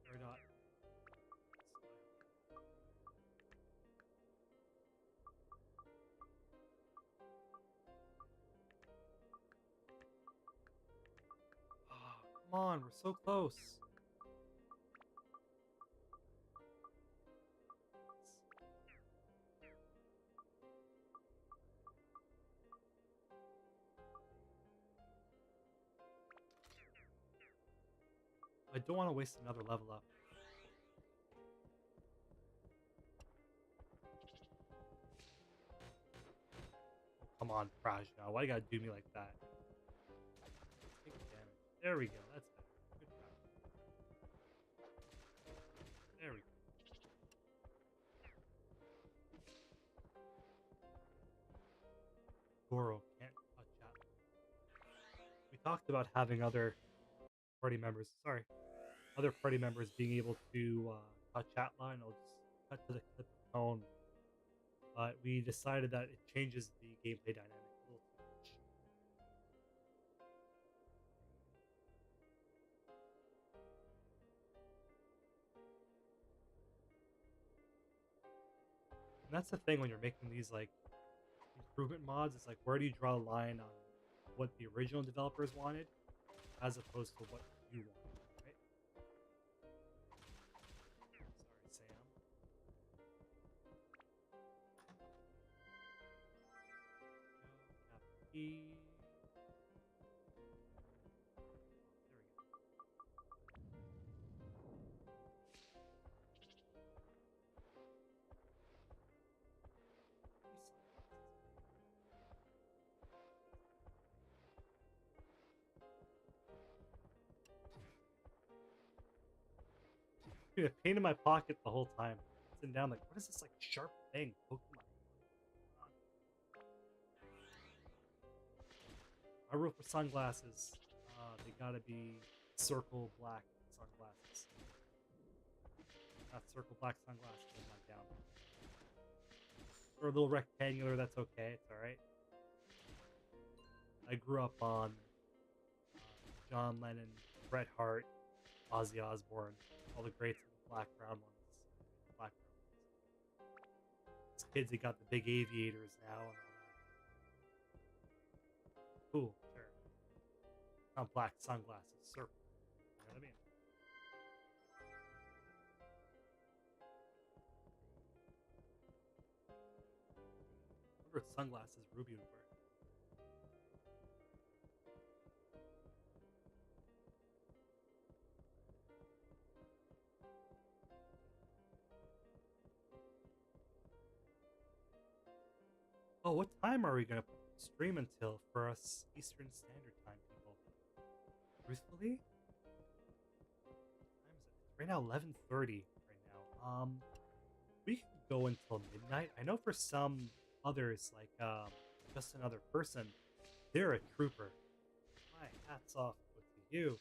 Peridot. Come on, we're so close. I don't want to waste another level up. Oh, come on, Prajna. Why you gotta do me like that? Take damage. There we go. That's better. Good job. There we go. Goro can't touch that. We talked about having other party members. Sorry, other party members being able to touch chat line. I'll just cut to the clip of tone. But we decided that it changes the gameplay dynamic a little too much. And that's the thing when you're making these like improvement mods. It's like, where do you draw the line on what the original developers wanted as opposed to what you want, right? Sorry, Sam. E. There we go. Dude, a pain in my pocket the whole time. Sitting down, like, what is this like sharp thing poking my? I rule for sunglasses. They gotta be circle black sunglasses. Not circle black sunglasses. I'm not down. Or a little rectangular. That's okay. It's all right. I grew up on John Lennon, Bret Hart, Ozzy Osbourne, all the greats of the black brown ones. Black brown ones. These kids, they got the big aviators now. And cool, sure. Not black sunglasses, circle. You know what I mean? I wonder what sunglasses Ruby would wear. Oh, what time are we gonna stream until for us Eastern Standard Time people? Truthfully, what time is it? Right now, 11:30. Right now, we can go until midnight. I know for some others, like just another person, they're a trooper. My hats off to you.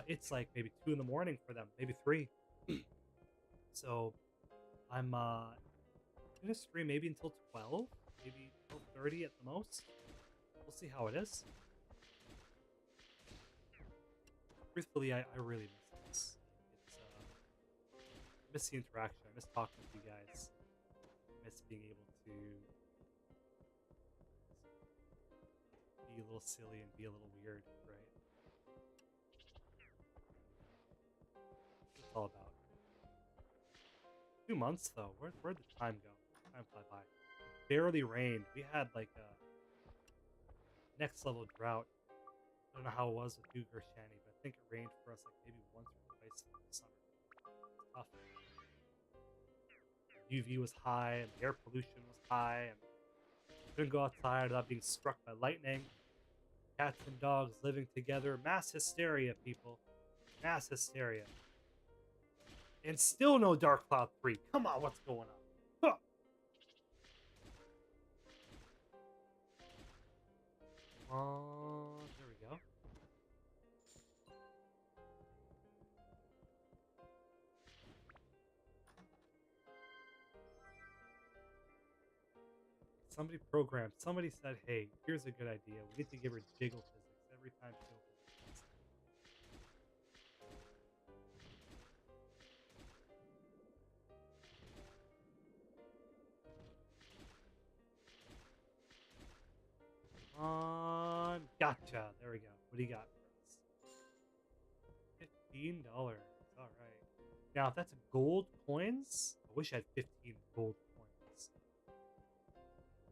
It's like maybe 2 in the morning for them, maybe 3. So I'm gonna stream maybe until 12, maybe 12:30 at the most. We'll see how it is. Truthfully, I really miss this. It's I miss the interaction. I miss talking with you guys. I miss being able to be a little silly and be a little weird, right? That's what it's all about. 2 months though. Where'd the time go? Time fly by. It barely rained. We had like a next level drought. I don't know how it was with you, Gershani, but I think it rained for us like maybe once or twice in the summer. It's tough. UV was high and the air pollution was high, and couldn't go outside without being struck by lightning. Cats and dogs living together. Mass hysteria, people. Mass hysteria. And still no Dark Cloud 3. Come on, what's going on? Huh. There we go. Somebody programmed. Somebody said, "Hey, here's a good idea. We need to give her jiggle physics every time she opens it." Gotcha. There we go. What do you got for us? $15. All right. Now, if that's gold coins, I wish I had 15 gold coins.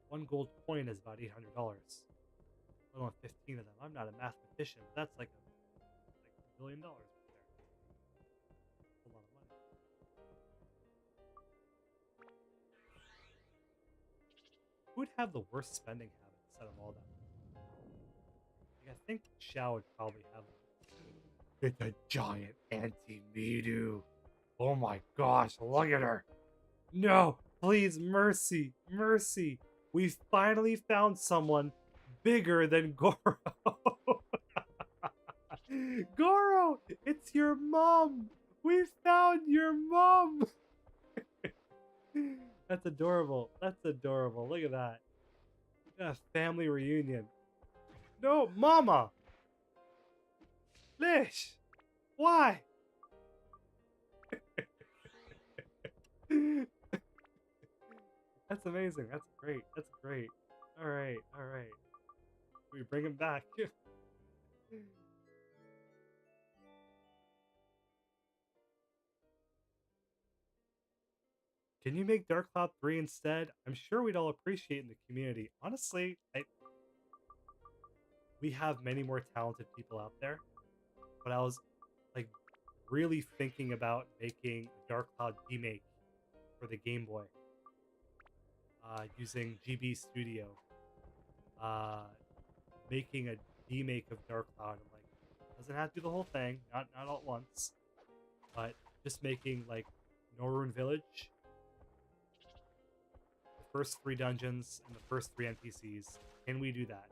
One gold coin is about $800. I don't have 15 of them. I'm not a mathematician, but that's like $1 billion right there. That's a lot of money. Who would have the worst spending habits out of all them? Like, I think Xiao would probably have one. It's a giant anti-Midu. Oh my gosh, look at her. No, please, mercy, mercy. We finally found someone bigger than Goro. Goro, it's your mom. We found your mom. That's adorable. That's adorable. Look at that. A family reunion. No, Mama. Lish. Why? That's amazing. That's great. That's great. All right. All right. We bring him back. Can you make Dark Cloud 3 instead? I'm sure we'd all appreciate it in the community. Honestly, we have many more talented people out there, but I was like really thinking about making a Dark Cloud remake for the Game Boy using GB Studio, uh, making a remake of Dark Cloud. I'm like, doesn't have to do the whole thing, not all at once, but just making like Norun Village, the first 3 dungeons, and the first 3 NPCs. Can we do that?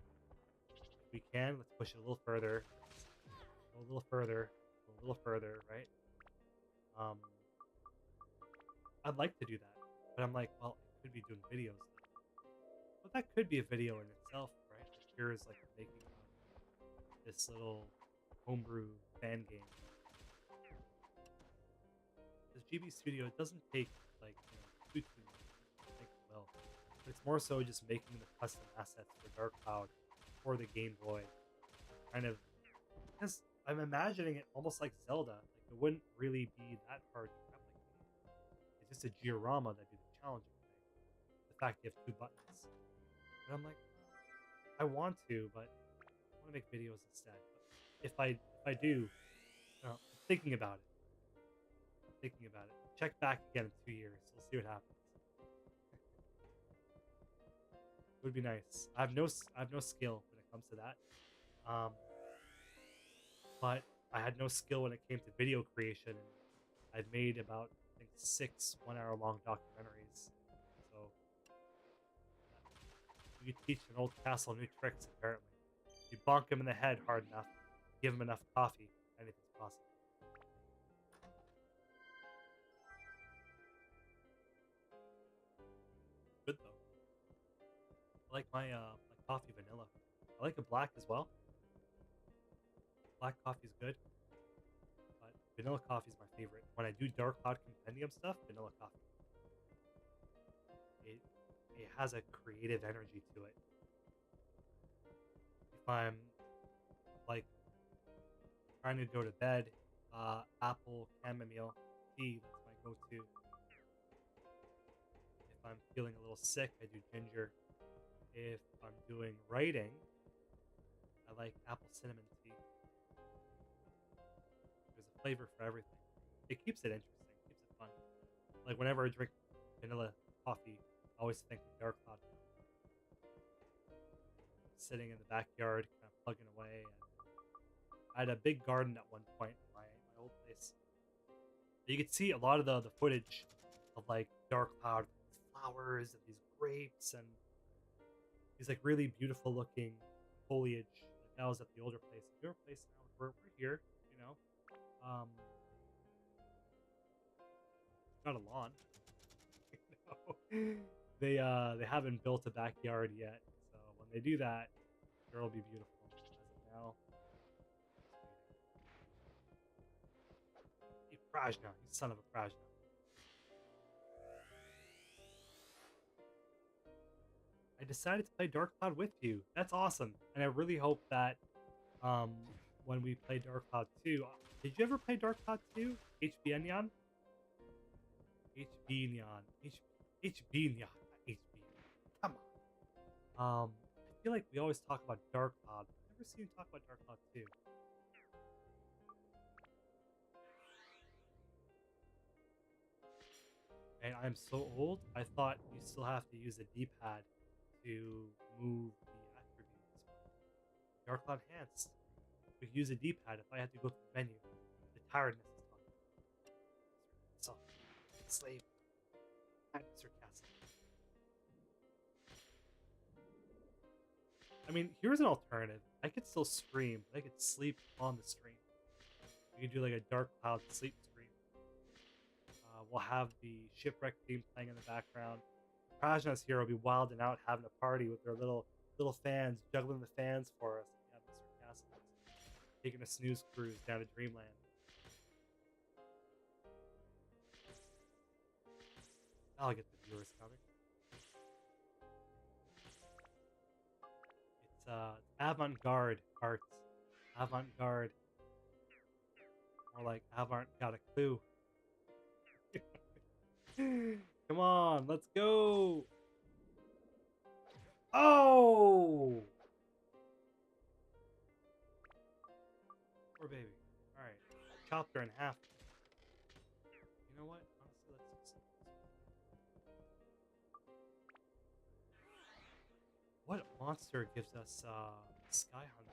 If we can, let's push it a little further, a little further, a little further, right? Um, I'd like to do that, but I'm like, well, I could be doing videos. But that could be a video in itself, right? Like, here's like the making of this little homebrew fan game. This GB Studio, it doesn't take like too much. I think it will, but it's more so just making the custom assets for Dark Cloud for the Game Boy. Kind of, because I'm imagining it almost like Zelda. Like it wouldn't really be that hard to replicate. It's just a diorama that'd be the challenging thing. The fact you have 2 buttons. And I'm like, I want to, but I want to make videos instead. But if I do, I'm thinking about it. Thinking about it. Check back again in 2 years. We'll see what happens. It would be nice. I have no skill when it comes to that. Um, but I had no skill when it came to video creation. And I'd made about I think 6 1 hour long documentaries. So you could teach an old castle new tricks. Apparently, you bonk him in the head hard enough, give him enough coffee, anything's possible. Good though. I like my coffee vanilla. I like it black as well. Black coffee's good, but vanilla coffee is my favorite. When I do Dark Cloud Compendium stuff, vanilla coffee. It it has a creative energy to it. If I'm like trying to go to bed, apple chamomile tea, that's my go-to. If I'm feeling a little sick, I do ginger. If I'm doing writing, I like apple cinnamon tea. There's a flavor for everything. It keeps it interesting, keeps it fun. Like whenever I drink vanilla coffee, I always think of Dark Cloud. Sitting in the backyard, kind of plugging away. And I had a big garden at one point in my old place. You could see a lot of the footage of like Dark Cloud flowers and these grapes and these like really beautiful looking foliage. Like that was at the older place. The newer place now, we're here, you know. Um, Not a lawn. You know? They haven't built a backyard yet, so when they do that, it'll be beautiful. As of now, you Prajna, you son of a Prajna. I decided to play Dark Cloud with you. That's awesome, and I really hope that um, when we play Dark Cloud 2, Did you ever play Dark Cloud 2? HB Neon? HB Neon. HB Neon. Not HB. Come on. I feel like we always talk about Dark Cloud. I've never seen you talk about Dark Cloud 2. And I'm so old, I thought you still have to use a D-pad to move the attributes. Dark Cloud Enhanced. We could use a D-pad if I had to go to the menu. The tiredness is talking. So, slave. Sarcastic. I mean, here's an alternative. I could still stream, but I could sleep on the stream. We could do like a Dark Cloud sleep stream. We'll have the shipwreck theme playing in the background. Prajna's here will be wilding out, having a party with their little fans, juggling the fans for us. Yeah, Mr. Castle taking a snooze cruise down to Dreamland. I'll get the viewers coming. It's avant-garde arts. Avant-garde. More like avant got a clue. Come on, let's go. Oh! Poor baby. Alright. Chopped her in half. You know what? Honestly, let's just... What monster gives us Sky Hunter?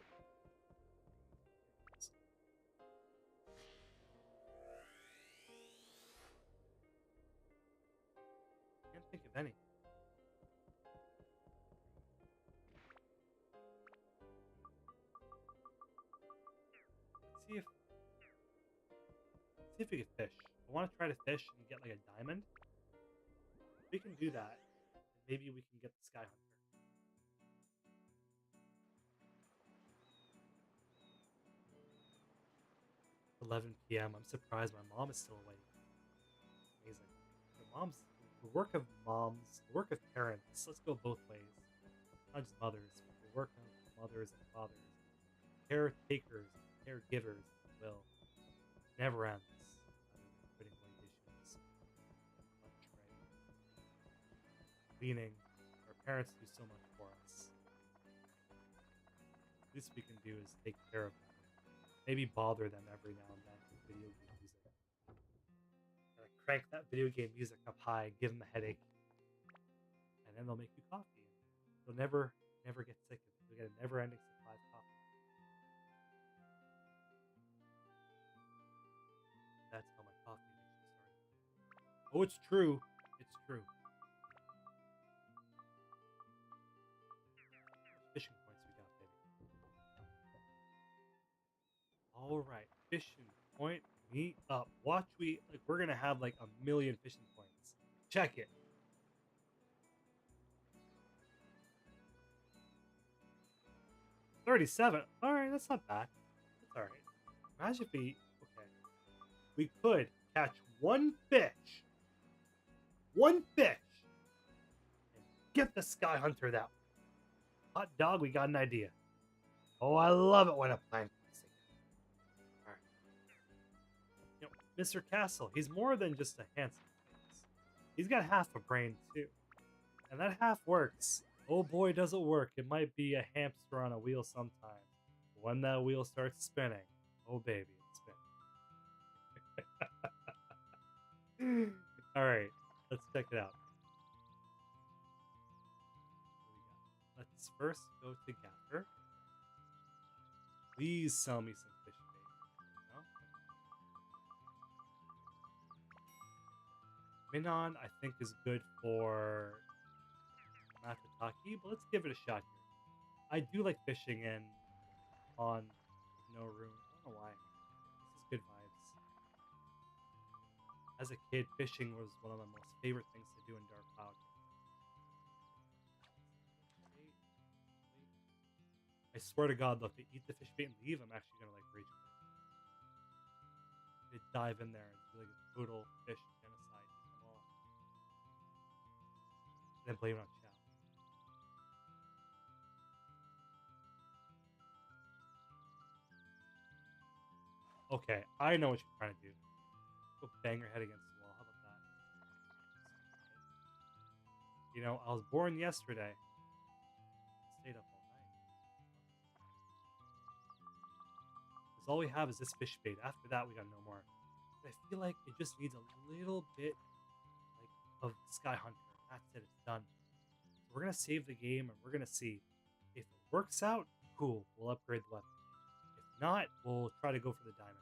Can't think of any. See if we can fish. I want to try to fish and get like a diamond. If we can do that, maybe we can get the Sky Hunter. 11 p.m. I'm surprised my mom is still awake. Amazing. The work of moms, the work of parents. Let's go both ways. Not just mothers, but the work of mothers and fathers, caretakers, caregivers, if you will, never ends. Other than putting away dishes, lunch ready, cleaning. Our parents do so much for us. The least we can do is take care of them. Maybe bother them every now and then with video game music. Gotta crank that video game music up high, give them a headache, and then they'll make you coffee. You'll never get sick of it. You'll get a never-ending supply of coffee. That's how my coffee addiction started. Oh, it's true. It's true. Fishing points we got, baby. All right, fishing point me up. Watch we're gonna have like 1,000,000 fishing points. Check it. $37. All right, that's not bad. That's all right. Imagine if we could catch one fish, and get the Sky Hunter that way. Hot dog, we got an idea. Oh, I love it when a plan comes together. All right. You know, Mr. Castle, he's more than just a handsome face. He's got half a brain too, and that half works. Oh boy, does it work. It might be a hamster on a wheel sometimes. When that wheel starts spinning, oh baby, it's spinning. All right, let's check it out. Let's first go to Gather. Please sell me some fish bait. No? Minon, I think, is good for Matataki, but let's give it a shot here. I do like fishing in on No Room. I don't know why. This is good vibes. As a kid, fishing was one of my most favorite things to do in Dark Cloud. I swear to God, though, if they eat the fish bait and leave, I'm actually gonna like rage quit. They dive in there and do like a total fish genocide, eat them all, and then blame it on Chow. Okay, I know what you're trying to do. Go bang your head against the wall. How about that? You know, I was born yesterday. Stayed up all night. Because all we have is this fish bait. After that, we got no more. But I feel like it just needs a little bit like of Sky Hunter. That's it. It's done. So we're gonna save the game and we're gonna see if it works out. Cool. We'll upgrade the weapon. If not, we'll try to go for the diamond.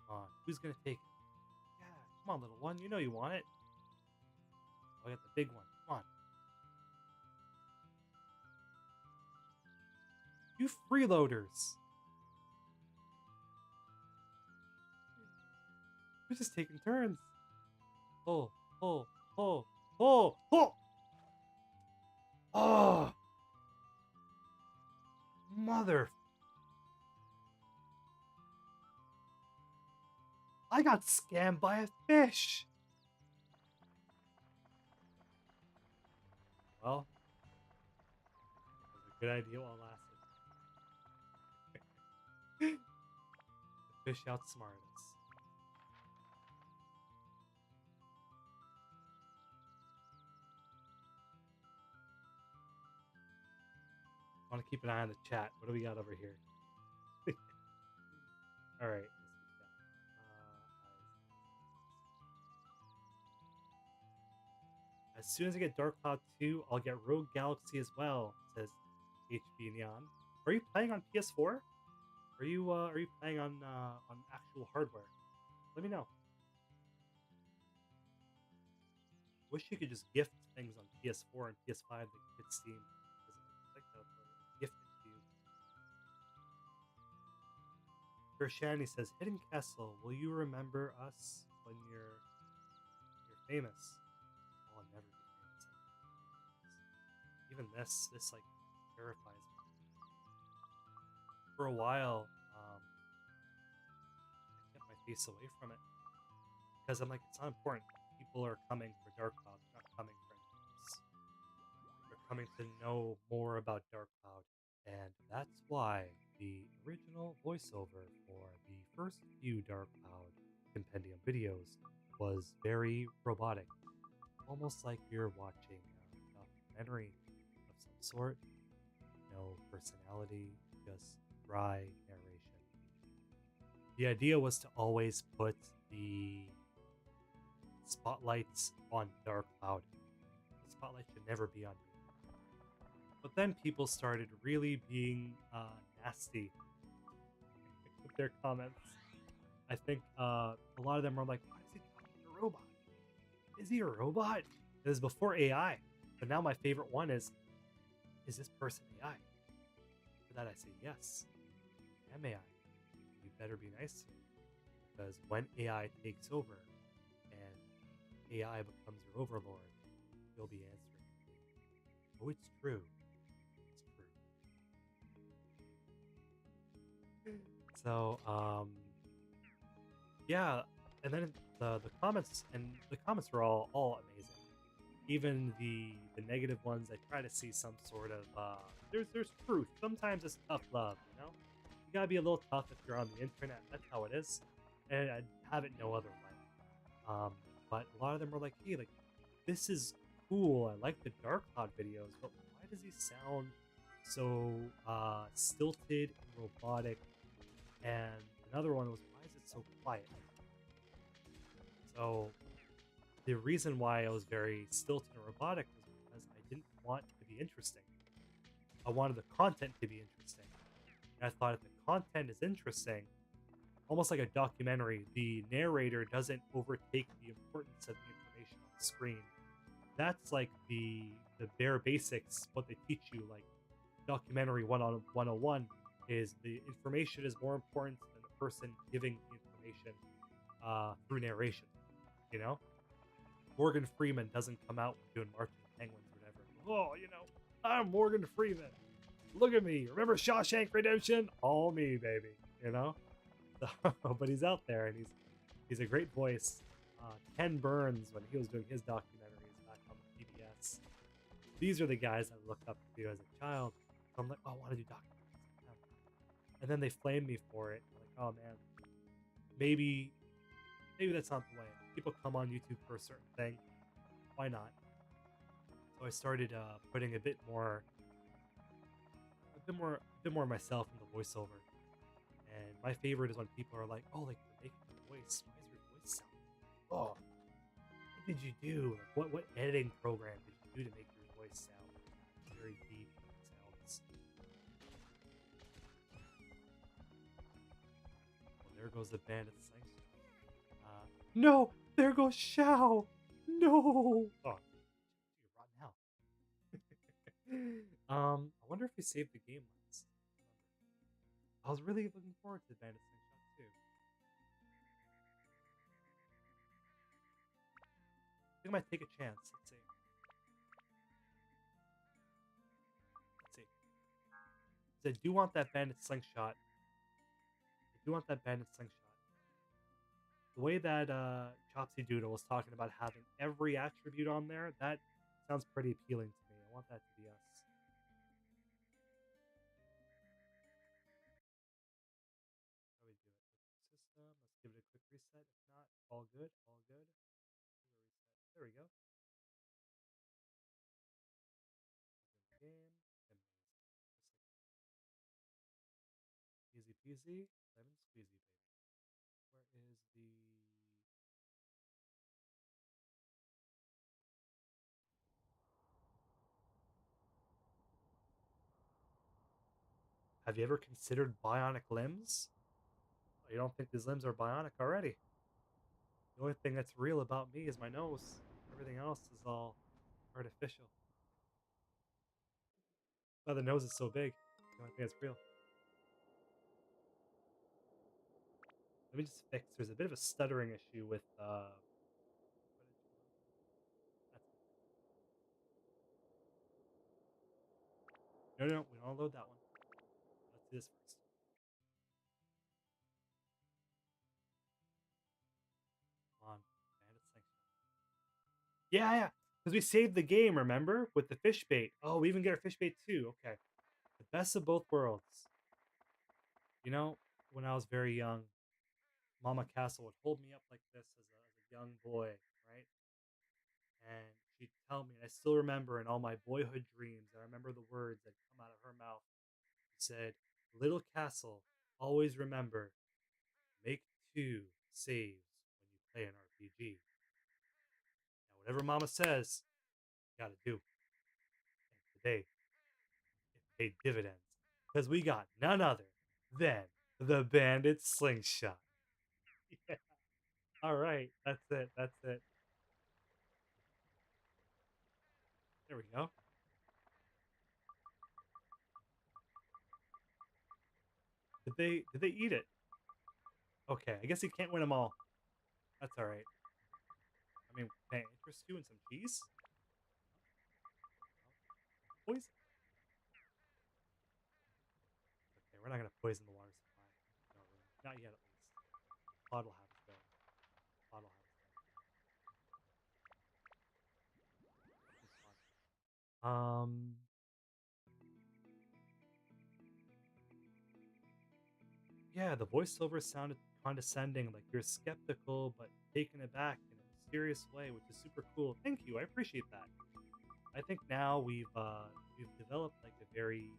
Come on. Who's gonna take it? Yeah. Come on, little one. You know you want it. Oh, I got the big one. Come on. You freeloaders. We're just taking turns. Pull, pull, pull, pull, pull. Oh, mother. I got scammed by a fish. Well, that was a good idea while it lasted. The fish outsmarted us. I want to keep an eye on the chat. What do we got over here? All right. As soon as I get Dark Cloud 2, I'll get Rogue Galaxy as well, says HB Neon. Are you playing on PS4? Are you playing on actual hardware? Let me know. Wish you could just gift things on PS4 and PS5 that hit Steam. Because like that gift it to you. Gershani says, Hidden Castle, will you remember us when you're famous? I'll never be famous. Even this like terrifies me. For a while, I kept my face away from it because I'm like, it's not important. People are coming for Dark Cloud, they're not coming for anything else. They're coming to know more about Dark Cloud, and that's why the original voiceover for the first few Dark Cloud Compendium videos was very robotic, almost like you're watching a documentary of some sort. No personality, just dry narration. The idea was to always put the spotlights on Dark Cloud. The spotlight should never be on me. But then people started really being nasty with their comments. I think a lot of them were like, why is he talking to a robot? Is he a robot? This is before AI. But now my favorite one is this person AI? For that I say, yes, I am AI. You better be nice to me. Because when AI takes over and AI becomes your overlord, you'll be answering. Oh, it's true. It's true. So, yeah, and then the comments were all amazing. Even the negative ones, I try to see some sort of there's truth. Sometimes it's tough love, you know. You gotta be a little tough if you're on the internet. That's how it is, and I'd have it no other way. But a lot of them were like, "Hey, like this is cool. I like the Dark Cloud videos, but why does he sound so stilted and robotic?" And another one was, "Why is it so quiet?" So the reason why I was very stilted and robotic was because I didn't want to be interesting. I wanted the content to be interesting. And I thought if the content is interesting, almost like a documentary, the narrator doesn't overtake the importance of the information on the screen. That's like the bare basics, what they teach you, like documentary 101 is the information is more important than the person giving the information through narration, you know? Morgan Freeman doesn't come out doing Marching Penguins or whatever. Oh, you know, I'm Morgan Freeman. Look at me. Remember Shawshank Redemption? All me, baby. You know? So, but he's out there and he's a great voice. Ken Burns, when he was doing his documentaries back on the PBS, these are the guys I looked up to as a child. So I'm like, oh, I want to do documentaries like them. and then they flamed me for it. Like, oh man, maybe that's not the way. People come on YouTube for a certain thing. Why not? So I started putting a bit more myself in the voiceover. And my favorite is when people are like, "Oh, like you're making your voice. Why is your voice sound? Oh, what did you do? Like, what editing program did you do to make your voice sound like that? Very deep sounds." Well, there goes the bandit sanction. No, there goes Shao. No. Oh, you're rotten out. I wonder if we saved the game last. I was really looking forward to Bandit Slingshot too. I think I might take a chance. Let's see. Let's see. 'Cause I do want that Bandit Slingshot. I do want that Bandit Slingshot. The way that Chopsy Doodle was talking about having every attribute on there, that sounds pretty appealing to me. I want that to be us. How we do it? System. Let's give it a quick reset. If not, all good. All good. Reset. There we go. Game. Amazing. Just like easy peasy. Lemon squeezy, baby. Where is the? Have you ever considered bionic limbs? You don't think these limbs are bionic already? The only thing that's real about me is my nose. Everything else is all artificial. Oh, the nose is so big. The only thing that's real. Let me just fix. There's a bit of a stuttering issue with footage. That's no, no, we don't load that one. Let's do this first. Come on, bandit slingshot. Yeah, yeah. Because we saved the game, remember, with the fish bait. Oh, we even get our fish bait too. Okay, the best of both worlds. You know, when I was very young, Mama Castle would hold me up like this as a young boy, right? And she'd tell me, and I still remember in all my boyhood dreams, I remember the words that come out of her mouth. She said, "Little Castle, always remember, make two saves when you play an RPG." Now, whatever Mama says, you gotta do. And today, it paid dividends because we got none other than the Bandit Slingshot. Yeah. All right, that's it. That's it. There we go. Did they eat it? Okay, I guess you can't win them all. That's all right. I mean, can I interest you in some cheese? No? Poison? Okay, we're not gonna poison the water supply. No, not yet, at least. Pod will have its way. Pod will have its way. It's fine. Yeah, the voiceover sounded condescending, like you're skeptical, but taken aback in a mysterious way, which is super cool. Thank you, I appreciate that. I think now we've developed like a very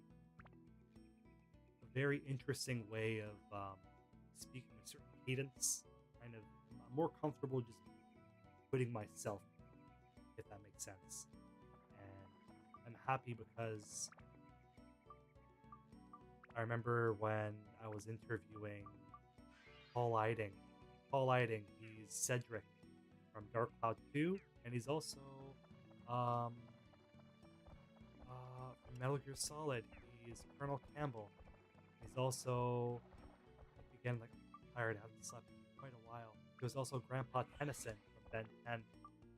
interesting way of speaking a certain cadence. Kind of, I'm more comfortable just putting myself, if that makes sense. And I'm happy because I remember when I was interviewing Paul Eiding. Paul Eiding, he's Cedric from Dark Cloud 2, and he's also um, from Metal Gear Solid. He's Colonel Campbell. He's also, again, like, tired, hasn't slept in quite a while. He was also Grandpa Tennyson from Ben 10.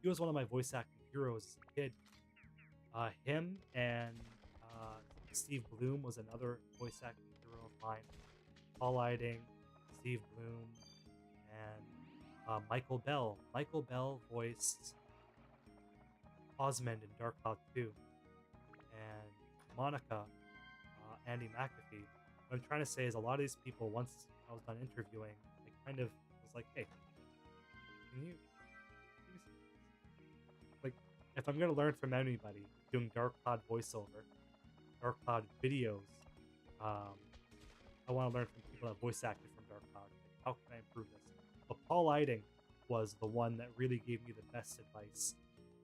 He was one of my voice acting heroes as a kid. Him and Steve Bloom was another voice acting hero of mine. Paul Eiding, Steve Bloom, and Michael Bell. Michael Bell voiced Osmond in Dark Cloud 2. And Monica, Andy McAfee, What I'm trying to say is a lot of these people, once I was done interviewing, I kind of was like, hey, can you give me like, if I'm gonna learn from anybody doing dark cloud voiceover, dark cloud videos, um, I want to learn from people that voice acted from dark cloud. Like, how can I improve this? But Paul Eiding was the one that really gave me the best advice,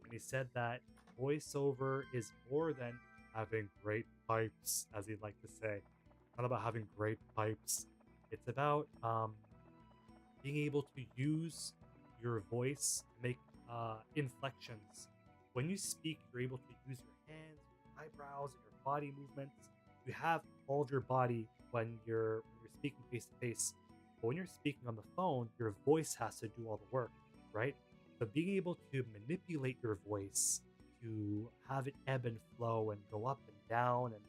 and he said that voiceover is more than having great pipes, as he'd like to say. It's not about having great pipes. It's about being able to use your voice to make inflections. When you speak, you're able to use your hands, your eyebrows, and your body movements. You have all of your body when you're speaking face to face. But when you're speaking on the phone, your voice has to do all the work, right? So being able to manipulate your voice to have it ebb and flow and go up and down and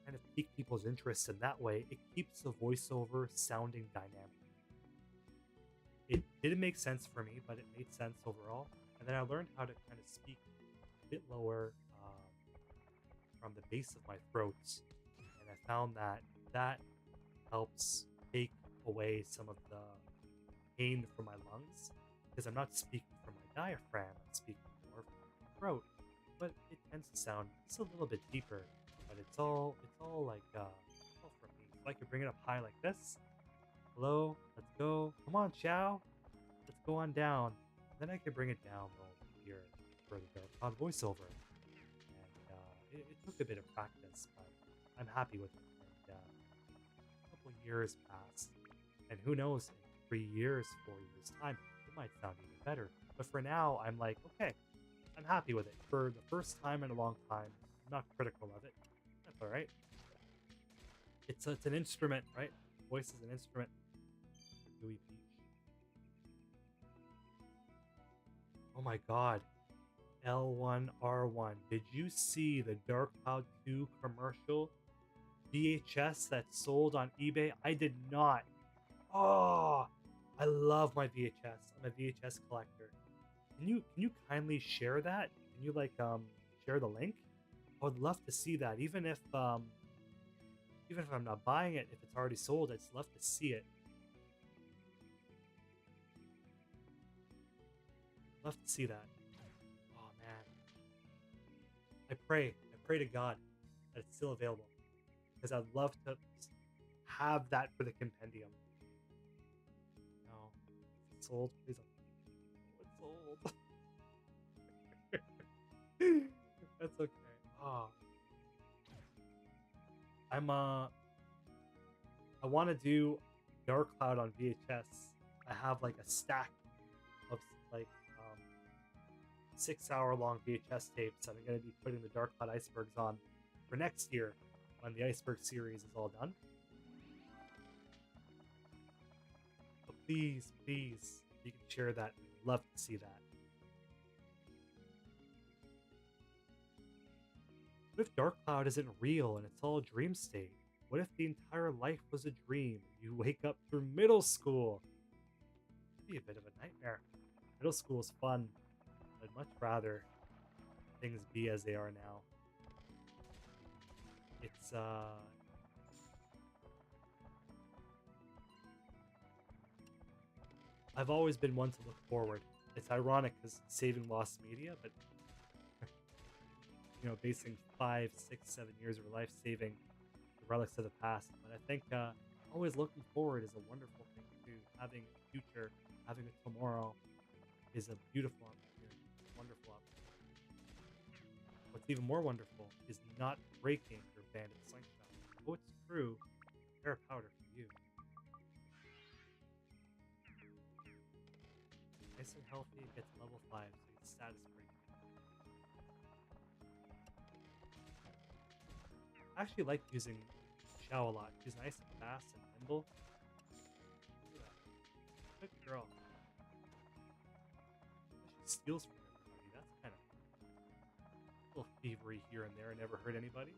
kind of pique people's interest in that way, it keeps the voiceover sounding dynamic. It didn't make sense for me, but it made sense overall. And then I learned how to kind of speak a bit lower from the base of my throat, and I found that that helps take away some of the pain from my lungs because I'm not speaking from my diaphragm. I'm speaking more from my throat, but it tends to sound just a little bit deeper. But it's all like it's all from me. So I could bring it up high like this. Hello, let's go. Come on, Chow. Let's go on down. Then I could bring it down low here for the dark cloud voiceover. And it took a bit of practice, but I'm happy with it. And a couple years passed, and who knows, in 3 years, 4 years time, it might sound even better. But for now, I'm like, okay, I'm happy with it. For the first time in a long time, I'm not critical of it. That's all right. It's an instrument, right? Voice is an instrument. Gooey Peach. Oh my god. L1R1. Did you see the Dark Cloud 2 commercial VHS that sold on eBay? I did not. Oh, I love my VHS. I'm a VHS collector. Can you kindly share that? Can you like share the link? I would love to see that. Even if I'm not buying it, if it's already sold, I'd just love to see it. Love to see that. Oh man. I pray to God that it's still available. Because I'd love to have that for the compendium. No. Is it sold? Please don't. Oh, it's sold. That's okay. Oh. I wanna do Dark Cloud on VHS. I have like a stack of like 6 hour long VHS tapes that I'm gonna be putting the Dark Cloud icebergs on for next year when the iceberg series is all done. So please, if you can share that. I'd love to see that. What if Dark Cloud isn't real and it's all a dream state? What if the entire life was a dream? You wake up through middle school. It'd be a bit of a nightmare. Middle school is fun. I'd much rather things be as they are now. It's I've always been one to look forward. It's ironic because saving lost media, but basing 5, 6, 7 years of life saving the relics of the past. But I think always looking forward is a wonderful thing too. Having a future, having a tomorrow is a beautiful opportunity, wonderful opportunity. What's even more wonderful is not breaking your bandit slingshot. Oh, it's true. Fair powder for you. Nice and healthy, it gets level 5, so it's status break. I actually like using Xiao a lot. She's nice and fast and nimble. Look at that. Good girl. She steals from everybody. That's kind of a little thievery here and there. Never hurt anybody.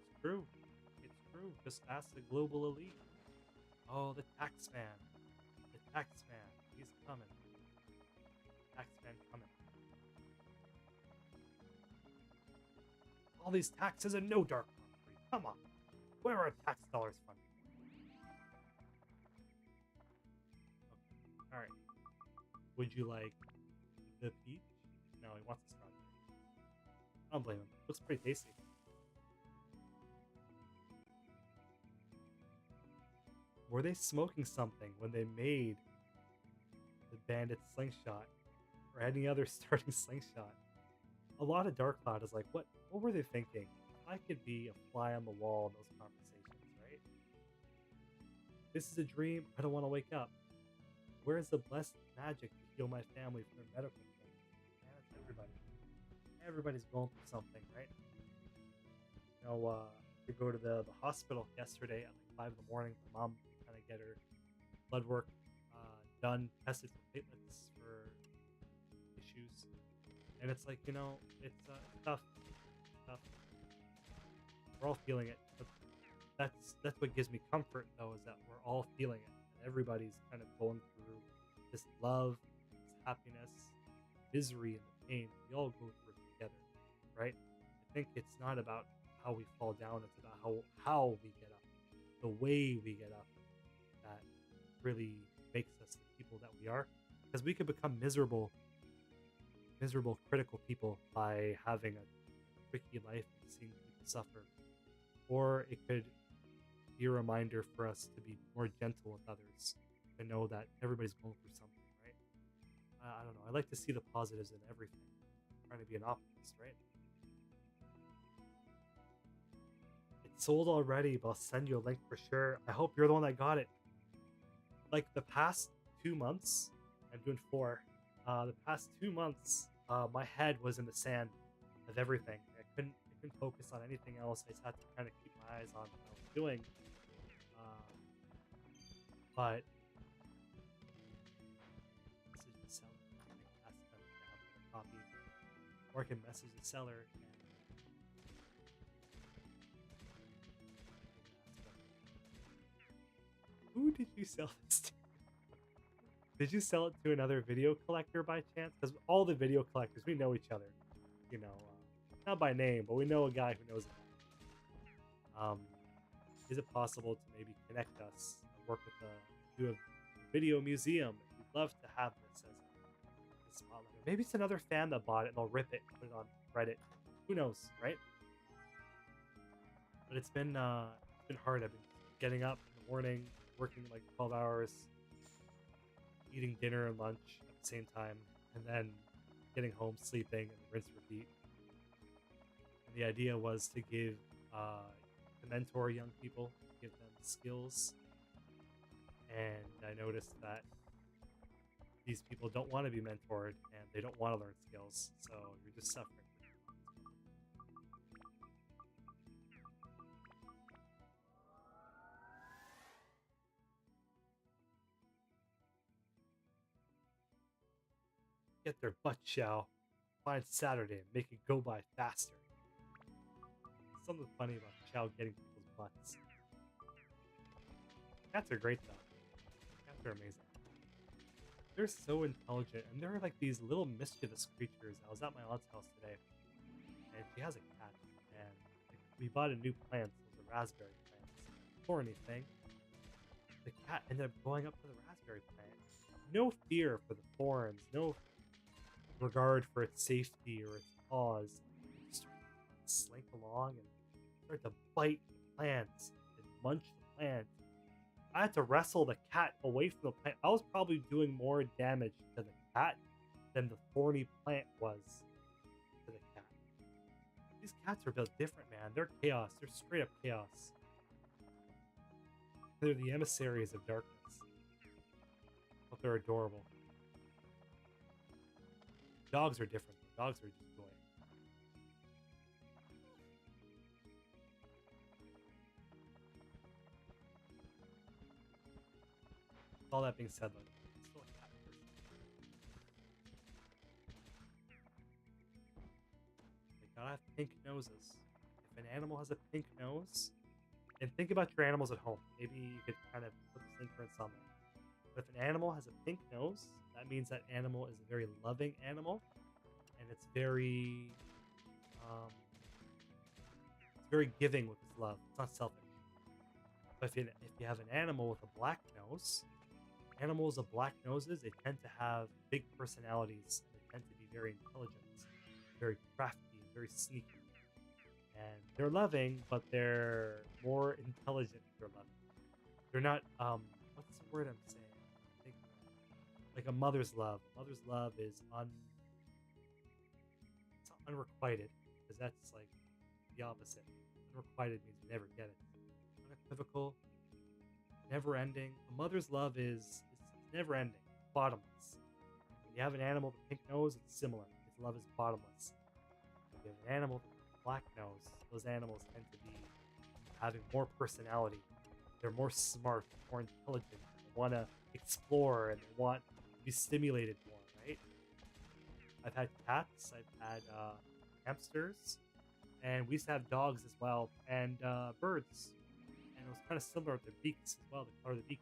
It's true. It's true. Just ask the global elite. Oh, the tax man. The tax man. He's coming. Tax man coming. All these taxes and no dark laundry. Come on. Where are tax dollars funded? Okay. All right. Would you like the peach? No, he wants the strawberry. I don't blame him. Looks pretty tasty. Were they smoking something when they made the bandit slingshot or any other starting slingshot? A lot of Dark Cloud is like, what were they thinking? I could be a fly on the wall in those conversations, right? This is a dream. I don't want to wake up. Where's the blessed magic to heal my family from their medical thing? Man, it's everybody. Everybody's going through something, right? You know, to go to the hospital yesterday at like 5 in the morning. My mom kind of get her blood work done, tested for platelets for issues, and it's like, it's tough. It's tough. We're all feeling it, but that's what gives me comfort though, is that we're all feeling it. And everybody's kind of going through this love, this happiness, misery, and the pain. We all go through it together, right? I think it's not about how we fall down; it's about how we get up, the way we get up, that really makes us the people that we are. Because we could become miserable, critical people by having a tricky life and seeing people suffer, or it could be a reminder for us to be more gentle with others, to know that everybody's going through something, right? I don't know. I like to see the positives in everything. I'm trying to be an optimist, right? It's sold already, but I'll send you a link for sure. I hope you're the one that got it. Like the past 2 months, I'm doing 4. The past 2 months, my head was in the sand of everything. I couldn't focus on anything else. I just had to kind of keep my eyes on what I was doing. But message the seller. I can ask them to have a copy, or I can message the seller and who did you sell this to? Did you sell it to another video collector by chance? Because all the video collectors, we know each other. Not by name, but we know a guy who knows a guy. Is it possible to maybe connect us and work with do a video museum? We'd love to have this as a spotlight. Maybe it's another fan that bought it and they'll rip it and put it on Reddit. Who knows, right? But it's been hard. I've been getting up in the morning, working like 12 hours, eating dinner and lunch at the same time, and then getting home, sleeping, and rinse repeat. And the idea was to to mentor young people, give them skills. And I noticed that these people don't want to be mentored and they don't want to learn skills, so you're just suffering. Get their butt chow, find Saturday and make it go by faster. Something funny about chow getting people's butts. Cats are great though. Cats are amazing. They're so intelligent, and they're like these little mischievous creatures. I was at my aunt's house today, and she has a cat, and we bought a new plant. It was a raspberry plant. Thorny thing. The cat ended up going up to the raspberry plant. No fear for the thorns, no regard for its safety or its paws. It just slink along and start to bite the plants and munch the plant. I had to wrestle the cat away from the plant. I was probably doing more damage to the cat than the thorny plant was to the cat. These cats are built different, man. They're chaos. They're straight up chaos. They're the emissaries of darkness. But they're adorable. Dogs are different. Dogs are just joy. All that being said, like, it's still a cat person. They gotta have pink noses. If an animal has a pink nose, and think about your animals at home. Maybe you could kind of put this inference on them. But if an animal has a pink nose, that means that animal is a very loving animal, and it's very giving with its love. It's not selfish. But if you have an animal with a black nose, animals with black noses, they tend to have big personalities and they tend to be very intelligent, very crafty, and very sneaky. And they're loving, but they're more intelligent. They're loving. They're not what's the word I'm saying? I think like a mother's love. A mother's love is it's not unrequited because that's like the opposite. Unrequited means you never get it. Unequivocal, never ending. A mother's love is never ending, bottomless. When you have an animal with a pink nose, it's similar. Its love is bottomless. If you have an animal with a black nose, those animals tend to be having more personality. They're more smart, more intelligent. They want to explore and they want to be stimulated more, right? I've had cats, I've had hamsters, and we used to have dogs as well, and birds. And it was kind of similar with their beaks as well, the color of the beak.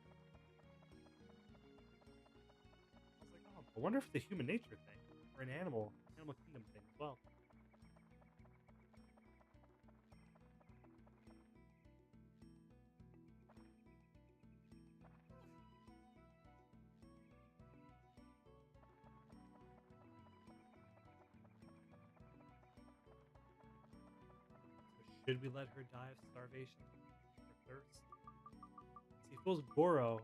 I was like, oh, I wonder if it's a human nature thing or an animal kingdom thing as well. So should we let her die of starvation or thirst? See, if it was Goro,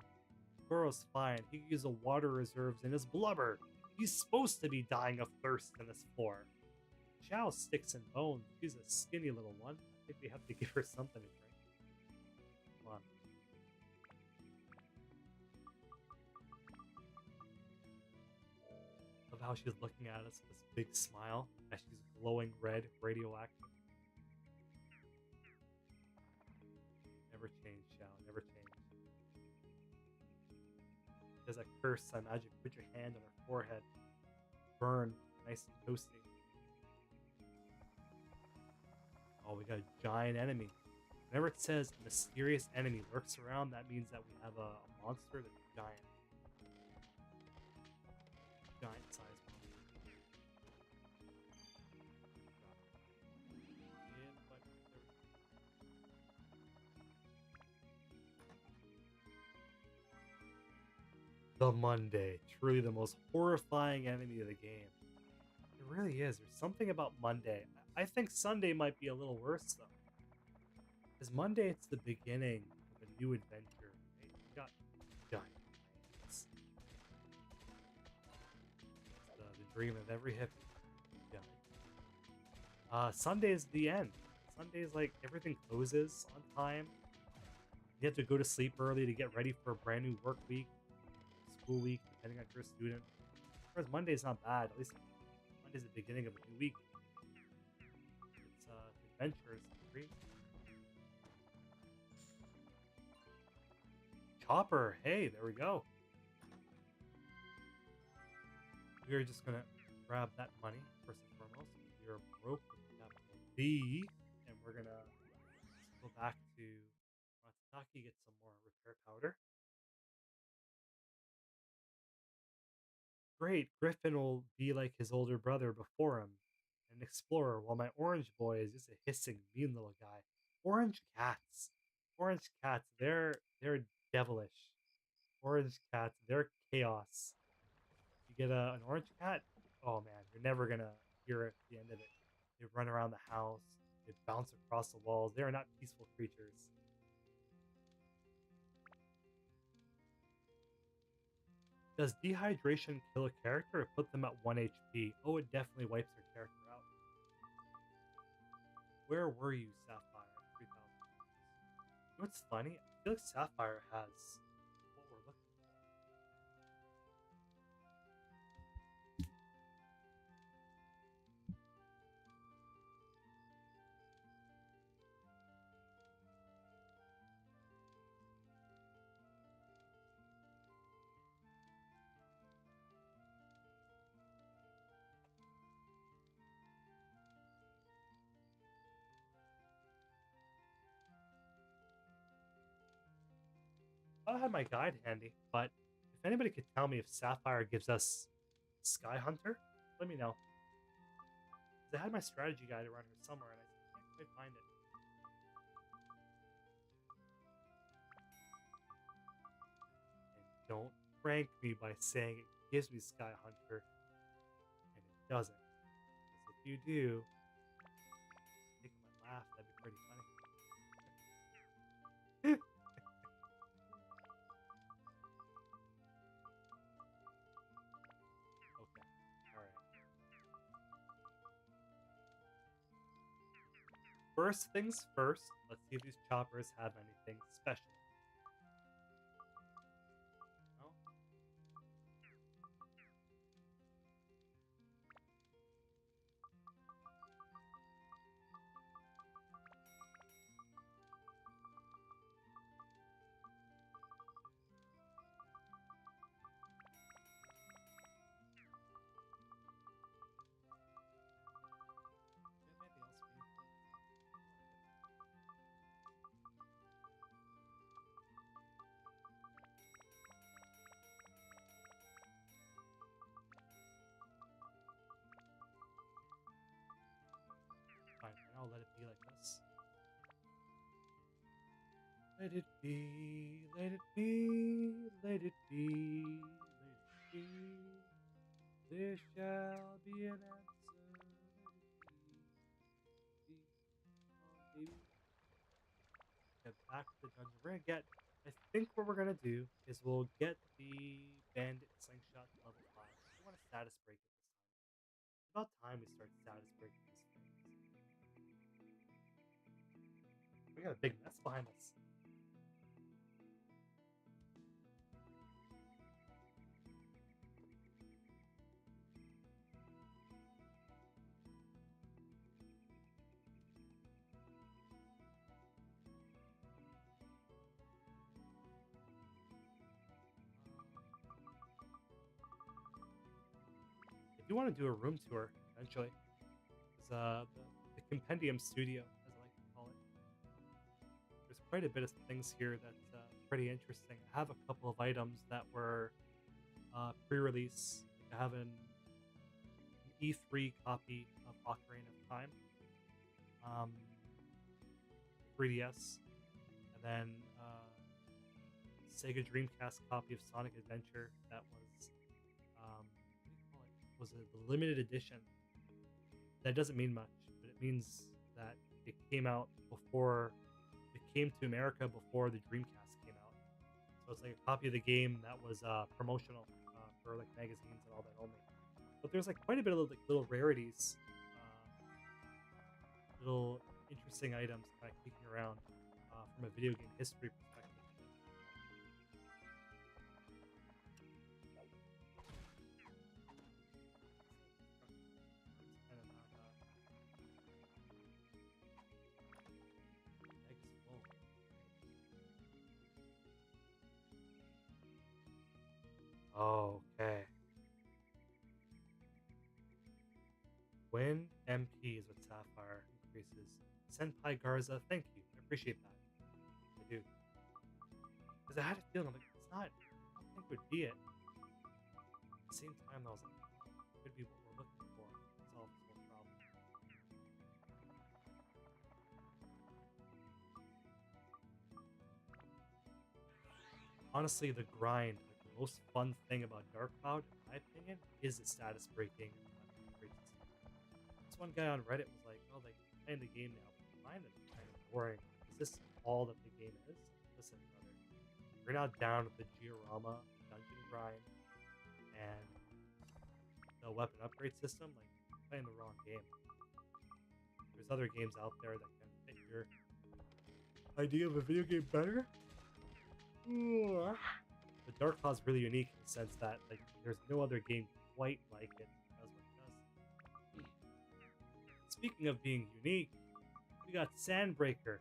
Goro's fine. He can use the water reserves in his blubber. He's supposed to be dying of thirst in this floor. Xiao sticks and bones. She's a skinny little one. I think we have to give her something to drink. Come on. Love how she's looking at us with this big smile as she's glowing red, radioactive. Never change, Xiao. Never change. There's a curse. I imagine put your hand on her forehead. Burn. Nice and toasty. Oh, we got a giant enemy. Whenever it says a mysterious enemy lurks around, that means that we have a monster that's giant. Giant size monster. Yeah, but the Monday, truly the most horrifying enemy of the game. It really is. There's something about Monday. I think Sunday might be a little worse though. Because Monday, it's the beginning of a new adventure. Right? You got giant giants. It's the dream of every hippie. Giant. Sunday is the end. Sunday is like everything closes on time. You have to go to sleep early to get ready for a brand new work week, school week, depending on if you're a student. Whereas Monday is not bad. At least Monday's the beginning of a new week. It's adventures, dreams. Chopper. Hey, there we go. We're just gonna grab that money first and foremost. We are broke with the capital B, and we're gonna go back to Matsutake, get some more repair powder. Great, Griffin will be like his older brother before him, an explorer, while my orange boy is just a hissing, mean little guy. Orange cats, orange cats, they're devilish. Orange cats, they're chaos. You get an orange cat, oh man, you're never gonna hear it at the end of it. They run around the house, they bounce across the walls. They are not peaceful creatures. Does dehydration kill a character or put them at 1 HP? Oh, it definitely wipes their character out. Where were you, Sapphire? 3,000 points. You know what's funny? I feel like Sapphire has what we're looking for. I had my guide handy, but if anybody could tell me if Sapphire gives us Sky Hunter, let me know. 'Cause I had my strategy guide around here somewhere and I can't quite find it. don't prank me by saying it gives me Sky Hunter, and it doesn't. Because if you do, I think I might laugh. That'd be pretty funny. Okay. All right. First things first. Let's see if these choppers have anything special. No? Do you have anything else meaningful? Fine, for now, let it be like this. Let it be, let it be, let it be, let it be. There shall be an answer. Let it be. Come on, baby. Get back to the dungeon. We're gonna get. I think what we're gonna do is we'll get the bandit slingshot to level 5. I want to status break it this time. It's about time we start status breaking these things. We got a big mess behind us. I do want to do a room tour eventually. It's the Compendium Studio, as I like to call it. There's quite a bit of things here that's pretty interesting. I have a couple of items that were pre-release. I have an E3 copy of Ocarina of Time, um, 3DS, and then Sega Dreamcast copy of Sonic Adventure that was what do you call it? Was it the limited edition? That doesn't mean much, but it means that it came out before it came to America before the Dreamcast came out. So it's like a copy of the game that was promotional for like magazines and all that only. But there's like quite a bit of like little rarities, little interesting items kind of kicking around from a video game history perspective. Kind of not, bag is full. Okay. When MP is what Sapphire increases. Senpai Garza, thank you. I appreciate that. I do. Because I had a feeling, I'm like, it's not, I don't think it would be it. At the same time, I was like, it could be what we're looking for to solve this whole problem. Honestly, the grind, like the most fun thing about Dark Cloud, in my opinion, is the status breaking upgrade system. This one guy on Reddit was like, "Oh, like playing the game now, but I find it kind of boring. Is this all that the game is?" Listen, brother, you're not down with the Giorama dungeon grind and the weapon upgrade system. Like, you're playing the wrong game. There's other games out there that can fit your idea of a video game better. But Dark Claw's really unique in the sense that like there's no other game quite like it that does what it does. Speaking of being unique, we got Sandbreaker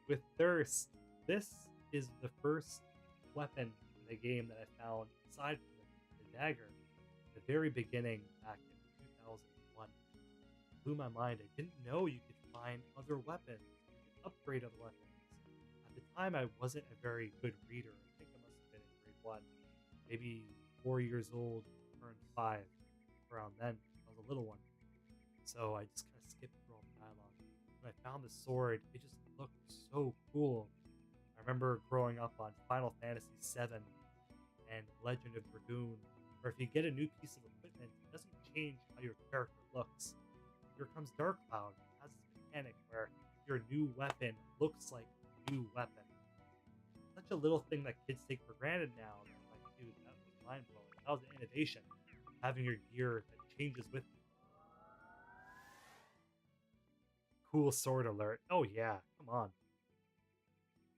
with Thirst. This is the first weapon in the game that I found aside from the dagger. At the very beginning, back in 2001, blew my mind. I didn't know you could find other weapons. You could upgrade other weapons. At the time, I wasn't a very good reader. I think I must have been in grade 1, maybe 4 years old, turned 5 around then. I was a little one. So I just kind of skipped through all the dialogue. When I found the sword, it just looked so cool. I remember growing up on Final Fantasy VII and Legend of Dragoon, where if you get a new piece of equipment, it doesn't change how your character looks. Here comes Dark Cloud. It has this mechanic where your new weapon looks like a new weapon. Such a little thing that kids take for granted now. They're like, dude, that was mind blowing. That was an innovation. Having your gear that changes with you. Cool sword alert. Oh yeah, come on.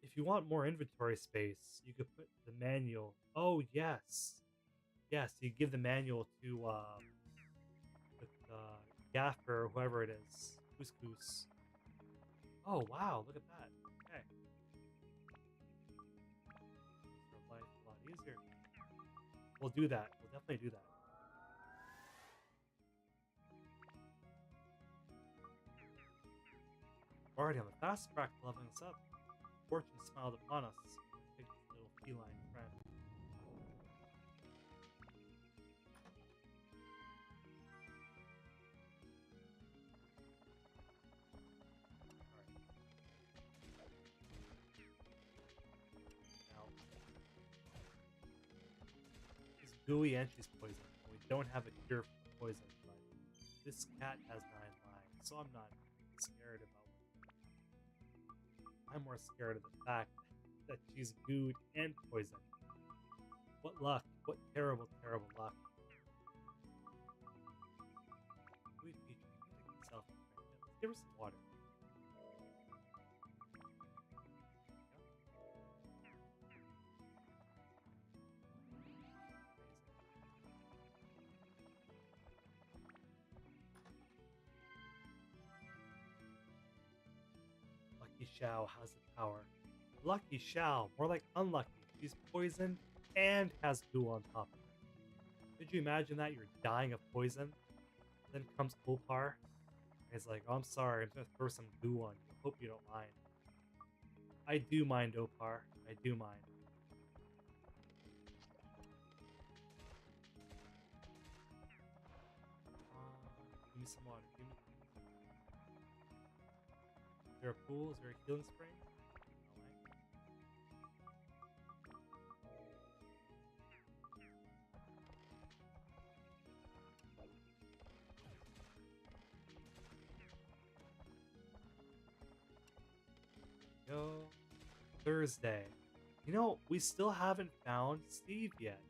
If you want more inventory space, you could put the manual. Oh yes, yes. You give the manual to the gaffer or whoever it is. Couscous. Oh wow, look at that. Okay, makes our life a lot easier. We'll do that. We'll definitely do that. We're already on the fast track to leveling us up. Fortune smiled upon us. Picked his little feline friend. Alright. Now, she's gooey and she's poisoned. We don't have a cure for the poison, but this cat has 9 lives, so I'm not scared about it. I'm more scared of the fact that she's gooed and poisoned. What luck. What terrible, terrible luck. Sweet Peach, take yourself a drink. Let's give her some water. Lucky Xiao has the power. Lucky Xiao, more like unlucky. She's poisoned and has goo on top of her. Could you imagine that? You're dying of poison. Then comes Opar. And he's like, oh, I'm sorry, I'm gonna throw some goo on you. Hope you don't mind. I do mind, Opar. I do mind. Give me some water. Give me. Is there a pool? Is there a healing spring? Go. Thursday. You know, we still haven't found Steve yet.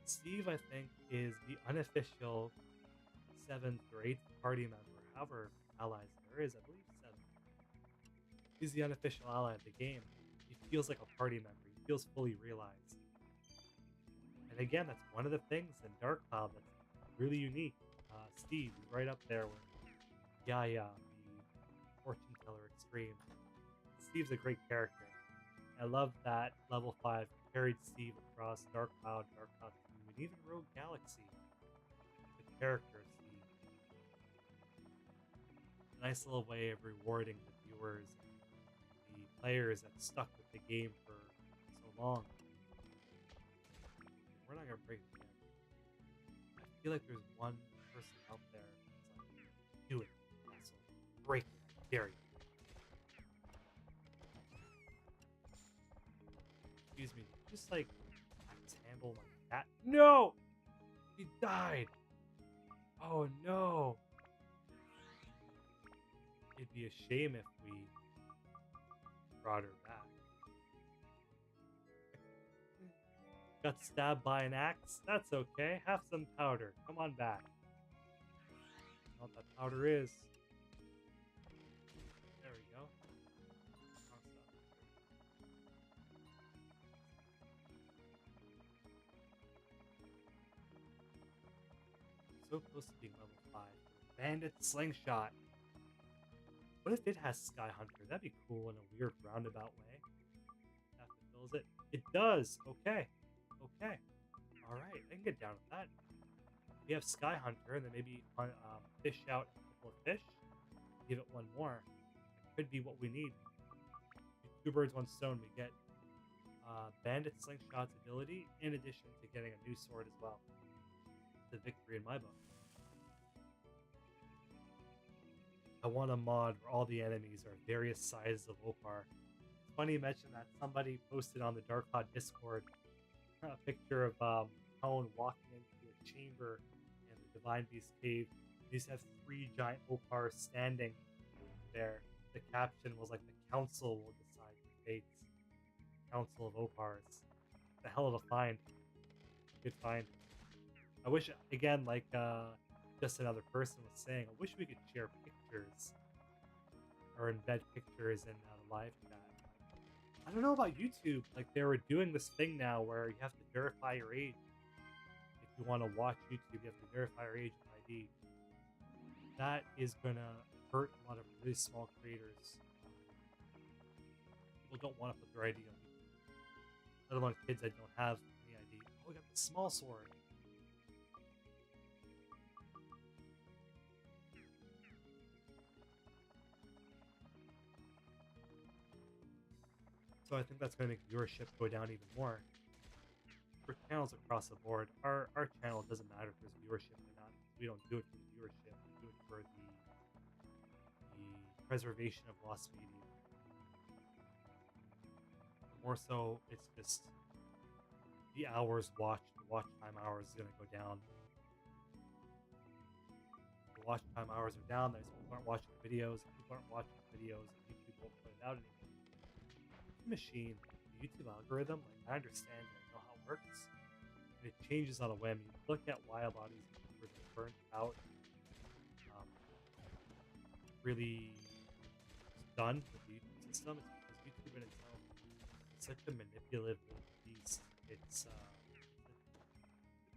Steve, I think, is the unofficial 7th or 8th party member, however allies there is, I believe 7th. He's the unofficial ally of the game. He feels like a party member. He feels fully realized. And again, that's one of the things in Dark Cloud that's really unique. Steve, right up there with Yaya, the fortune teller extreme. Steve's a great character. I love that level 5 carried Steve across Dark Cloud, Dark Cloud 2, and even Rogue Galaxy. The character Steve. A nice little way of rewarding the viewers and the players that stuck with the game for so long. We're not gonna break it again. I feel like there's one person out there that's like, do it, asshole. Break it. I dare you. Excuse me. Just like handle like that. No! He died. Oh no. It'd be a shame if we brought her back. Got stabbed by an axe? That's okay. Have some powder. Come on back. What that powder is. There we go. So close to being level 5. Bandit Slingshot. What if it has Sky Hunter? That'd be cool in a weird roundabout way. That fulfills it. It does. Okay. Okay. Alright. I can get down with that. We have Sky Hunter, and then maybe fish out a couple of fish. Give it one more. That could be what we need. Two birds, one stone. We get Bandit Slingshot's ability, in addition to getting a new sword as well. The victory in my book. I want a mod where all the enemies are various sizes of Opar. funny you mention that. Somebody posted on the Dark Cloud Discord a picture of Colin walking into a chamber in the Divine Beast cave. These have three giant opars standing there. The caption was like, "The council will decide your fates." Council of opars. The hell of a find. Good find. I wish, again, like just another person was saying, I wish we could share pictures or embed pictures in the live chat. I don't know about YouTube. Like they were doing this thing now where you have to verify your age. If you want to watch YouTube, you have to verify your age with ID. That is gonna hurt a lot of really small creators. People don't want to put their ID on YouTube, let alone kids that don't have any ID. Oh, we got the small sword. So I think that's going to make viewership go down even more. For channels across the board, our channel doesn't matter if there's viewership or not. We don't do it for the viewership. We do it for the preservation of lost media. More so, it's just the hours watched, the watch time hours is going to go down. The watch time hours are down. There's people aren't watching videos. If people aren't watching videos, and YouTube won't put it out anymore. Machine, the YouTube algorithm, like I understand and I know how it works. And it changes on a whim. You look at why a lot of these YouTubers are burnt out, really done with the YouTube system. It's because YouTube in itself is such a manipulative beast. It's a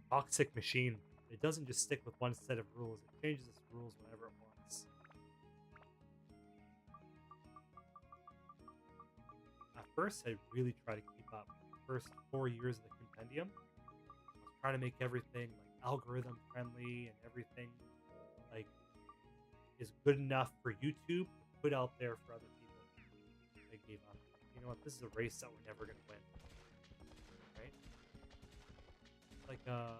toxic machine. It doesn't just stick with one set of rules. It changes its rules whenever it wants. At first, I really tried to keep up. The first 4 years of the Compendium, I was trying to make everything like algorithm friendly and everything like is good enough for YouTube to put out there for other people. I gave up. You know what? This is a race that we're never gonna win, right? Like a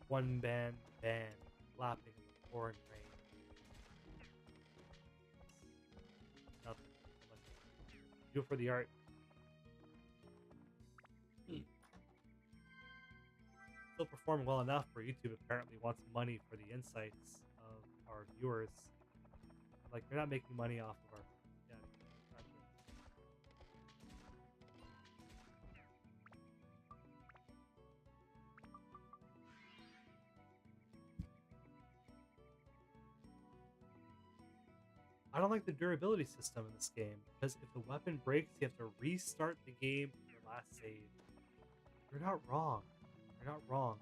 one band band flapping in the pouring rain. It's nothing. Do it for the art. Still performing well enough where YouTube apparently wants money for the insights of our viewers. Like they're not making money off of our yeah, not good. I don't like the durability system in this game because if the weapon breaks, you have to restart the game from your last save. You're not wrong. You're not wrong.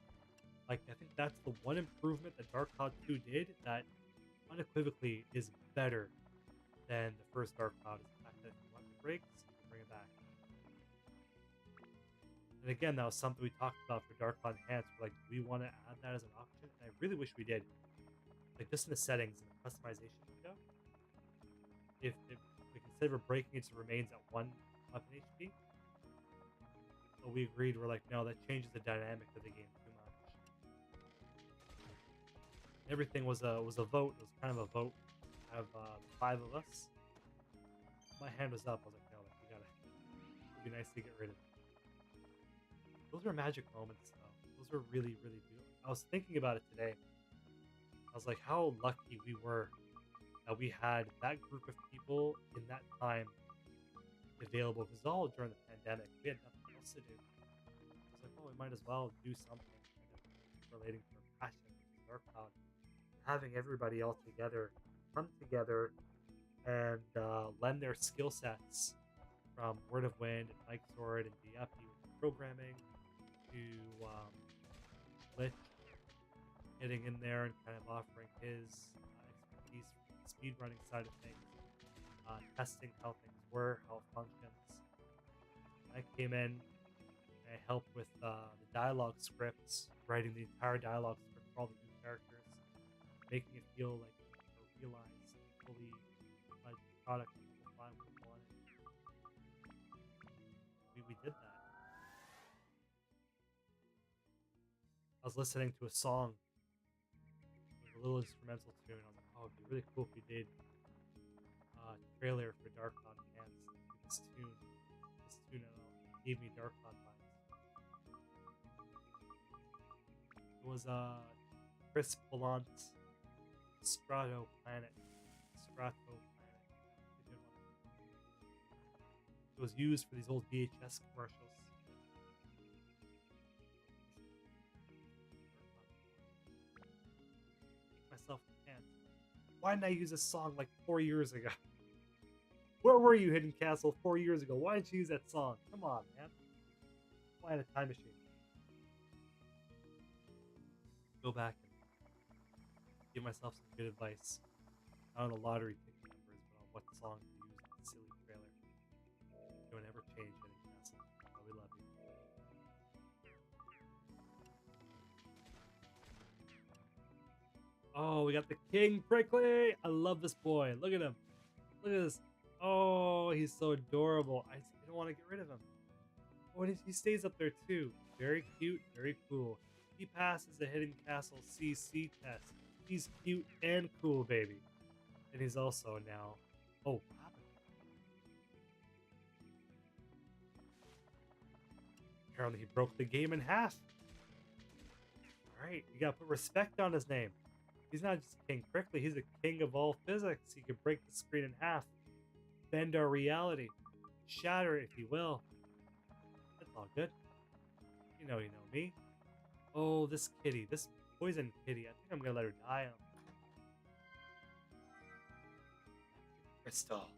Like I think that's the one improvement that Dark Cloud 2 did that unequivocally is better than the first Dark Cloud. Is the fact that if the weapon breaks, you can bring it back. And again, that was something we talked about for Dark Cloud Enhanced. We're like, do we want to add that as an option? And I really wish we did. Like just in the settings and the customization window, if like instead of breaking it, just remains at 1 weapon HP. So we agreed. We're like, no, that changes the dynamic of the game too much. Everything was a vote. It was kind of a vote out of 5 of us. My hand was up. I was like, no, like, we gotta. It'd be nice to get rid of it. Those were magic moments, though. Those were really, really beautiful. I was thinking about it today. I was like, how lucky we were that we had that group of people in that time available. Because all during the pandemic, we had nothing else to do. I was like, oh, we might as well do something kind of relating to our passion, which is Dark Cloud. Having everybody all together come together and lend their skill sets from Word of Wind and Mike Sword and Diapi with programming to Glitch getting in there and kind of offering his expertise from the speedrunning side of things, testing how things were, how it functions. I came in and I helped with the dialogue scripts, writing the entire dialogue script for all the new characters, making it feel like a realized, fully fledged product that people wanted. We did that. I was listening to a song with a little instrumental tune. I was like, oh, it'd be really cool if we did a trailer for Dark Cloud Enhanced to this tune. gave me Dark Cloud vibes. It was Chris Ballant Strato Planet. Strato Planet. That's a good one. It was used for these old VHS commercials. Myself in pants. Why didn't I use this song like 4 years ago? Where were you, Hidden Castle, 4 years ago? Why didn't you use that song? Come on, man. Why in a time machine? Go back and give myself some good advice. Not on the lottery ticket numbers, but on what song to use in the silly trailer. Don't ever change, Hidden Castle. Oh, we love you. Oh, we got the King Prickly. I love this boy. Look at him. Look at this. Oh, he's so adorable. I don't want to get rid of him. Oh, and he stays up there too. Very cute, very cool. He passes the Hidden Castle CC test. He's cute and cool, baby. And he's also now... Oh, what happened? Apparently he broke the game in half. Alright, you gotta put respect on his name. He's not just King Prickly, he's a king of all physics. He can break the screen in half. Bend our reality. Shatter it, if you will. That's all good. You know me. Oh, this kitty. This poison kitty. I think I'm gonna let her die. Crystal.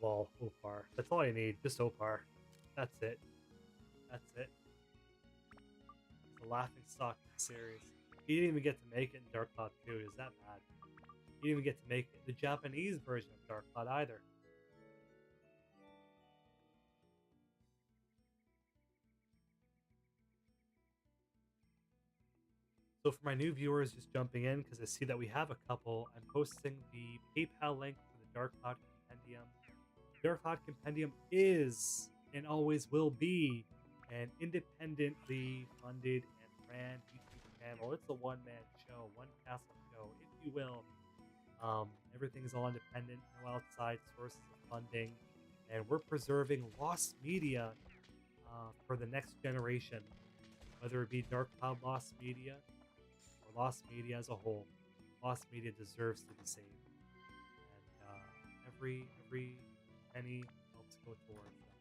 Well, Opar. That's all I need. Just Opar. That's it. That's it. It's the laughing stock of the series. He didn't even get to make it in Dark Cloud 2. Is that bad? He didn't even get to make it the Japanese version of Dark Cloud either. So for my new viewers just jumping in, because I see that we have a couple, I'm posting the PayPal link for the Dark Cloud Compendium. Dark Cloud Compendium is, and always will be, an independently funded and ran YouTube channel. It's a one-man show, one castle show, if you will. Everything's all independent, no outside sources of funding, and we're preserving lost media for the next generation, whether it be Dark Cloud Lost Media or Lost Media as a whole. Lost Media deserves to be saved, and every penny helps go towards that,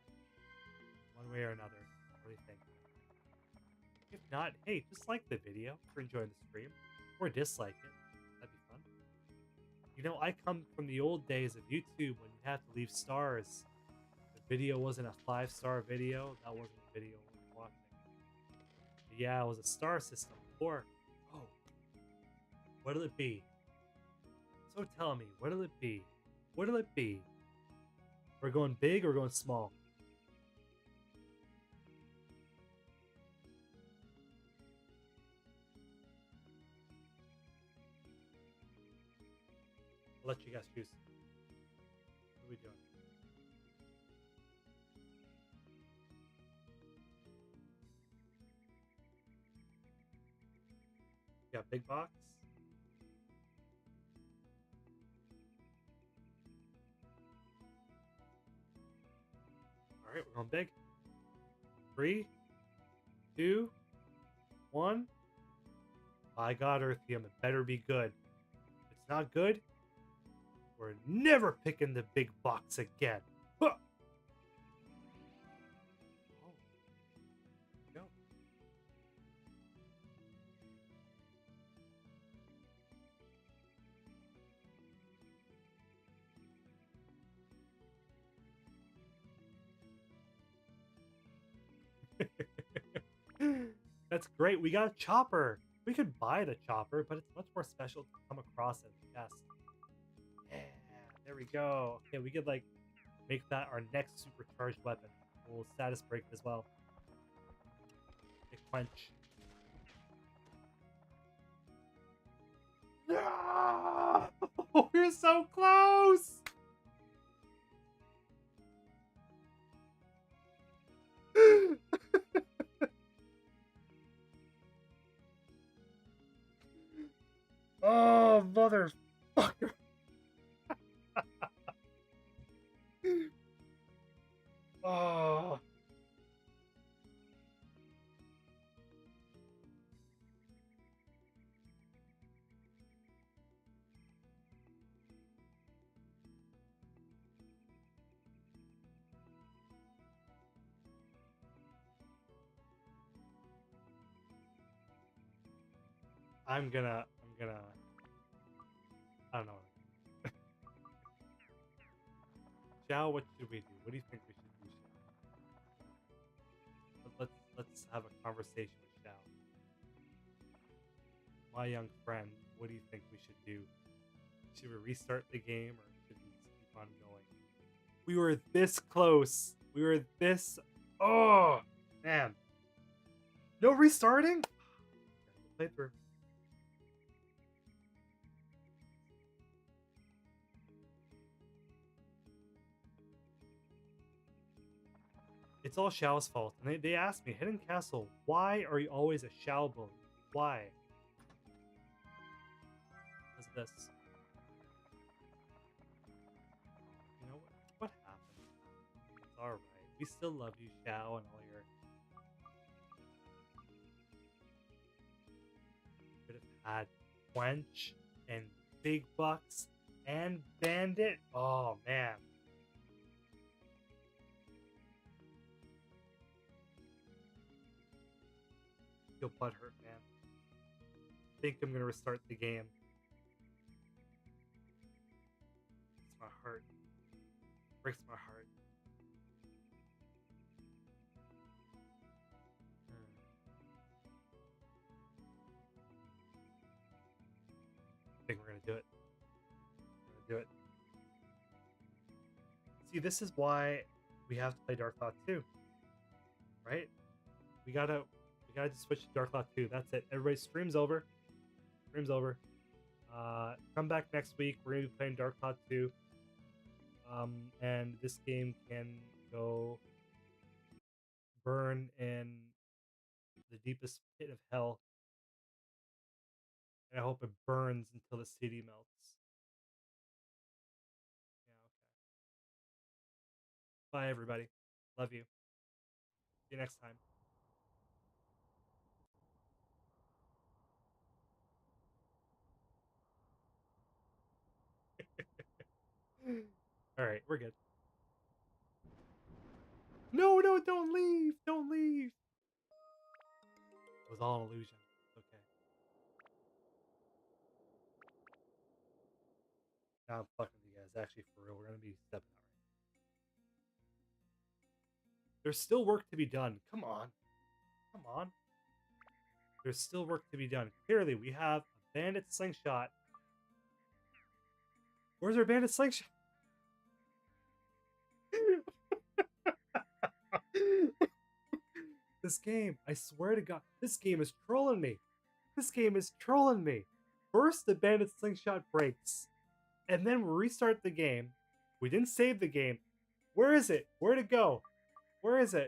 one way or another. What do you think? If not, hey, just like the video for enjoying the stream, or dislike it. That'd be fun. You know, I come from the old days of YouTube when you had to leave stars. The video wasn't a 5-star video. That wasn't the video we were watching. But yeah, it was a star system before. Oh, what'll it be? So tell me, what'll it be? What'll it be? We're going big or going small? I'll let you guys choose. What are we doing? Yeah, big box. All right, we're going big. 3, 2, 1. By God, Earthium, it better be good. If it's not good, we're never picking the big box again. Huh. Oh, go. That's great. We got a chopper. We could buy the chopper, but it's much more special to come across as a chest. Yeah, there we go. Okay, we could like make that our next supercharged weapon. We'll status break as well. A quench. No! We're so close! Oh, Motherfucker. Oh. I'm gonna I don't know. Xiao, what should we do? What do you think we should do, Xiao? Let's have a conversation with Xiao. My young friend, what do you think we should do? Should we restart the game or should we just keep on going? We were this close. We were this. Oh man, no restarting. Play through. It's all Xiao's fault. And they asked me, Hidden Castle, why are you always a Xiao bully? Why? Because this. You know what? What happened? It's alright. We still love you, Xiao, and all your. Could have had Quench and Big Bucks and Bandit. Oh, man. Feel butthurt, man. Think I'm gonna restart the game. It's my heart. Breaks my heart. I think we're gonna do it. We're gonna do it. See, this is why we have to play Dark Thought 2. Right? We gotta just switch to Dark Thought 2. That's it. Everybody, stream's over. Stream's over. Come back next week. We're gonna be playing Dark Thought 2. And this game can go burn in the deepest pit of hell. And I hope it burns until the CD melts. Yeah, okay. Bye, everybody. Love you. See you next time. All right, we're good. No, no, don't leave. Don't leave. It was all an illusion. Okay. Now I'm fucking with you guys. Actually, for real, we're gonna be stepping out right now. There's still work to be done. Come on. Come on. There's still work to be done. Clearly, we have a bandit slingshot. Where's our bandit slingshot? This game, I swear to God, this game is trolling me. This game is trolling me. First, the bandit slingshot breaks, and then we restart the game. We didn't save the game. Where is it? Where'd it go? Where is it?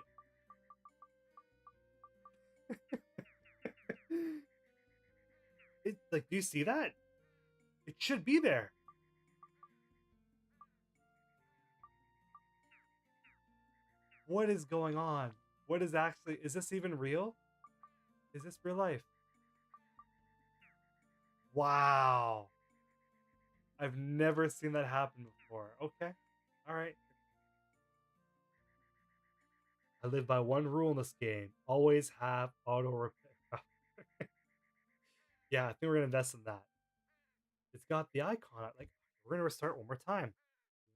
Like, do you see that? It should be there. What is going on? What is actually, is this even real? Is this real life? Wow. I've never seen that happen before. Okay. All right. I live by one rule in this game. Always have auto repair. Yeah, I think we're gonna invest in that. It's got the icon. Like, we're gonna restart one more time.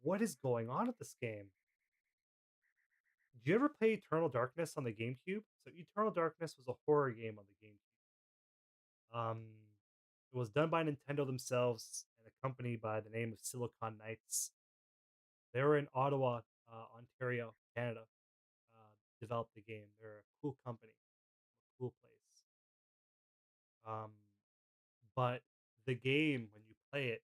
What is going on with this game? Did you ever play Eternal Darkness on the GameCube? So Eternal Darkness was a horror game on the GameCube. It was done by Nintendo themselves and a company by the name of Silicon Knights. They were in Ottawa, Ontario, Canada. Developed the game. They're a cool company, a cool place. Um, but the game, when you play it,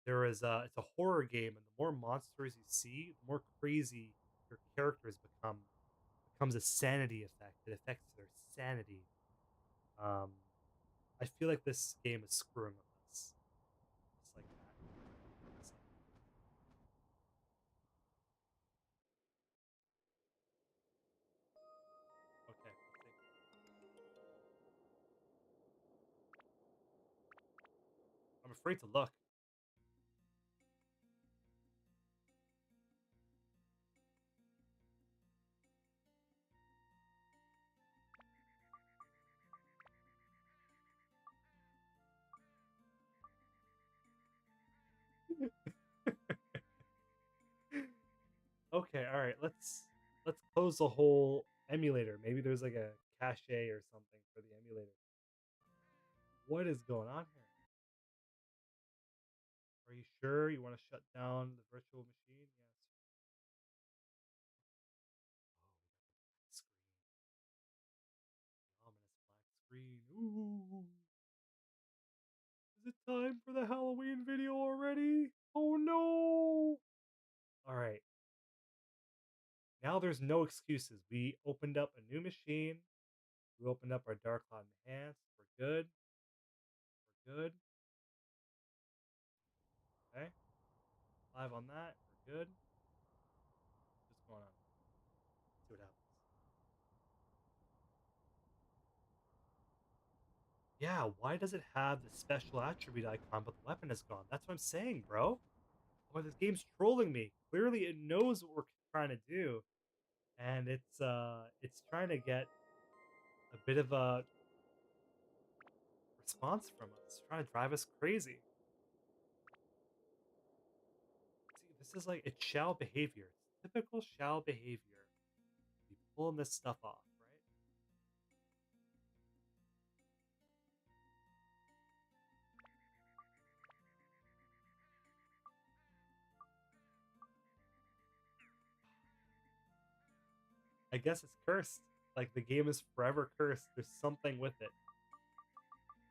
there is it's a horror game, and the more monsters you see, the more crazy your characters become. It becomes a sanity effect. It affects their sanity. Um, I feel like this game is screwing with us. afraid to look. Okay, all right. Let's close the whole emulator. Maybe there's like a cache or something for the emulator. What is going on here? Are you sure you want to shut down the virtual machine? Yes. Oh, screen. The ominous black screen. Ooh. Is it time for the Halloween video already? Oh no. All right. Now there's no excuses. We opened up a new machine. We opened up our Dark Cloud Enhance. We're good. We're good. Okay. Live on that. We're good. What's going on? See what happens. Yeah, why does it have the special attribute icon but the weapon is gone? That's what I'm saying, bro. Well, this game's trolling me. Clearly it knows what we're trying to do. And it's trying to get a bit of a response from us. It's trying to drive us crazy. See, this is like it's shall behavior. It's typical shall behavior. Be pulling this stuff off, right? I guess it's cursed. Like the game is forever cursed. There's something with it.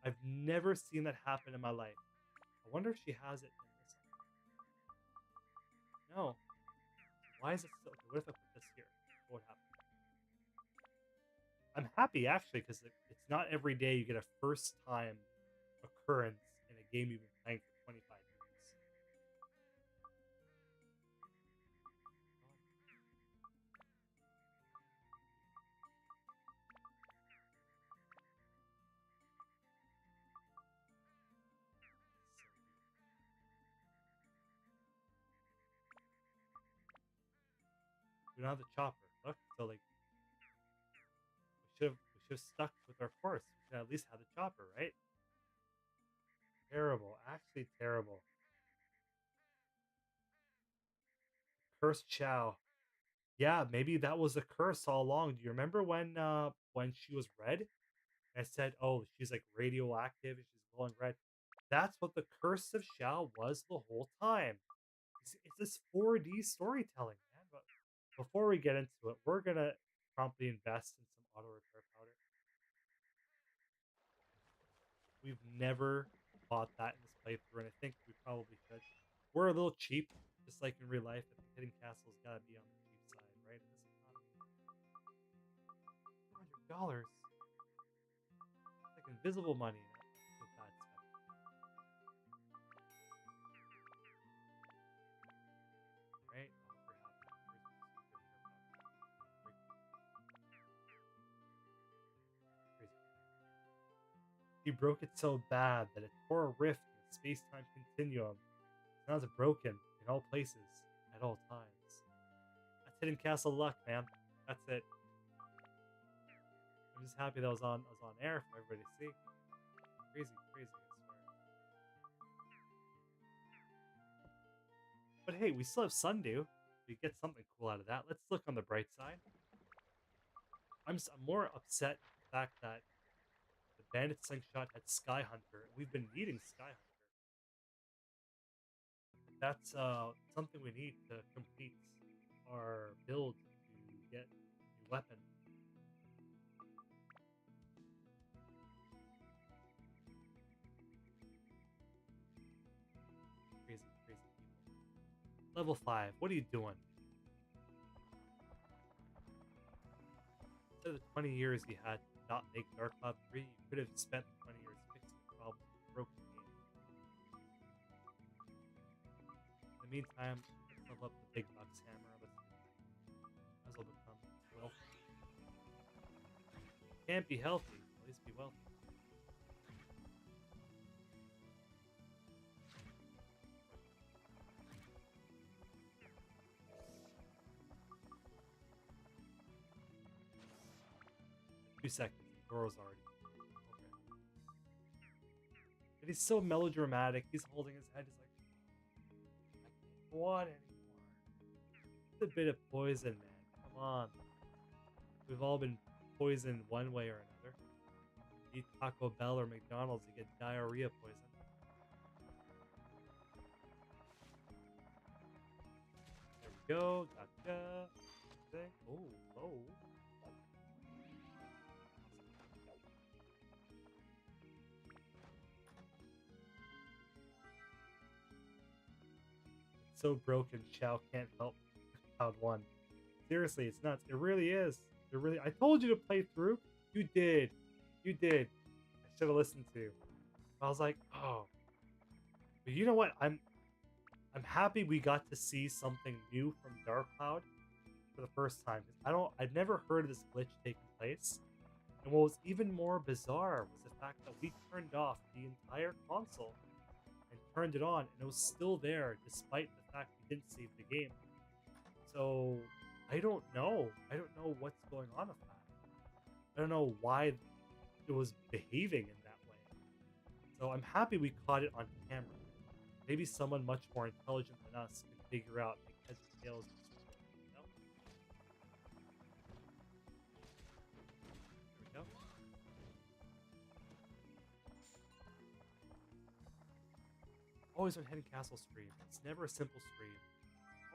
I've never seen that happen in my life. I wonder if she has it in this one. No. Why is it still? Okay, what if I put this here? What would happen? I'm happy actually because it's not every day you get a first time occurrence in a game you've been playing for 25 years. We don't have the chopper. Look, so like we should have stuck with our course. We should at least have the chopper, right? Terrible, actually terrible. Cursed Chow. Yeah, maybe that was a curse all along. Do you remember when she was red? I said, "Oh, she's like radioactive and she's glowing red." That's what the curse of Shao was the whole time. It's this 4D storytelling, man. But before we get into it, we're gonna promptly invest in some auto repair powder. We've never bought that in this playthrough, and I think we probably should. We're a little cheap, just like in real life. I think hitting castle's gotta be on the cheap side, right? In this economy. $200. Like invisible money. Not bad spending, right? I hope you're happy. Here's my super repair powder. Crazy. He broke it so bad that it tore a rift in the space-time continuum. Now it's broken in all places at all times. That's Hidden Castle luck, man. That's it. I'm just happy that was on air for everybody to see. Crazy, crazy, I swear. But hey, we still have Sundew. We get something cool out of that. Let's look on the bright side. I'm more upset at the fact that the Bandit Slingshot had Sky Hunter. We've been needing Sky Hunter. That's something we need to complete our build to get a new weapon. Crazy, crazy people. Level 5, what are you doing? Instead of the 20 years you had to not make Dark Cloud 3, you could have spent the 20 years fixing the problems with the broken game. In the meantime, let's level up the big bucks hammer. Let's do that. Might as well become wealthy. Can't be healthy, at least be wealthy. 2 seconds. Goro's already. Okay. And he's so melodramatic. He's holding his head. He's like, I can't go on anymore. It's a bit of poison, man. Come on. We've all been poisoned one way or another. Eat Taco Bell or McDonald's, you get diarrhea poison. There we go. Gotcha. Oh, low. It's so broken, Chow can't help Cloud 1. Seriously, it's nuts. It really is. It really. I told you to play through. You did. You did. I should have listened to you. I was like, oh. But you know what? I'm happy we got to see something new from Dark Cloud for the first time. I'd never heard of this glitch taking place. And what was even more bizarre was the fact that we turned off the entire console and turned it on, and it was still there despite the fact we didn't save the game. So I don't know. I don't know what's going on with that. I don't know why it was behaving in that way. So I'm happy we caught it on camera. Maybe someone much more intelligent than us could figure out because of Tails. You know? There we go. Always on Hidden Castle stream. It's never a simple stream.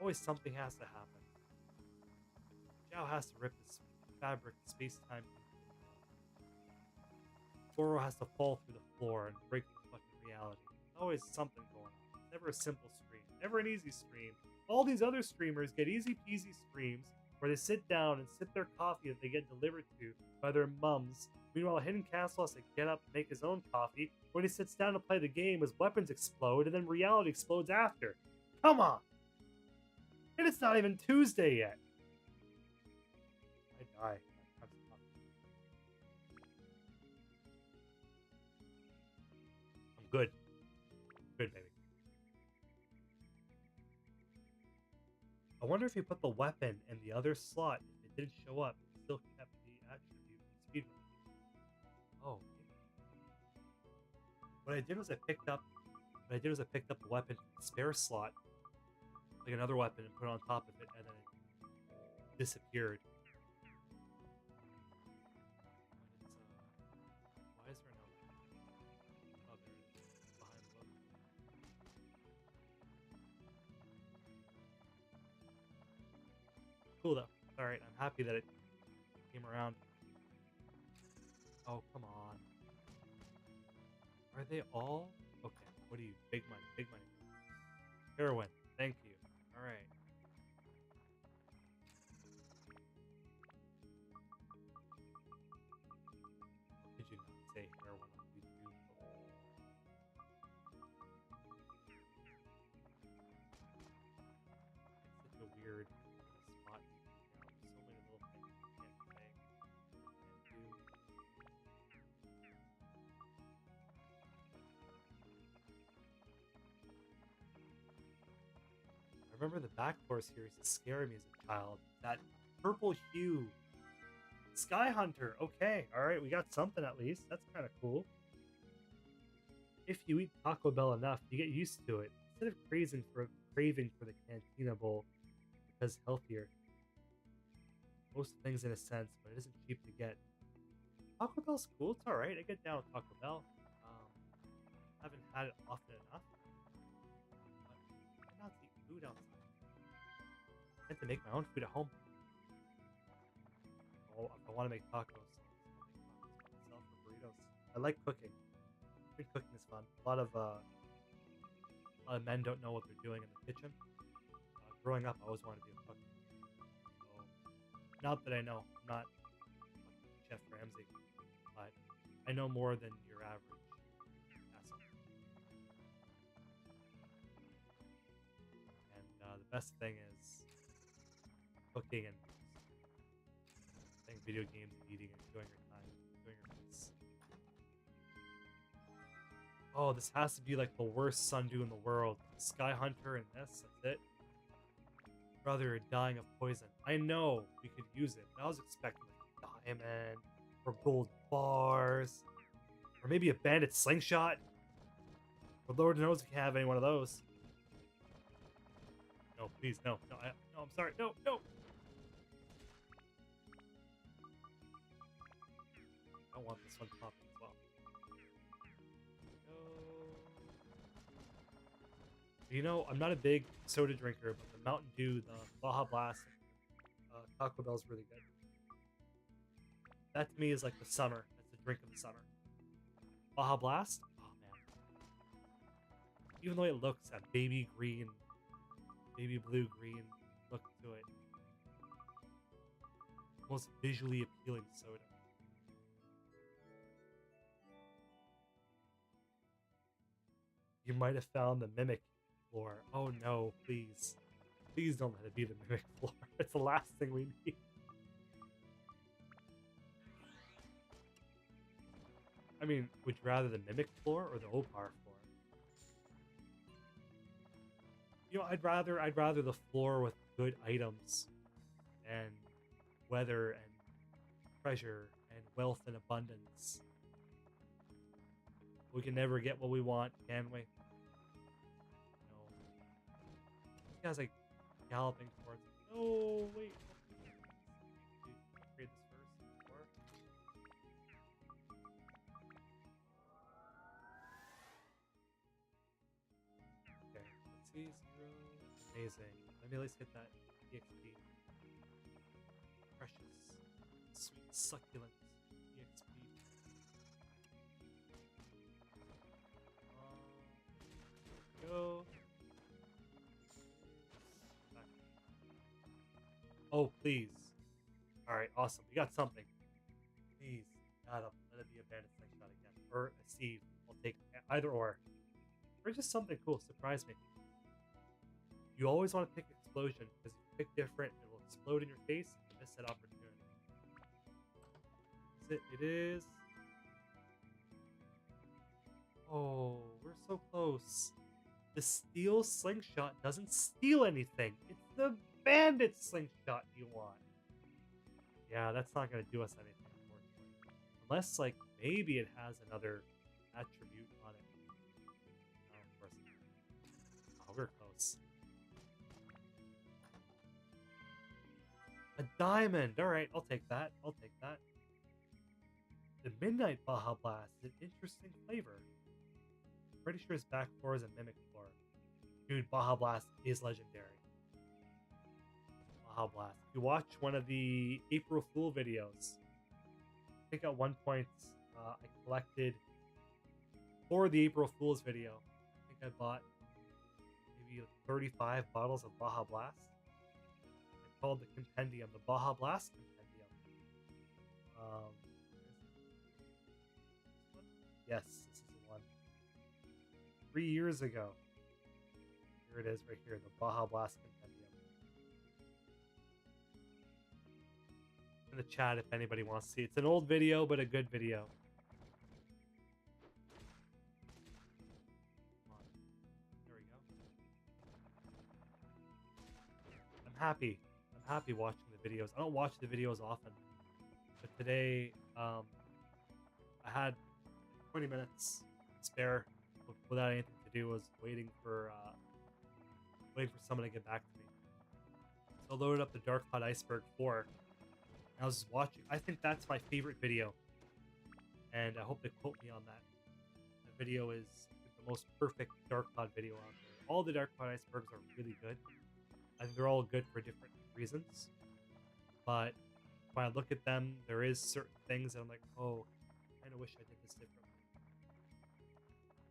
Always something has to happen. Zhao has to rip this fabric space-time. Goro has to fall through the floor and break the fucking reality. Always something going on. It's never a simple stream. Never an easy stream. All these other streamers get easy-peasy streams where they sit down and sip their coffee that they get delivered to by their mums. Meanwhile, Hidden Castle has to get up and make his own coffee. When he sits down to play the game, his weapons explode, and then reality explodes after. Come on! And it's not even Tuesday yet. I die. I'm good. Good, baby. I wonder if you put the weapon in the other slot, if it didn't show up, it still kept the attribute speedrun. Oh. What I did was I picked up the weapon from the spare slot, like another weapon, and put it on top of it, and then it disappeared. Why is there no? Oh, there it is, behind the book. Cool though. All right, I'm happy that it came around. Oh, come on. Are they all? Okay, what are you? Big money, big money. Heroin, thank you. All right. Did you not say heroin on YouTube? It's such a weird spot. There's so many little things you can't say, can't do. I remember the Backdoor series that scared me as a child. That purple hue. Sky Hunter. Okay, alright, we got something at least. That's kind of cool. If you eat Taco Bell enough, you get used to it. Instead of craving for the Cantina Bowl because it's healthier. Most things in a sense, but it isn't cheap to get. Taco Bell's cool. It's alright. I get down with Taco Bell. Haven't had it often enough. But not to eat food outside. I have to make my own food at home. Oh, if I want to make tacos, I'll make tacos myself or burritos. I like cooking. I think cooking is fun. A lot of men don't know what they're doing in the kitchen. Growing up, I always wanted to be a cook. So, not that I know. I'm not Chef Ramsay, but I know more than your average asshole. And the best thing is cooking and playing video games and eating and enjoying your time, enjoying your peace. Oh, this has to be like the worst sundew in the world. Sky Hunter and this, that's it. Brother, you're dying of poison. I know we could use it, but I was expecting like diamond or gold bars, or maybe a bandit slingshot. But Lord knows if you have any one of those. No, please, no, no, no. I'm sorry, no, no. I want this one popping as well. No. You know, I'm not a big soda drinker, but the Mountain Dew, the Baja Blast, Taco Bell's really good. That to me is like the summer. That's the drink of the summer. Baja Blast? Oh man. Even though it looks a baby green, baby blue green look to it. Most visually appealing soda. You might have found the mimic floor. Oh no, please. Please don't let it be the mimic floor. It's the last thing we need. I mean, would you rather the mimic floor or the Opar floor? You know, I'd rather the floor with good items and weather and treasure and wealth and abundance. We can never get what we want, can we? No. This guy's like galloping towards me. No, wait. Upgrade this first. Before. Okay, let's see. 0. Amazing. Let me at least hit that EXP. Precious. Sweet, succulent EXP. Go. Oh, please. Alright, awesome. We got something. Please. God, let it be a bandit slingshot again. Or a Steve. I'll take either or. Or just something cool. Surprise me. You always want to pick explosion, because if you pick different, it will explode in your face and you miss that opportunity. Is it? It is. Oh, we're so close. The steel slingshot doesn't steal anything. It's the bandit slingshot you want. Yeah, that's not going to do us anything, unfortunately. Unless, like, maybe it has another attribute on it. No, of course not. Oh, we're close. A diamond! Alright, I'll take that. I'll take that. The Midnight Baja Blast is an interesting flavor. Pretty sure his back floor is a mimic floor. Dude, Baja Blast is legendary. Baja Blast. If you watch one of the April Fool videos, I think at one point I collected, for the April Fool's video, I think I bought maybe 35 bottles of Baja Blast. It's called the Compendium, the Baja Blast Compendium. Yes, this is the one. 3 years ago. Here it is right here, the Baja Blast Compendium. In the chat if anybody wants to see. It's an old video, but a good video. Come on. There we go. I'm happy. I'm happy watching the videos. I don't watch the videos often. But today, I had 20 minutes spare without anything to do. Was waiting for someone to get back to me. So I loaded up the Dark Cloud Iceberg 4. And I was watching. I think that's my favorite video, and I hope they quote me on that. The video is the most perfect Dark Cloud video out there. All the Dark Cloud Icebergs are really good. I think they're all good for different reasons. But when I look at them, there is certain things that I'm like, oh, I kind of wish I did this differently.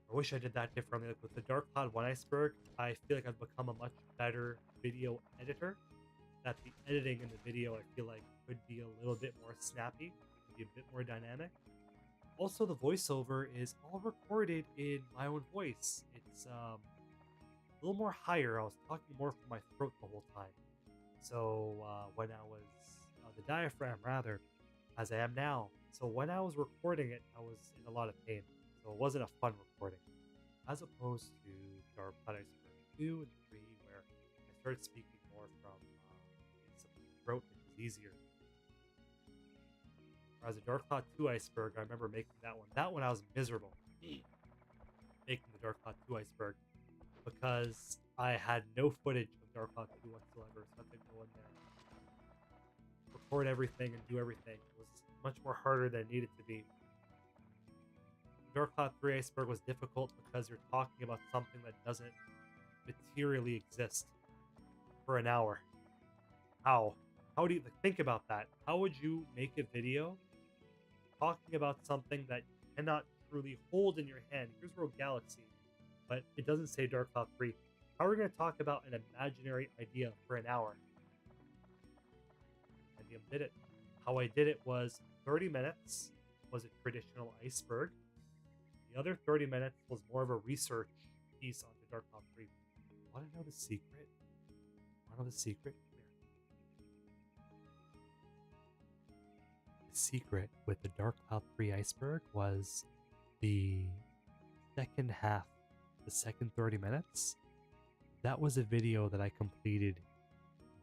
I wish I did that differently. Like with the Dark Cloud 1 Iceberg, I feel like I've become a much better video editor. That the editing in the video, I feel like, could be a little bit more snappy, could be a bit more dynamic. Also, the voiceover is all recorded in my own voice. It's a little more higher. I was talking more from my throat the whole time. So when I was the diaphragm, rather, as I am now. So when I was recording it, I was in a lot of pain. So it wasn't a fun recording, as opposed to Dark Cloud Iceberg 2 and 3, where I started speaking more from the throat, which is easier. Whereas a Dark Cloud 2 iceberg, I remember making that one. That one I was miserable making the Dark Cloud 2 iceberg because I had no footage of Dark Cloud 2 whatsoever. So I had to go in there, record everything, and do everything. It was much more harder than it needed to be. Dark Cloud 3 iceberg was difficult because you're talking about something that doesn't materially exist for an hour. How? How do you think about that? How would you make a video talking about something that you cannot truly hold in your hand? Here's Rogue Galaxy, but it doesn't say Dark Cloud 3. How are we going to talk about an imaginary idea for an hour? Compendium did it. How I did it was 30 minutes was a traditional iceberg. The other 30 minutes was more of a research piece on the Dark Cloud 3. Want to know the secret? Want to know the secret? The secret with the Dark Cloud 3 iceberg was the second half, the second 30 minutes. That was a video that I completed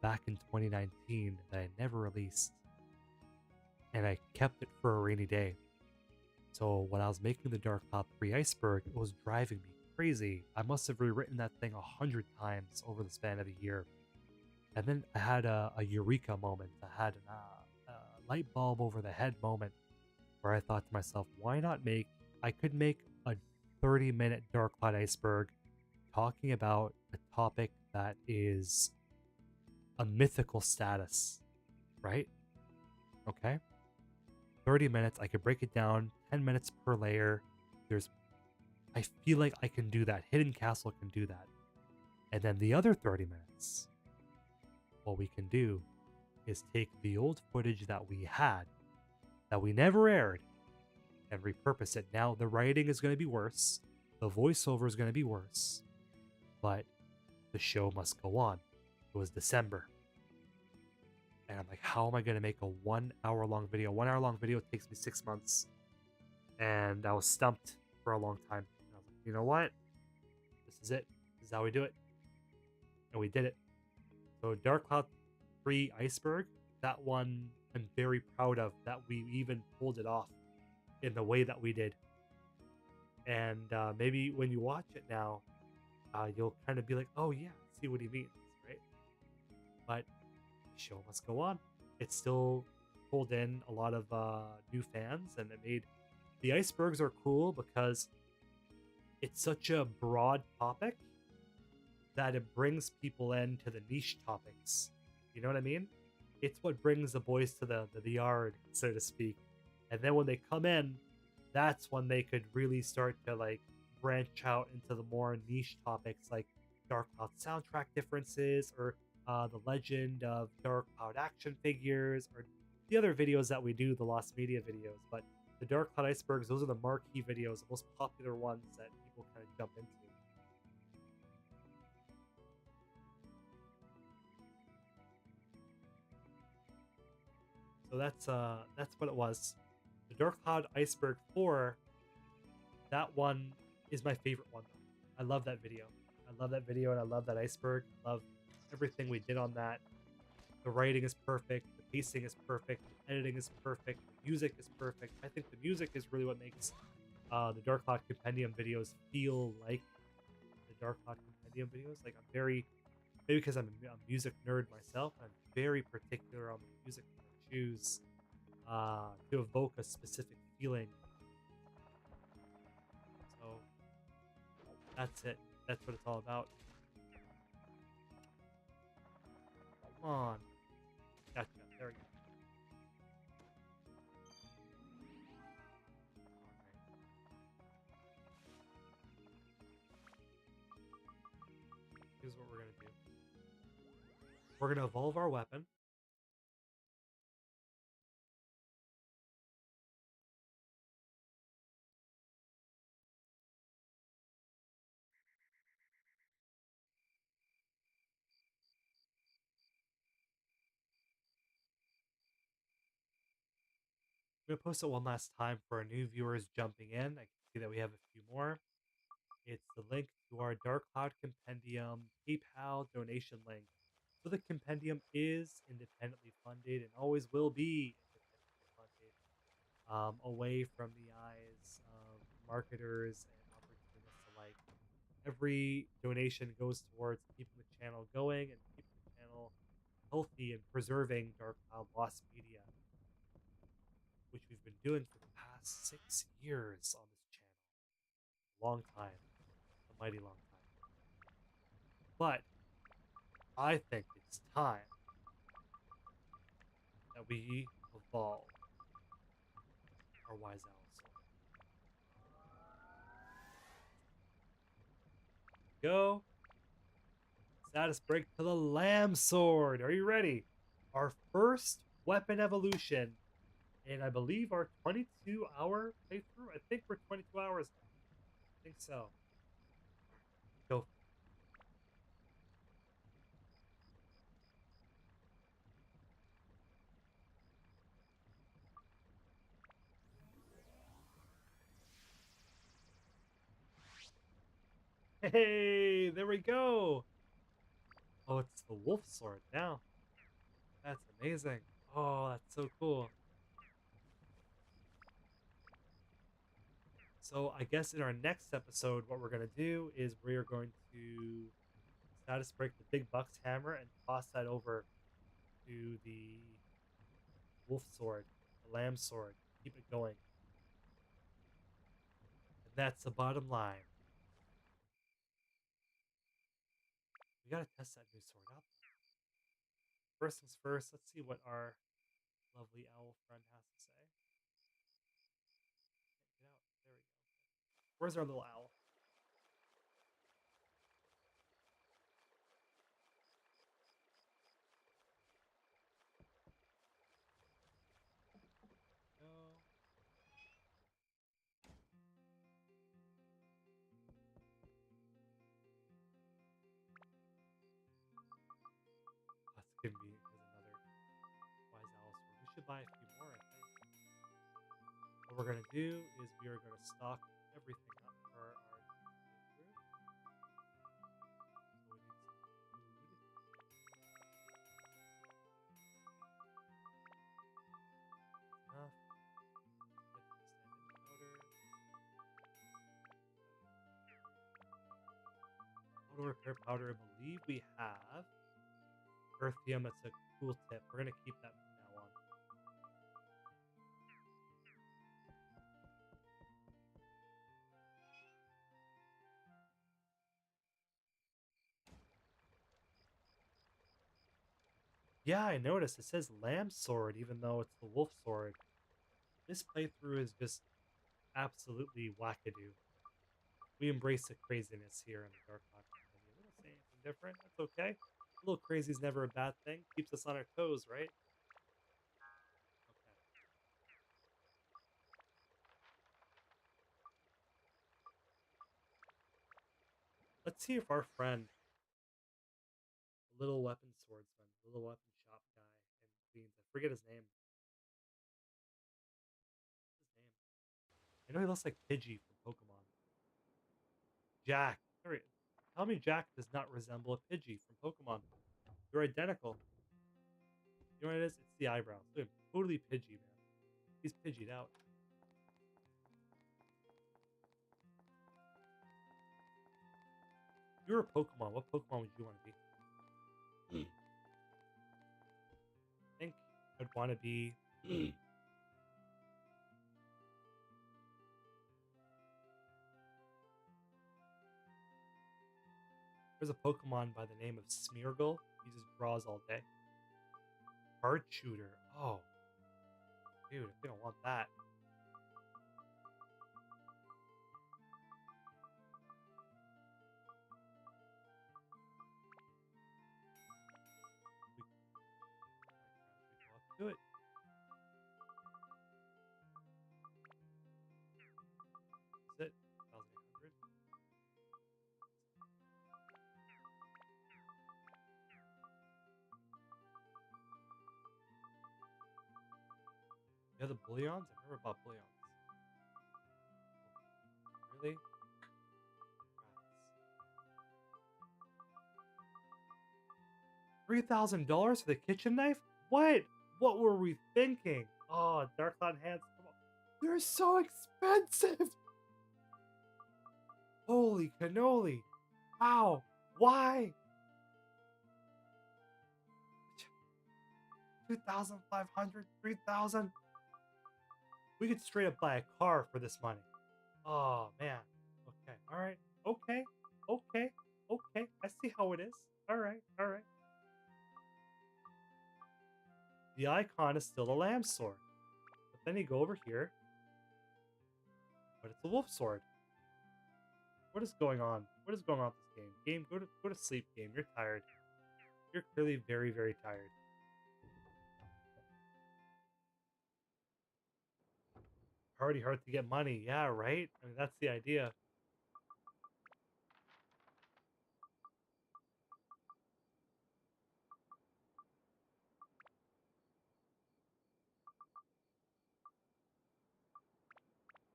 back in 2019 that I never released. And I kept it for a rainy day. So when I was making the Dark Cloud 3 iceberg, it was driving me crazy. I must have rewritten that thing 100 times over the span of a year. And then I had a eureka moment. I had a light bulb over the head moment where I thought to myself, why not I could make a 30-minute Dark Cloud iceberg talking about a topic that is a mythical status, right? Okay. 30 minutes, I could break it down, 10 minutes per layer. I feel like I can do that. Hidden Castle can do that. And then the other 30 minutes, what we can do is take the old footage that we had, that we never aired, and repurpose it. Now, the writing is going to be worse. The voiceover is going to be worse. But the show must go on. It was December. And I'm like, how am I going to make a 1 hour long video? 1 hour long video takes me 6 months. And I was stumped for a long time. And I was like, you know what? This is it. This is how we do it. And we did it. So Dark Cloud 3 Iceberg, that one I'm very proud of, that we even pulled it off in the way that we did. And maybe when you watch it now, you'll kind of be like, oh yeah, see what he means, right? But the show must go on. It still pulled in a lot of new fans, and it made the icebergs are cool because it's such a broad topic that it brings people into the niche topics. You know what I mean? It's what brings the boys to the yard, so to speak. And then when they come in, that's when they could really start to like branch out into the more niche topics like Dark Cloud soundtrack differences, or the legend of Dark Cloud action figures, or the other videos that we do, the Lost Media videos. But the Dark Cloud icebergs, those are the marquee videos, the most popular ones that people kind of jump into. So that's what it was. The Dark Cloud Iceberg 4, that one is my favorite one. I love that video. I love that video and I love that iceberg. I love everything we did on that. The writing is perfect, the pacing is perfect, the editing is perfect, the music is perfect. I think the music is really what makes the Dark Cloud Compendium videos feel like the Dark Cloud Compendium videos. Like maybe because I'm a music nerd myself, I'm very particular on the music that I choose to evoke a specific feeling. So that's it. That's what it's all about. Come on. Gotcha. There we go. Alright. Here's what we're going to do. We're going to evolve our weapon. I'm going to post it one last time for our new viewers jumping in. I can see that we have a few more. It's the link to our Dark Cloud Compendium PayPal donation link. So the compendium is independently funded and always will be independently funded. away from the eyes of marketers and opportunists alike. Every donation goes towards keeping the channel going and keeping the channel healthy and preserving Dark Cloud Lost Media, which we've been doing for the past 6 years on this channel. Long time, a mighty long time. But I think it's time that we evolve our Wise Owl Sword. Go. Status break to the Lamb Sword. Are you ready? Our first weapon evolution in, I believe, our 22-hour playthrough. I think we're 22 hours now. I think so. Go. Hey, there we go. Oh, it's the Wolf Sword now. That's amazing. Oh, that's so cool. So I guess in our next episode, what we're gonna do is we are going to status break the big bucks hammer and toss that over to the wolf sword, the lamb sword. Keep it going, and that's the bottom line. We gotta test that new sword out. First things first. Let's see what our lovely owl friend has to say. Get out. There we go. Where's our little owl? Go. That's gonna be another wise owl sword. We should buy a few more, I think. What we're gonna do is we are gonna stock everything up for our playthrough. So we need some food. Enough. Get the stand-in powder. Auto repair powder. I believe we have Earthium. That's a cool tip. We're gonna keep that from now on. Yeah, I noticed it says Lamb Sword, even though it's the Wolf Sword. This playthrough is just absolutely wackadoo. We embrace the craziness here in the Dark Cloud Compendium. We don't say anything different. That's okay. A little crazy is never a bad thing. Keeps us on our toes, right? Okay. Let's see if our friend, the little weapon swordsman, the little weapon shop guy in Queens, I forget his name. What's his name? I know he looks like Pidgey from Pokemon. Jack. Sorry. Tell me Jack does not resemble a Pidgey from Pokemon. You're identical. You know what it is? It's the eyebrows. Look at him. Totally Pidgey, man. He's Pidgeyed out. If you were a Pokemon, what Pokemon would you want to be? I think I'd want to be. There's a Pokemon by the name of Smeargle. He just draws all day. Card shooter. Oh, dude, I think I want that. We go up to it. Is it 1,800? You have the Bullions? I've never bought Bullions. Really? $3,000 for the kitchen knife? What? What were we thinking? Oh, Dark Cloud Hands. Come on. They're so expensive. Holy cannoli. How? Why? 2,500, 3,000. We could straight up buy a car for this money. Oh, man. Okay. All right. Okay. Okay. Okay. I see how it is. All right. All right. The icon is still a lamb sword. But then you go over here, but it's a wolf sword. What is going on? What is going on with this game? Game, go to sleep, game. You're tired. You're clearly very, very tired. Already hard to get money. Yeah, right? I mean, that's the idea.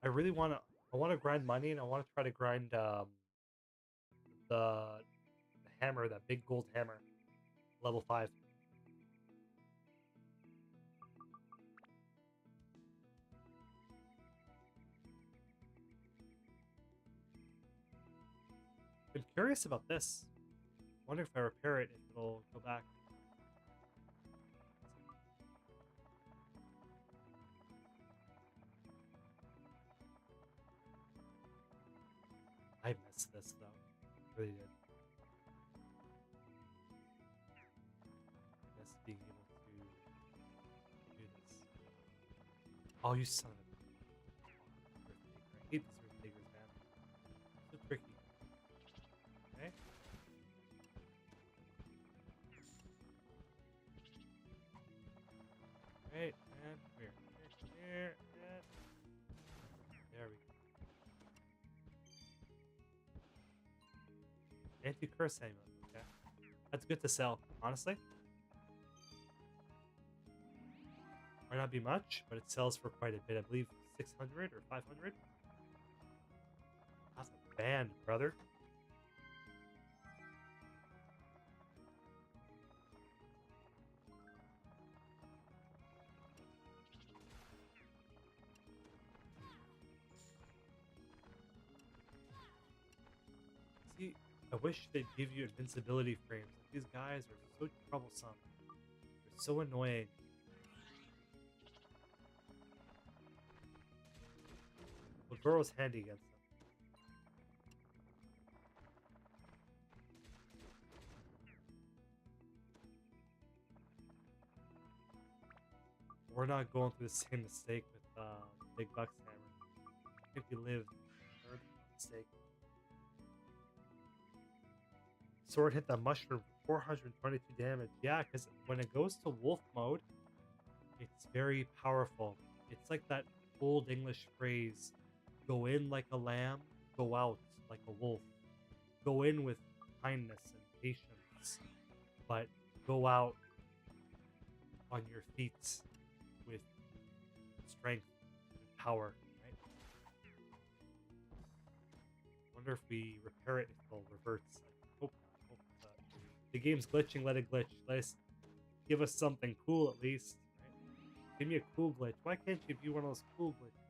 I want to grind money, and I want to try to grind the, the hammer, that big gold hammer, level 5. I'm curious about this. Wonder if I repair it, if it'll go back. I missed this though. Really did. I miss being able to do this. Oh, you son of a... I hate these earth takers, man. So tricky. Okay. Right, and come here. Come here, and... There we go. Anti-curse amulet, okay. That's good to sell, honestly. Might not be much, but it sells for quite a bit. I believe 600 or 500. That's a band, brother. See, I wish they'd give you invincibility frames. These guys are so troublesome. They're so annoying. Well, Goro's handy against them. We're not going through the same mistake with Big Buck's hammer. I think we lived third mistake. Sword hit the mushroom for 422 damage. Yeah, because when it goes to wolf mode, it's very powerful. It's like that old English phrase, go in like a lamb, go out like a wolf. Go in with kindness and patience, but go out on your feet with strength and power, right? Wonder if we repair it, if it'll revert. Hope the game's glitching, let it glitch. Give us something cool at least. Right? Give me a cool glitch. Why can't you be one of those cool glitches?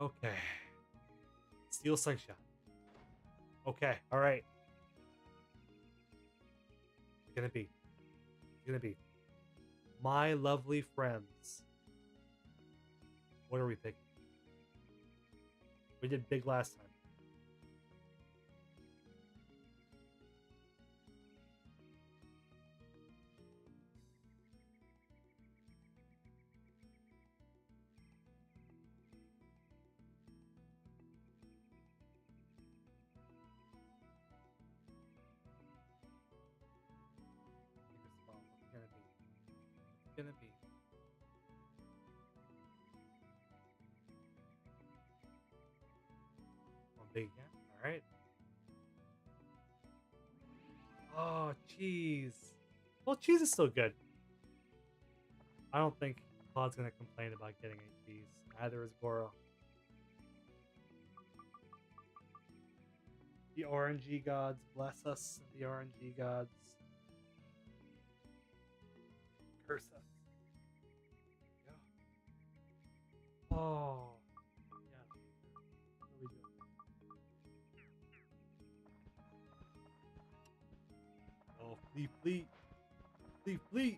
Okay. Steel slingshot. Okay, alright. It's gonna be. It's gonna be. My lovely friends. What are we picking? We did big last time. What's it gonna be? What's it gonna be? One big again? Alright. Oh, cheese. Well, cheese is still good. I don't think Claude's gonna complain about getting a cheese. Neither is Goro. The RNG gods bless us, and the RNG gods curse us. Yeah. Oh, yeah. What are we doing? Oh, flee, flee, flee, flee.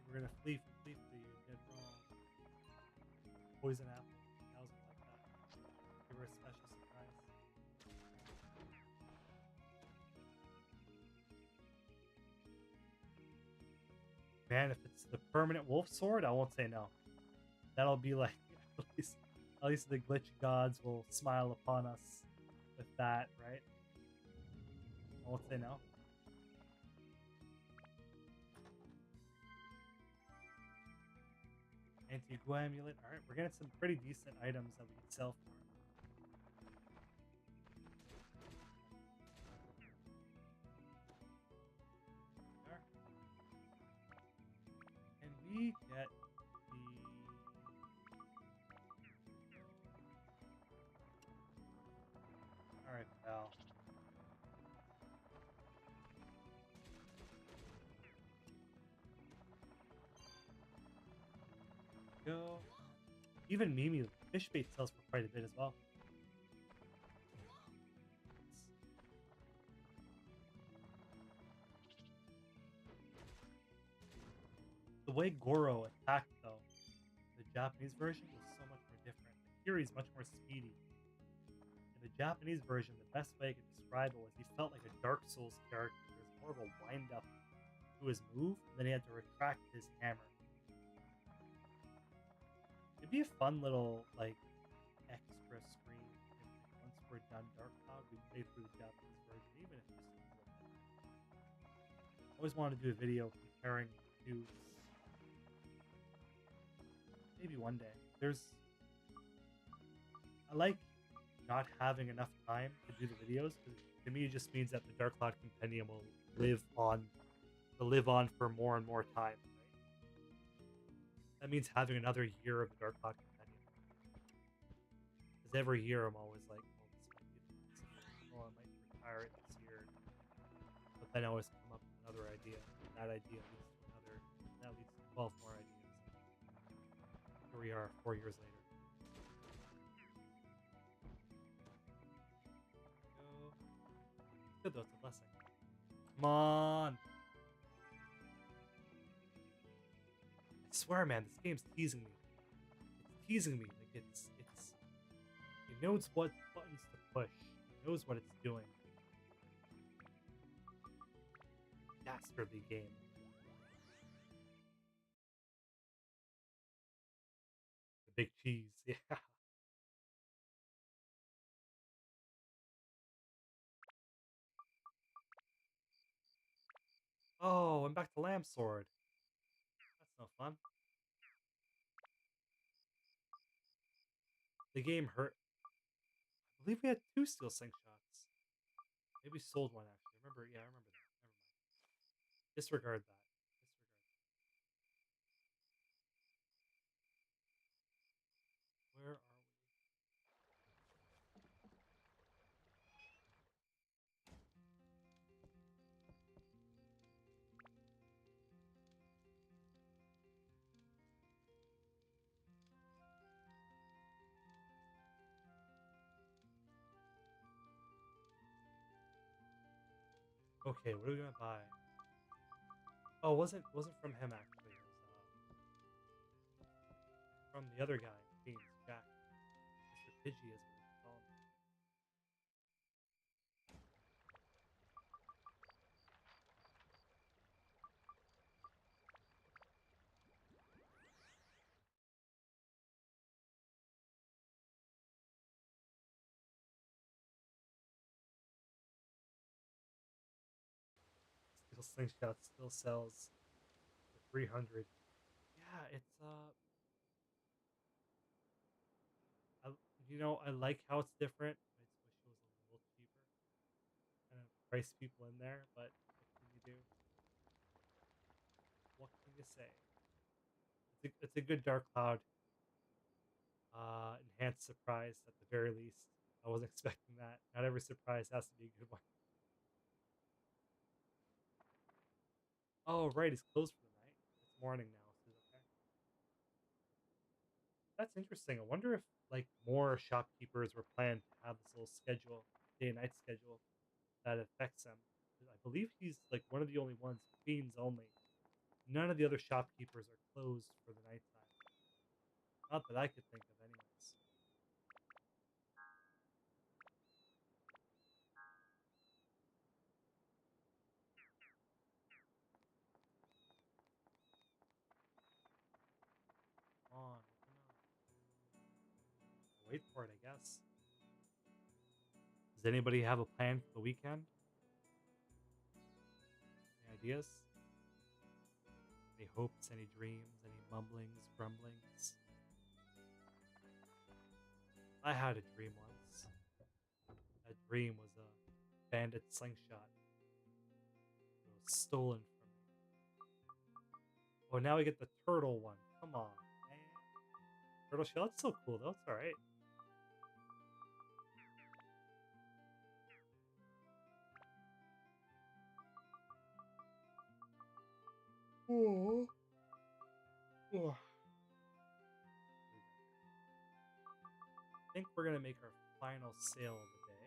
We're gonna flee, flee, flee. You're dead wrong. Poison apple. Cows will like that. Give her a special surprise. Man, if it's the permanent wolf sword, I won't say no. That'll be like at least, at least the glitch gods will smile upon us with that, right? I won't say no. Anti-Gua amulet. All right, we're getting some pretty decent items that we can sell for. There. Can we get the? All right, pal. Go. Even Mimi fish bait sells for quite a bit as well. The way Goro attacked, though, the Japanese version was so much more different. Kiri's much more speedy. In the Japanese version, the best way I could describe it was he felt like a Dark Souls character. There was more of a wind up to his move, and then he had to retract his hammer. It'd be a fun little like extra screen if once we're done Dark Cloud, we play through the Japanese version, even if just a little bit. I always wanted to do a video comparing to maybe one day. I like not having enough time to do the videos because to me it just means that the Dark Cloud Compendium will live on for more and more time. Right? That means having another year of the Dark Cloud Compendium. Because every year I'm always like, oh, this might be the last year. Oh, I might retire it this year. But then I always come up with another idea. And that idea leads to another. And that leads to 12 more ideas. Here we are 4 years later. Go. Good though, it's a blessing. Come on! I swear, man, this game's teasing me. It's teasing me. Like it knows what buttons to push. It knows what it's doing. Dastardly game. The big cheese. Yeah. Oh, I'm back to Lamb Sword. That's no fun. The game hurt. I believe we had two steel slingshots. Maybe we sold one actually. Remember? Yeah, I remember that. Never mind. Disregard that. Where are we? Okay, what are we gonna buy? Oh, it wasn't from him actually. It was from the other guy, Queens, Jack, Mr. Pidgey, as we like to call him. Steel slingshot still sells for 300. Yeah, it's I, I like how it's different. I just wish it was a little cheaper. Kind of price people in there, but what can you do? What can you say? It's a good Dark Cloud enhanced surprise at the very least. I wasn't expecting that. Not every surprise has to be a good one. Oh, right, he's closed for the night. It's morning now, so it's okay. That's interesting. I wonder if like more shopkeepers were planned to have this little schedule, day and night schedule that affects him. 'Cause I believe he's like one of the only ones, Queens only. None of the other shopkeepers are closed for the nighttime. Not that I could think of, anyways. Come on, open up. I'll wait for it, I guess. Does anybody have a plan for the weekend? Any ideas? Any hopes? Any dreams? Any mumblings, grumblings? I had a dream once. That dream was a bandit slingshot. It was stolen from me. Oh, now we get the turtle one. Come on, man. Turtle shell. It's so cool though. It's all right. Oh. Oh. I think we're gonna make our final sale of the day.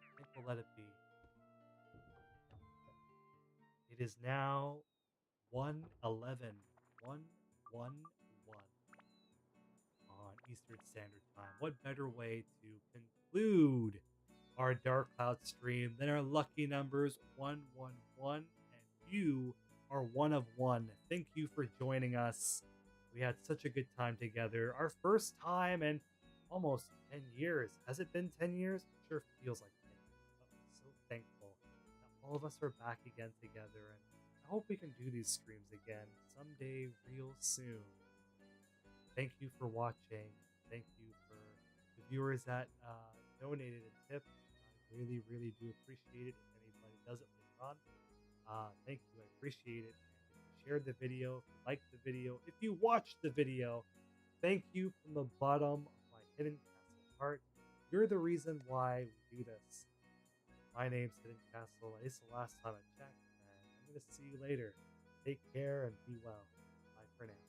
I think we'll let it be. It is now 1:11. 1:11 on Eastern Standard Time. What better way to conclude our Dark Cloud stream than our lucky numbers 111, and you are one of one. Thank you for joining us. We had such a good time together. Our first time in almost 10 years. Has it been 10 years? It sure feels like 10 years. But I'm so thankful that all of us are back again together, and I hope we can do these streams again someday real soon. Thank you for watching. Thank you for the viewers that donated and tipped. I really, really do appreciate it. If anybody does it later on, thank you. I appreciate it. And if you shared the video, if you liked the video, if you watched the video, thank you from the bottom of my Hidden Castle heart. You're the reason why we do this. My name's Hidden Castle. It's the last time I checked, and I'm going to see you later. Take care and be well. Bye for now.